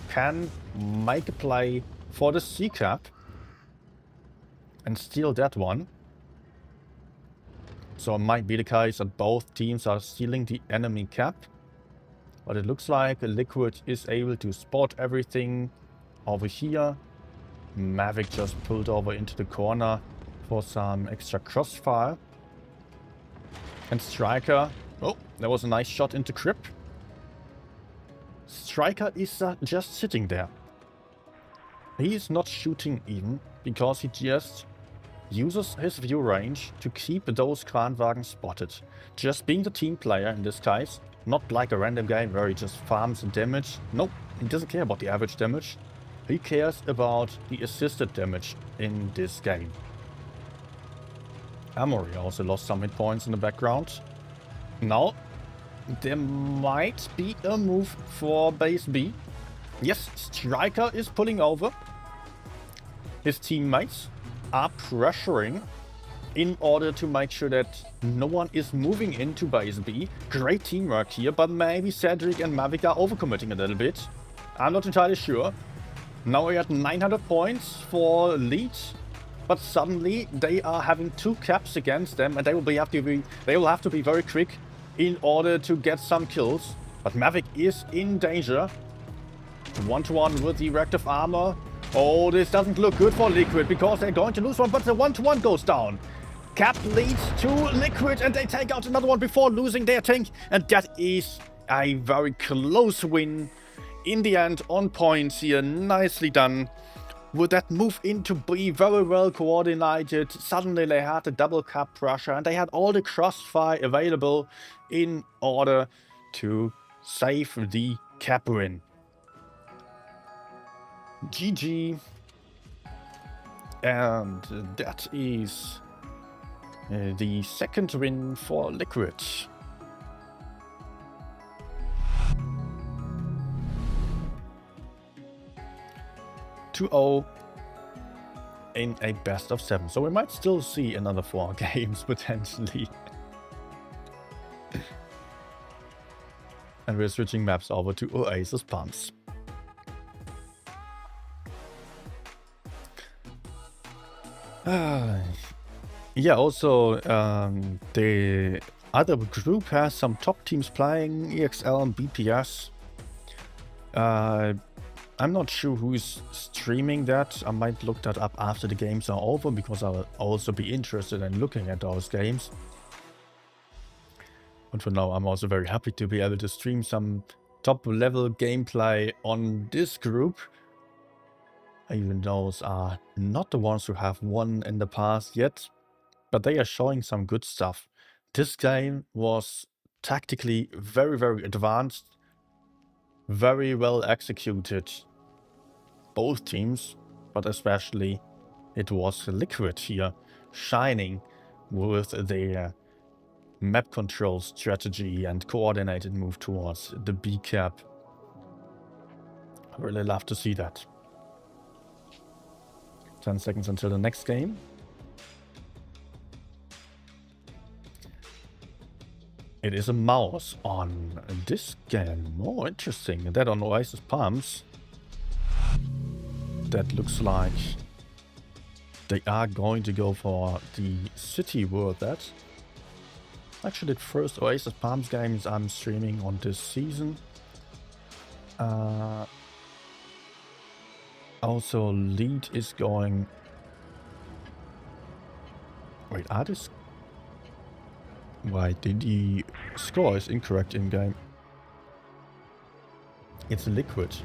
can make a play for the C cap and steal that one. So it might be the case that both teams are stealing the enemy cap. But it looks like Liquid is able to spot everything over here. Mavic just pulled over into the corner for some extra crossfire. And Striker... Oh, there was a nice shot into Crip. Striker is just sitting there. He is not shooting even, because he just uses his view range to keep those Kranwagen spotted. Just being the team player in this case. Not like a random guy where he just farms damage. Nope, he doesn't care about the average damage. He cares about the assisted damage in this game. Amory also lost some hit points in the background. Now, there might be a move for base B. Yes, Striker is pulling over. His teammates are pressuring in order to make sure that no one is moving into base B. Great teamwork here, but maybe Cedric and Mavic are overcommitting a little bit. I'm not entirely sure. Now we're at 900 points for lead, but suddenly they are having 2 caps against them, and they will have to be very quick in order to get some kills. But Mavic is in danger. 1-to-1 with the reactive armor. Oh, this doesn't look good for Liquid because they're going to lose one, but the 1-to-1 goes down. Cap leads to Liquid and they take out another one before losing their tank. And that is a very close win in the end, on points here. Nicely done. With that move into B, very well coordinated. Suddenly they had the double cap pressure and they had all the crossfire available in order to save the cap win. GG. And that is the second win for Liquid. In a best of 7. So we might still see another 4 games potentially. And we're switching maps over to Oasis Pumps. Yeah, also the other group has some top teams playing, EXL and BPS. I'm not sure who's streaming that. I might look that up after the games are over, because I will also be interested in looking at those games. But for now, I'm also very happy to be able to stream some top level gameplay on this group. Even those are not the ones who have won in the past yet, but they are showing some good stuff. This game was tactically very, very advanced, very well executed. Both teams, but especially it was Liquid here, shining with their map control strategy and coordinated move towards the B cap. I really love to see that. 10 seconds until the next game. It is a mouse on this game. More interesting. That on Oasis Pumps. That looks like they are going to go for the city world. That Actually, the first Oasis Palms games I'm streaming on this season. Also, lead is going... Wait, why did the score is incorrect in-game? It's Liquid.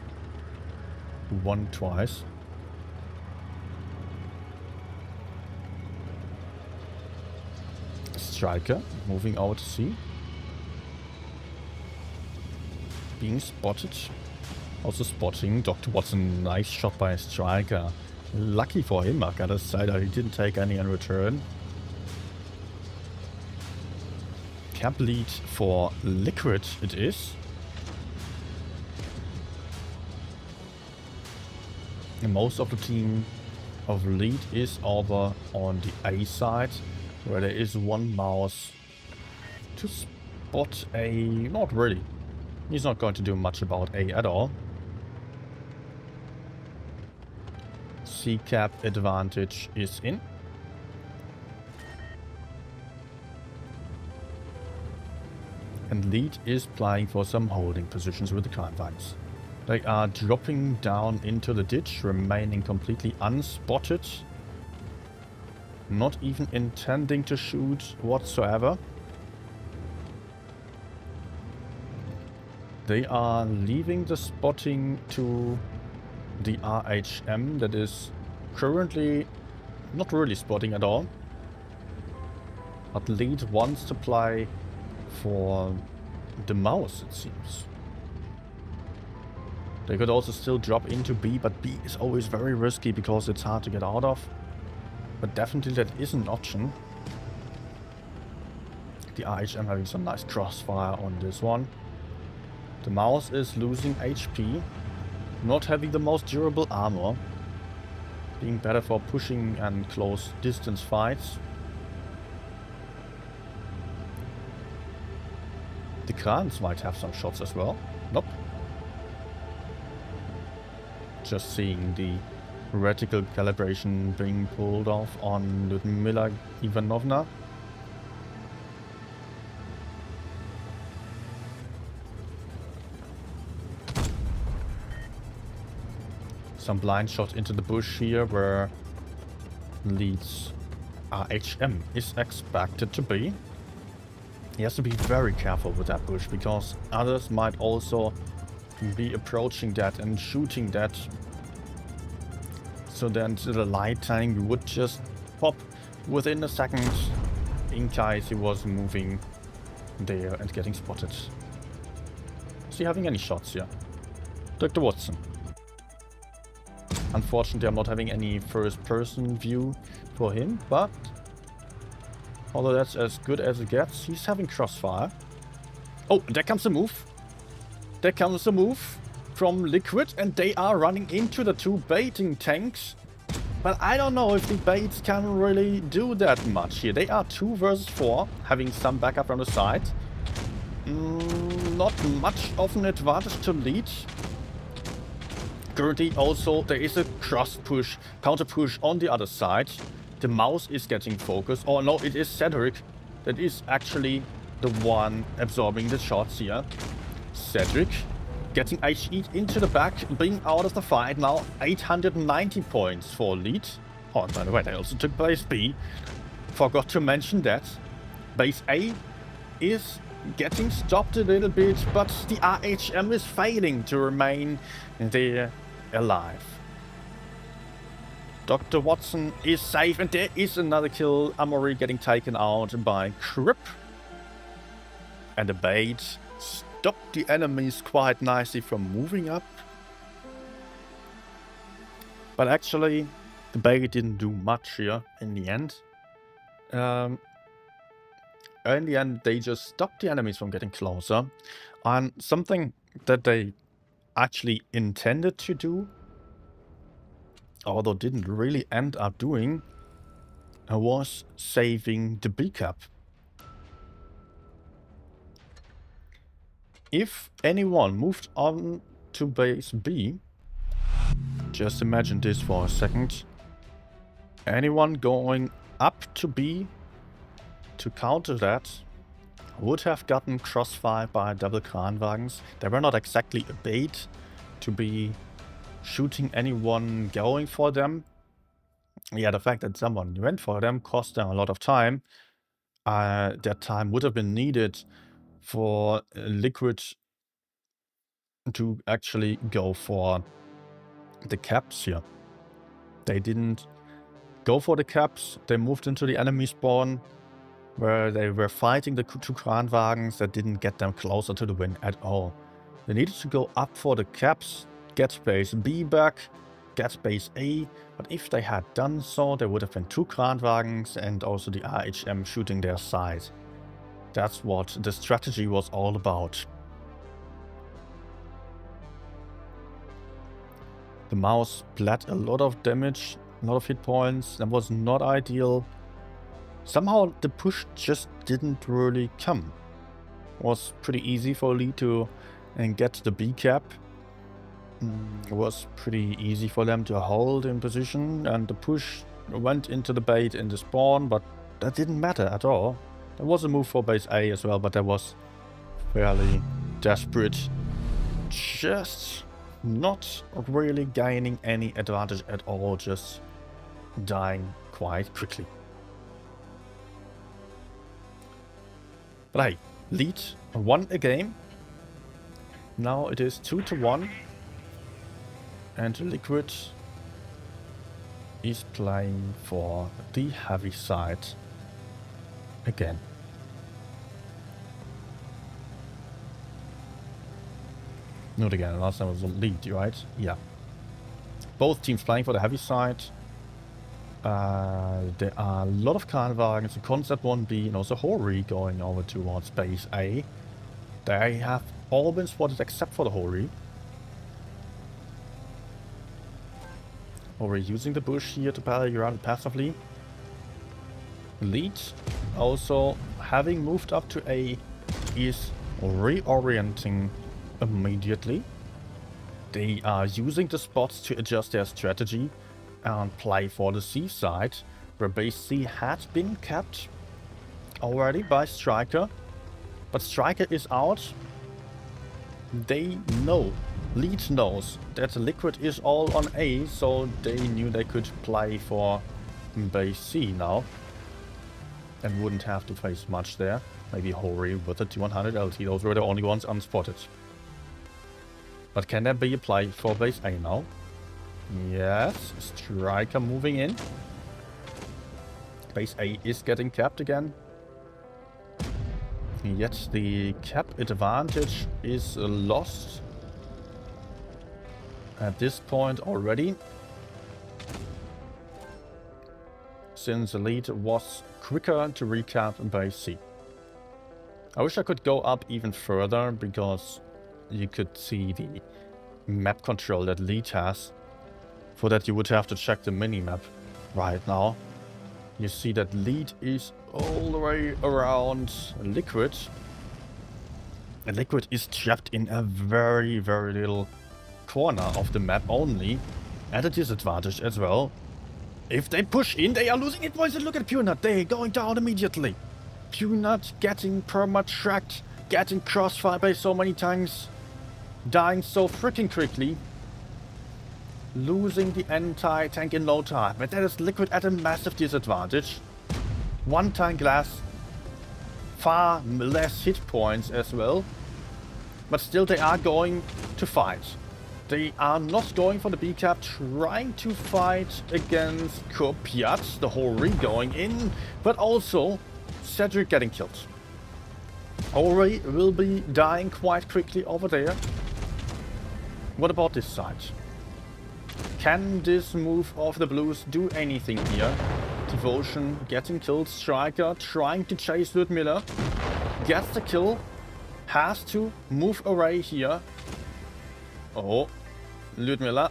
Who won twice. Striker moving out to sea. Being spotted. Also spotting Dr. Watson. Nice shot by Striker. Lucky for him, I gotta say that he didn't take any in return. Cap lead for Liquid it is. And most of the team of lead is over on the A side, where there is one mouse to spot A. Not really. He's not going to do much about A at all. C cap advantage is in. And lead is playing for some holding positions with the Kleinwagens. They are dropping down into the ditch, remaining completely unspotted. Not even intending to shoot whatsoever. They are leaving the spotting to the RHM that is currently not really spotting at all. But lead wants to play for the mouse, it seems. They could also still drop into B, but B is always very risky because it's hard to get out of. But definitely that is an option. The RHM having some nice crossfire on this one. The mouse is losing HP. Not having the most durable armor. Being better for pushing and close distance fights. The Krans might have some shots as well. Nope. Just seeing the reticle calibration being pulled off on Ludmila Ivanovna. Some blind shot into the bush here where leads RHM is expected to be. He has to be very careful with that bush because others might also be approaching that and shooting that. So then the light tank would just pop within a second in case he was moving there and getting spotted. Is he having any shots here? Dr. Watson. Unfortunately, I'm not having any first-person view for him, but although that's as good as it gets, he's having crossfire. Oh, there comes the move. There comes the move from Liquid, and they are running into the two baiting tanks. But I don't know if the baits can really do that much here. They are 2 versus 4, having some backup from the side. Not much of an advantage to lead. Currently also there is a cross push, counter push on the other side. The mouse is getting focused. Oh no, it is Cedric that is actually the one absorbing the shots here. Cedric getting HE into the back, being out of the fight now. 890 points for lead. Oh, by the way, they also took base B. Forgot to mention that. Base A is getting stopped a little bit, but the RHM is failing to remain there alive. Dr. Watson is safe, and there is another kill. Amory getting taken out by Crip. And the bait stopped the enemies quite nicely from moving up. But actually, the bait didn't do much here in the end. In the end, they just stopped the enemies from getting closer. And something that they actually intended to do, although didn't really end up doing, was saving the B cap. If anyone moved on to base B, just imagine this for a second. Anyone going up to B to counter that would have gotten crossfired by double Kranwagens. They were not exactly a bait to be shooting anyone going for them. Yeah, the fact that someone went for them cost them a lot of time. That time would have been needed for Liquid to actually go for the caps here. They didn't go for the caps. They moved into the enemy spawn, where they were fighting the two Kranwagens that didn't get them closer to the win at all. They needed to go up for the caps, get base B back, get base A, but if they had done so, there would have been two Kranwagens and also the RHM shooting their side. That's what the strategy was all about. The mouse bled a lot of damage, a lot of hit points. That was not ideal. Somehow the push just didn't really come. It was pretty easy for Lee to get the B cap. It was pretty easy for them to hold in position, and the push went into the bait in the spawn, but that didn't matter at all. There was a move for base A as well, but that was fairly desperate. Just not really gaining any advantage at all, just dying quite quickly. But hey, Lead won a game. Now it is 2-1. And Liquid is playing for the heavy side again. Not again, last time was a Lead, right? Yeah. Both teams playing for the heavy side. There are a lot of Kranwagens, the Concept 1B and also Hori going over towards base A. They have all been spotted except for the Hori. Hori using the bush here to parry around passively. Lead also having moved up to A is reorienting immediately. They are using the spots to adjust their strategy and play for the C side, where base C had been capped already by Striker. But Striker is out. They know, Lead knows that Liquid is all on A, so they knew they could play for base C now. And wouldn't have to face much there. Maybe Hori with the T100 LT, those were the only ones unspotted. But can there be a play for base A now? Yes, Striker moving in. Base A is getting capped again. Yet the cap advantage is lost at this point already, since the Lead was quicker to recap base C. I wish I could go up even further, because you could see the map control that Lead has. For that you would have to check the minimap right now. You see that Lead is all the way around Liquid. And Liquid is trapped in a very, very little corner of the map only. At a disadvantage as well. If they push in, they are losing it, boys. And look at Punut. They're going down immediately. Punut getting perma-tracked, getting crossfired by so many times. Dying so freaking quickly. Losing the entire tank in no time. But that is Liquid at a massive disadvantage. One tank less. Far less hit points as well. But still they are going to fight. They are not going for the B cap, trying to fight against Kopiat, the Hori going in, but also Cedric getting killed. Hori will be dying quite quickly over there. What about this side? Can this move of the Blues do anything here? Devotion getting killed, Striker trying to chase Ludmilla. Gets the kill, has to move away here. Oh, Ludmilla.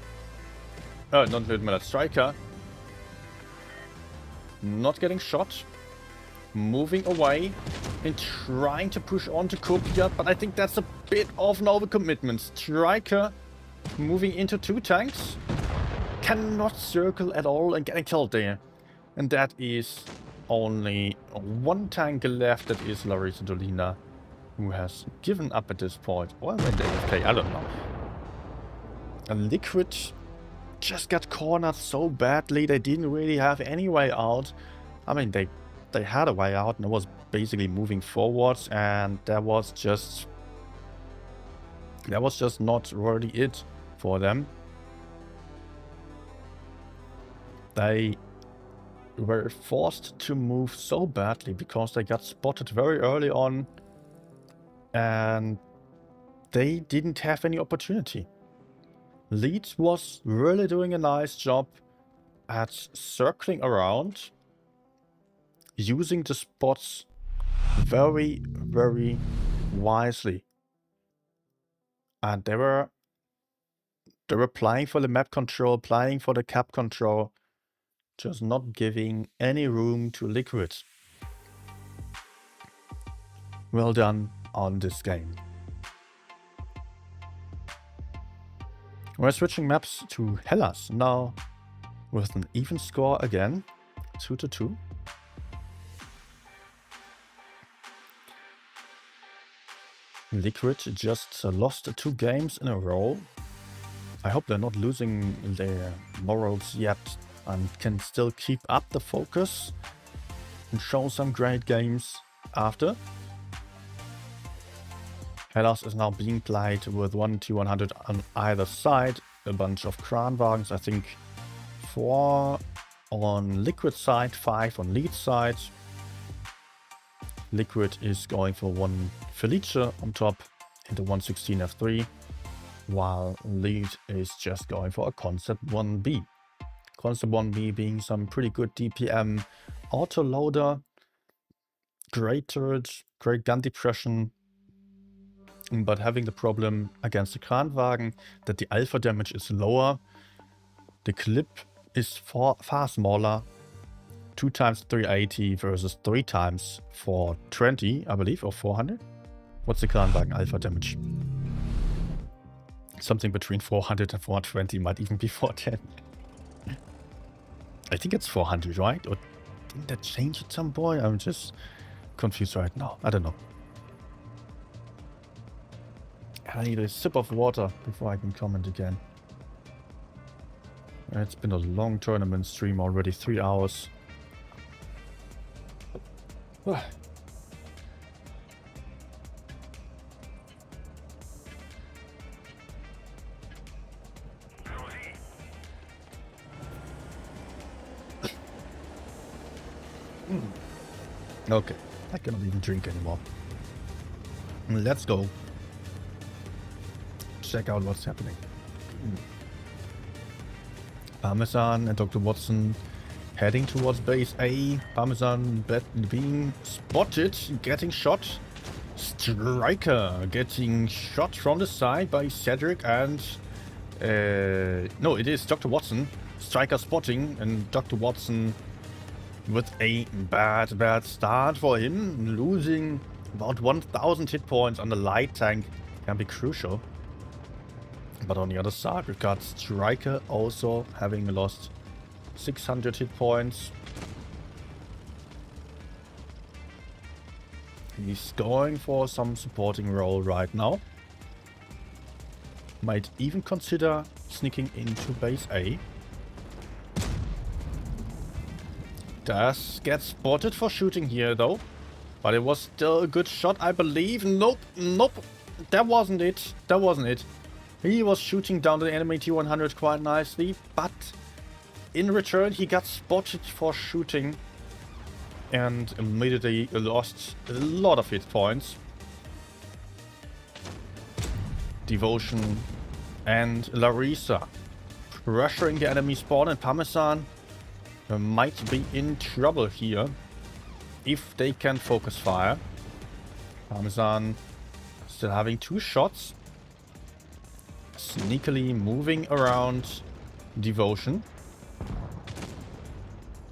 Not Ludmilla, Striker. Not getting shot. Moving away and trying to push on to Kopiat, but I think that's a bit of an overcommitment. Striker moving into two tanks. Cannot circle at all and getting killed there. And that is only one tank left. That is Larissa Dolina, who has given up at this point. Or went AFK, I don't know. And Liquid just got cornered so badly. They didn't really have any way out. I mean, they had a way out, and it was basically moving forwards, and that was just not really it for them. They were forced to move so badly because they got spotted very early on, and they didn't have any opportunity. Leeds was really doing a nice job at circling around, using the spots very, very wisely. And they were playing for the map control, playing for the cap control, just not giving any room to Liquid. Well done on this game. We're switching maps to Hellas now with an even score again, 2-2. Liquid just lost 2 games in a row. I hope they're not losing their morals yet and can still keep up the focus and show some great games after. Hellas is now being played with 1 T100 on either side, a bunch of Kranwagens, I think 4 on Liquid side, 5 on Lead side. Liquid is going for 1 Felice on top into 116 F3, while Lead is just going for a Concept 1B. Concept 1B being some pretty good DPM autoloader, great turret, great gun depression, but having the problem against the Kranwagen that the alpha damage is lower, the clip is far smaller, 2 times 380 versus 3 times 420, I believe, or 400. What's the Kranwagen alpha damage? Something between 400 and 420, might even be 410. I think it's 400, right? Or didn't that change at some point? I'm just confused right now. I don't know. I need a sip of water before I can comment again. It's been a long tournament stream already, 3 hours. Okay, I cannot even drink anymore. Let's go. Check out what's happening. Parmesan and Dr. Watson heading towards base A. Parmesan being spotted, getting shot. Striker getting shot from the side by Cedric and... no, it is Dr. Watson. Striker spotting and Dr. Watson with a bad start for him. Losing about 1000 hit points on the light tank can be crucial. But on the other side, we've got Striker also having lost 600 hit points. He's going for some supporting role right now. Might even consider sneaking into base A. Does get spotted for shooting here though. But it was still a good shot, I believe. Nope. That wasn't it. He was shooting down the enemy T100 quite nicely, but in return he got spotted for shooting and immediately lost a lot of hit points. Devotion and Larissa pressuring the enemy spawn, and Parmesan might be in trouble here if they can focus fire. Parmesan still having 2 shots. Sneakily moving around Devotion.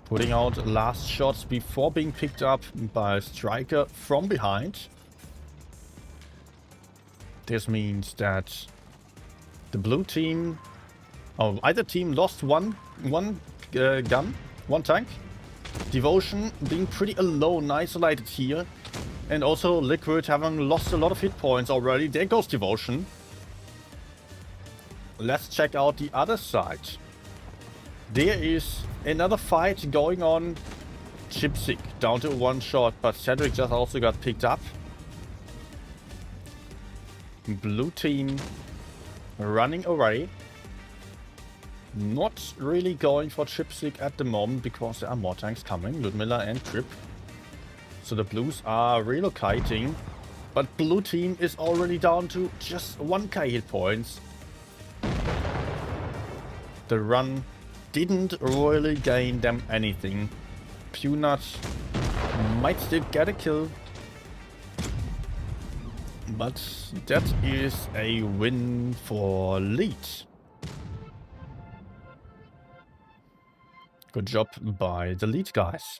Putting out last shots before being picked up by Striker from behind. This means that the blue team... Oh, either team lost one gun, one tank. Devotion being pretty alone, isolated here. And also Liquid having lost a lot of hit points already. There goes Devotion. Let's check out the other side. There is another fight going on. Chipsick down to one shot, but Cedric just also got picked up. Blue team running away. Not really going for Chipsick at the moment because there are more tanks coming. Ludmilla and Trip. So the Blues are relocating. But blue team is already down to just 1k hit points. The run didn't really gain them anything. Punat might still get a kill. But that is a win for Lead. Good job by the Lead guys.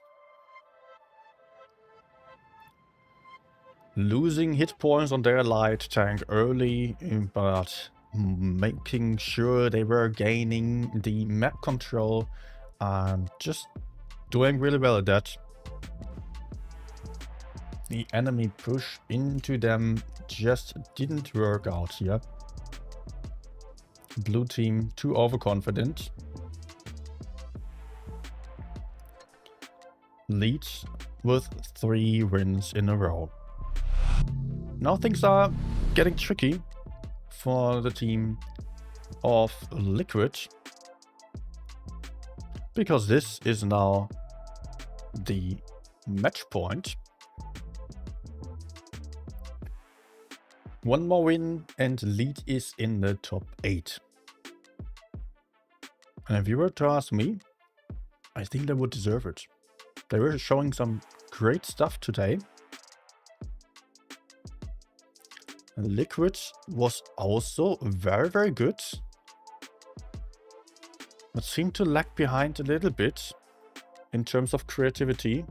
Losing hit points on their light tank early, but making sure they were gaining the map control and just doing really well at that. The enemy push into them just didn't work out here. Blue team too overconfident. Leads with 3 wins in a row. Now things are getting tricky for the team of Liquid, because this is now the match point. One more win and Lead is in the top 8. And if you were to ask me, I think they would deserve it. They were showing some great stuff today. Liquid was also very, very good, but seemed to lag behind a little bit in terms of creativity.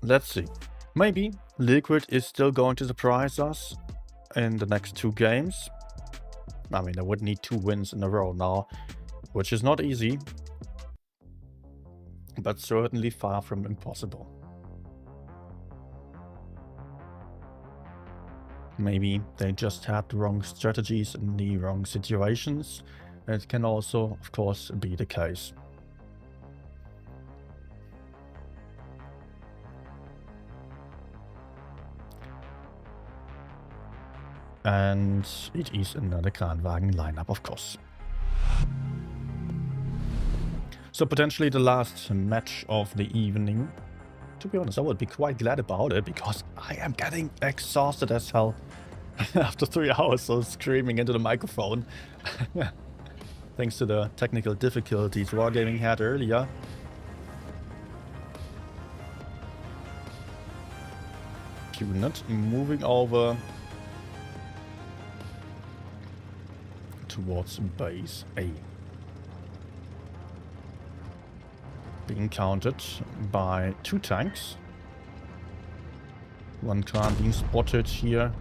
Let's see. Maybe Liquid is still going to surprise us in the next 2 games. I mean, they would need 2 wins in a row now, which is not easy, but certainly far from impossible. Maybe they just had the wrong strategies in the wrong situations. It can also, of course, be the case. And it is another Kranwagen lineup, of course. So potentially the last match of the evening. To be honest, I would be quite glad about it, because I am getting exhausted as hell after 3 hours of screaming into the microphone. Thanks to the technical difficulties Wargaming had earlier. Punat moving over towards base A. Being countered by 2 tanks. 1 Kran being spotted here.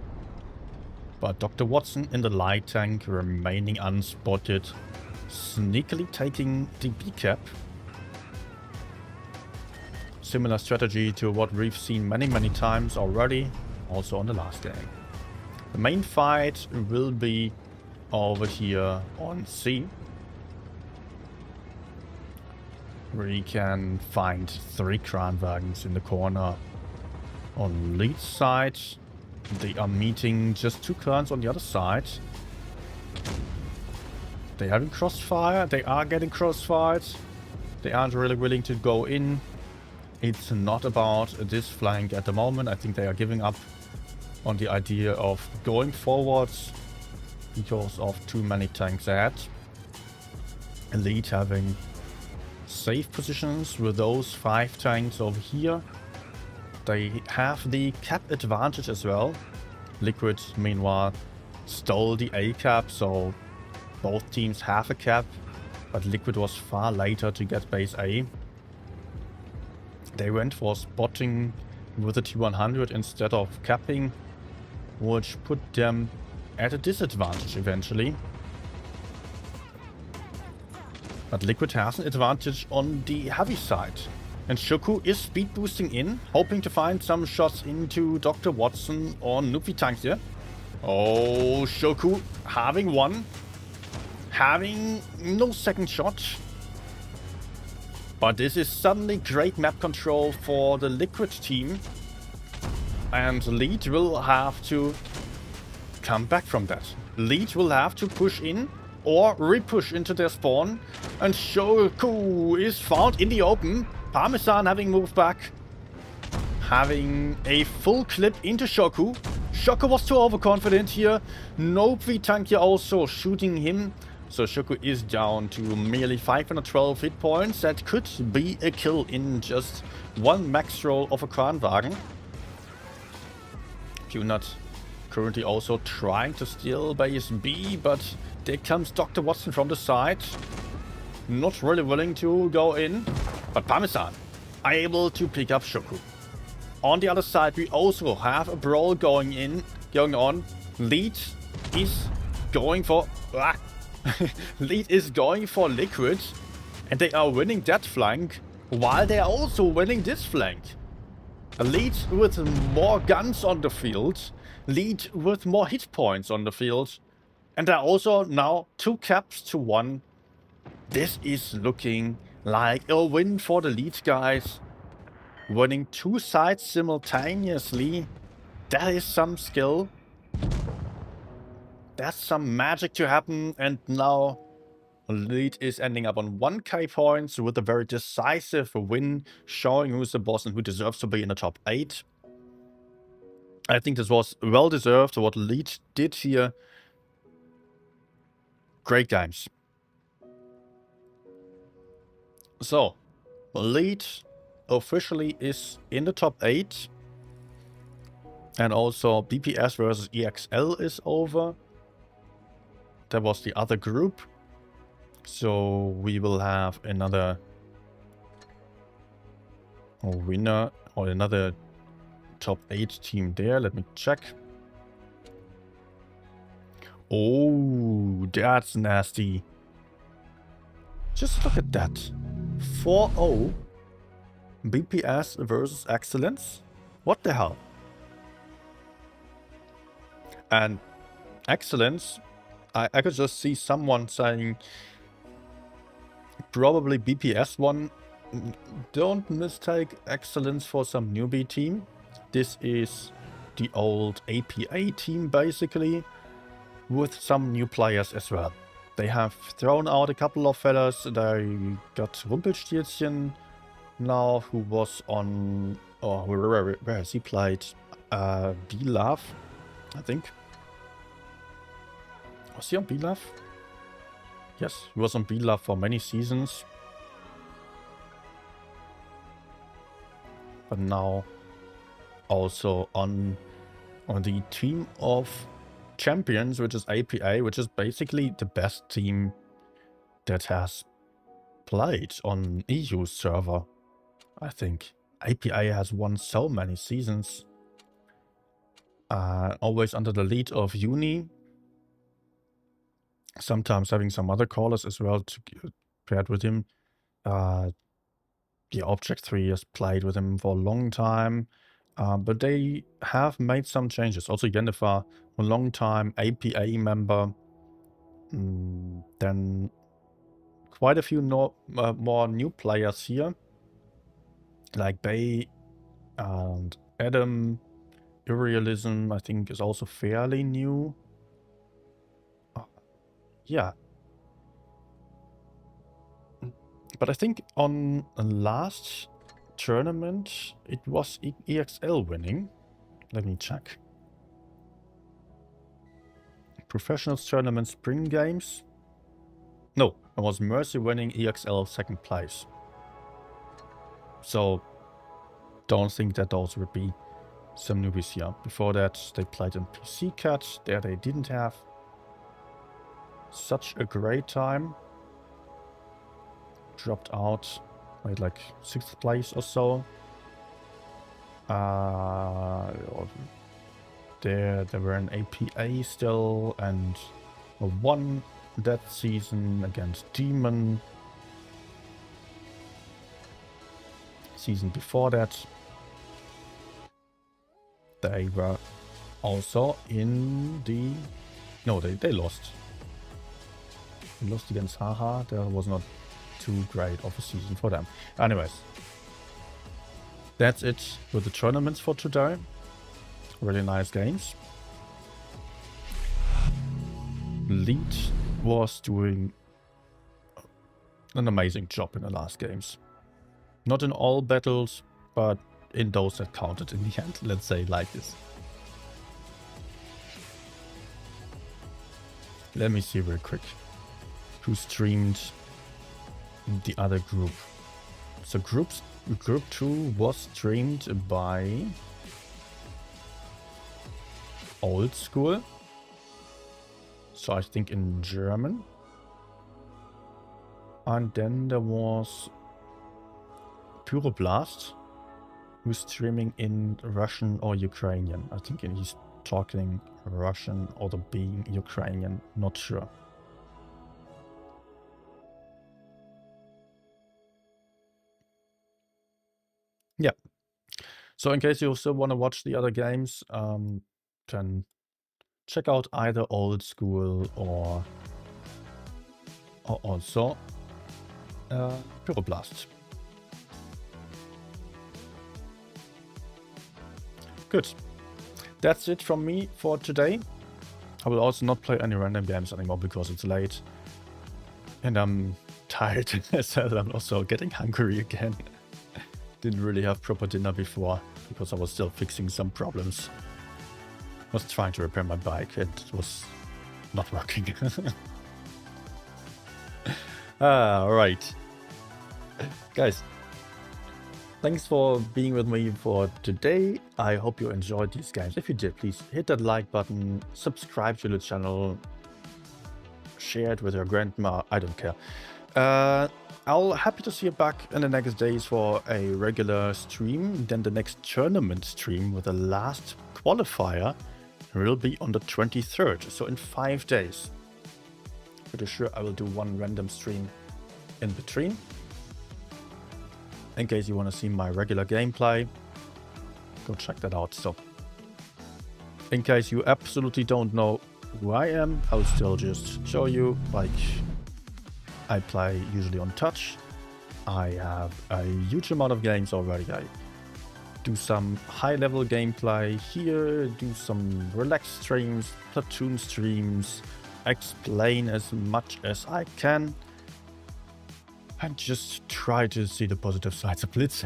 But Dr. Watson in the light tank remaining unspotted. Sneakily taking the B cap. Similar strategy to what we've seen many times already. Also on the last game. The main fight will be over here on C. We can find 3 Kranwagens in the corner. On Lead side, they are meeting just 2 Krans on the other side. They having crossfire. They are getting crossfired. They aren't really willing to go in. It's not about this flank at the moment. I think they are giving up on the idea of going forwards because of too many tanks ahead. Elite having safe positions with those 5 tanks over here. They have the cap advantage as well. Liquid, meanwhile, stole the A cap, so both teams have a cap, but Liquid was far later to get base A. They went for spotting with the T100 instead of capping, which put them at a disadvantage eventually. But Liquid has an advantage on the heavy side. And Shoku is speed boosting in, hoping to find some shots into Dr. Watson or Nupi Tank here. Oh, Shoku having one. Having no second shot. But this is suddenly great map control for the Liquid team. And Lead will have to come back from that. Lead will have to push in or re-push into their spawn. And Shoku is found in the open. Parmesan having moved back. Having a full clip into Shoku. Shoku was too overconfident here. Nopi Tank here also shooting him. So Shoku is down to merely 512 hit points. That could be a kill in just one max roll of a Kranwagen. Punat currently also trying to steal base B, but there comes Dr. Watson from the side. Not really willing to go in, but Parmesan able to pick up Shoku. On the other side, we also have a brawl going on. Lead is going for Lead is going for Liquid, and they are winning that flank while they are also winning this flank. A Lead with more guns on the field, Lead with more hit points on the field, and there are also now 2 caps to 1. This is looking like a win for the Lead guys. Winning 2 sides simultaneously, that is some skill. That's some magic to happen, and now Lead is ending up on 1k points with a very decisive win, showing who's the boss and who deserves to be in the top 8. I think this was well deserved what Lead did here. Great games. So, Lead officially is in the top 8. And also BPS versus EXL is over. That was the other group. So we will have another winner or another top 8 team there. Let me check. Oh, that's nasty. Just look at that. 4-0 BPS versus Excellence. What the hell? And Excellence, I could just see someone saying probably BPS won. Don't mistake Excellence for some newbie team. This is the old APA team basically, with some new players as well. They have thrown out a couple of fellas. They got Rumpelstilzchen now, who was on, oh, where has he played? B-Love, I think. Was he on B-Love? Yes, he was on B-Love for many seasons. But now also on the team of champions, which is APA, which is basically the best team that has played on EU server. I think APA has won so many seasons. Always under the lead of Uni. Sometimes having some other callers as well to paired with him. The Object 3 has played with him for a long time. But they have made some changes. Also Yennefer, a long time APA member. Then quite a few more new players here. Like Bay and Adam. Irrealism, I think, is also fairly new. Yeah. But I think on the last tournament, it was EXL winning. Let me check. Professionals Tournament Spring Games. No, it was Mercy winning EXL second place. So, don't think that those would be some newbies here. Before that, they played in PC Cat. There they didn't have such a great time. Dropped out, made like 6th place or so. They were in APA still and won that season against Demon. season before that, they were also in the... No, they lost. They lost against Haha. That was not too great of a season for them. Anyways, that's it with the tournaments for today. Really nice games. Lead was doing an amazing job in the last games. Not in all battles, but in those that counted in the end, let's say like this. Let me see real quick who streamed the other group. So group 2 was streamed by Old School. So I think in German. And then there was Pyroblast, who's streaming in Russian or Ukrainian. I think he's talking Russian or being Ukrainian, not sure. Yeah. So in case you still want to watch the other games, then check out either Old School or also Pyroblast. Good. That's it from me for today. I will also not play any random games anymore because it's late. And I'm tired as well. I'm also getting hungry again. Didn't really have proper dinner before because I was still fixing some problems. I was trying to repair my bike. It was not working. Alright. Guys, thanks for being with me for today. I hope you enjoyed these games. If you did, please hit that like button, subscribe to the channel, share it with your grandma, I don't care. I'll happy to see you back in the next days for a regular stream. Then the next tournament stream with the last qualifier will be on the 23rd, so in 5 days. Pretty sure I will do one random stream in between. In case you want to see my regular gameplay, go check that out. So, in case you absolutely don't know who I am, I'll still just show you. Like, I play usually on touch. I have a huge amount of games already. I do some high-level gameplay here, do some relaxed streams, platoon streams, explain as much as I can, and just try to see the positive sides of Blitz.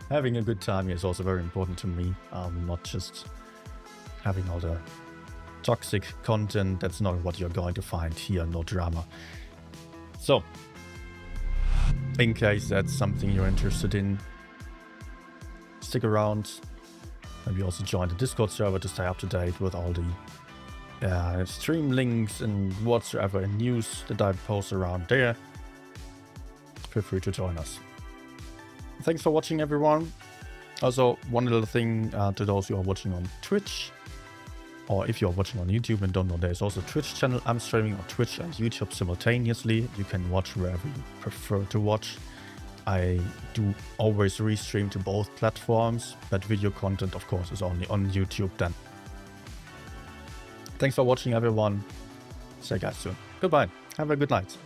Having a good time is also very important to me, not just having all the toxic content. That's not what you're going to find here, no drama. So, in case that's something you're interested in, stick around. Maybe also join the Discord server to stay up to date with all the stream links and whatsoever news that I post around there. Feel free to join us. Thanks for watching, everyone. Also, one little thing to those who are watching on Twitch, or if you're watching on YouTube and don't know, there's also a Twitch channel. I'm streaming on Twitch and YouTube simultaneously. You can watch wherever you prefer to watch. I do always restream to both platforms, but video content, of course, is only on YouTube then. Thanks for watching, everyone. See you guys soon. Goodbye. Have a good night.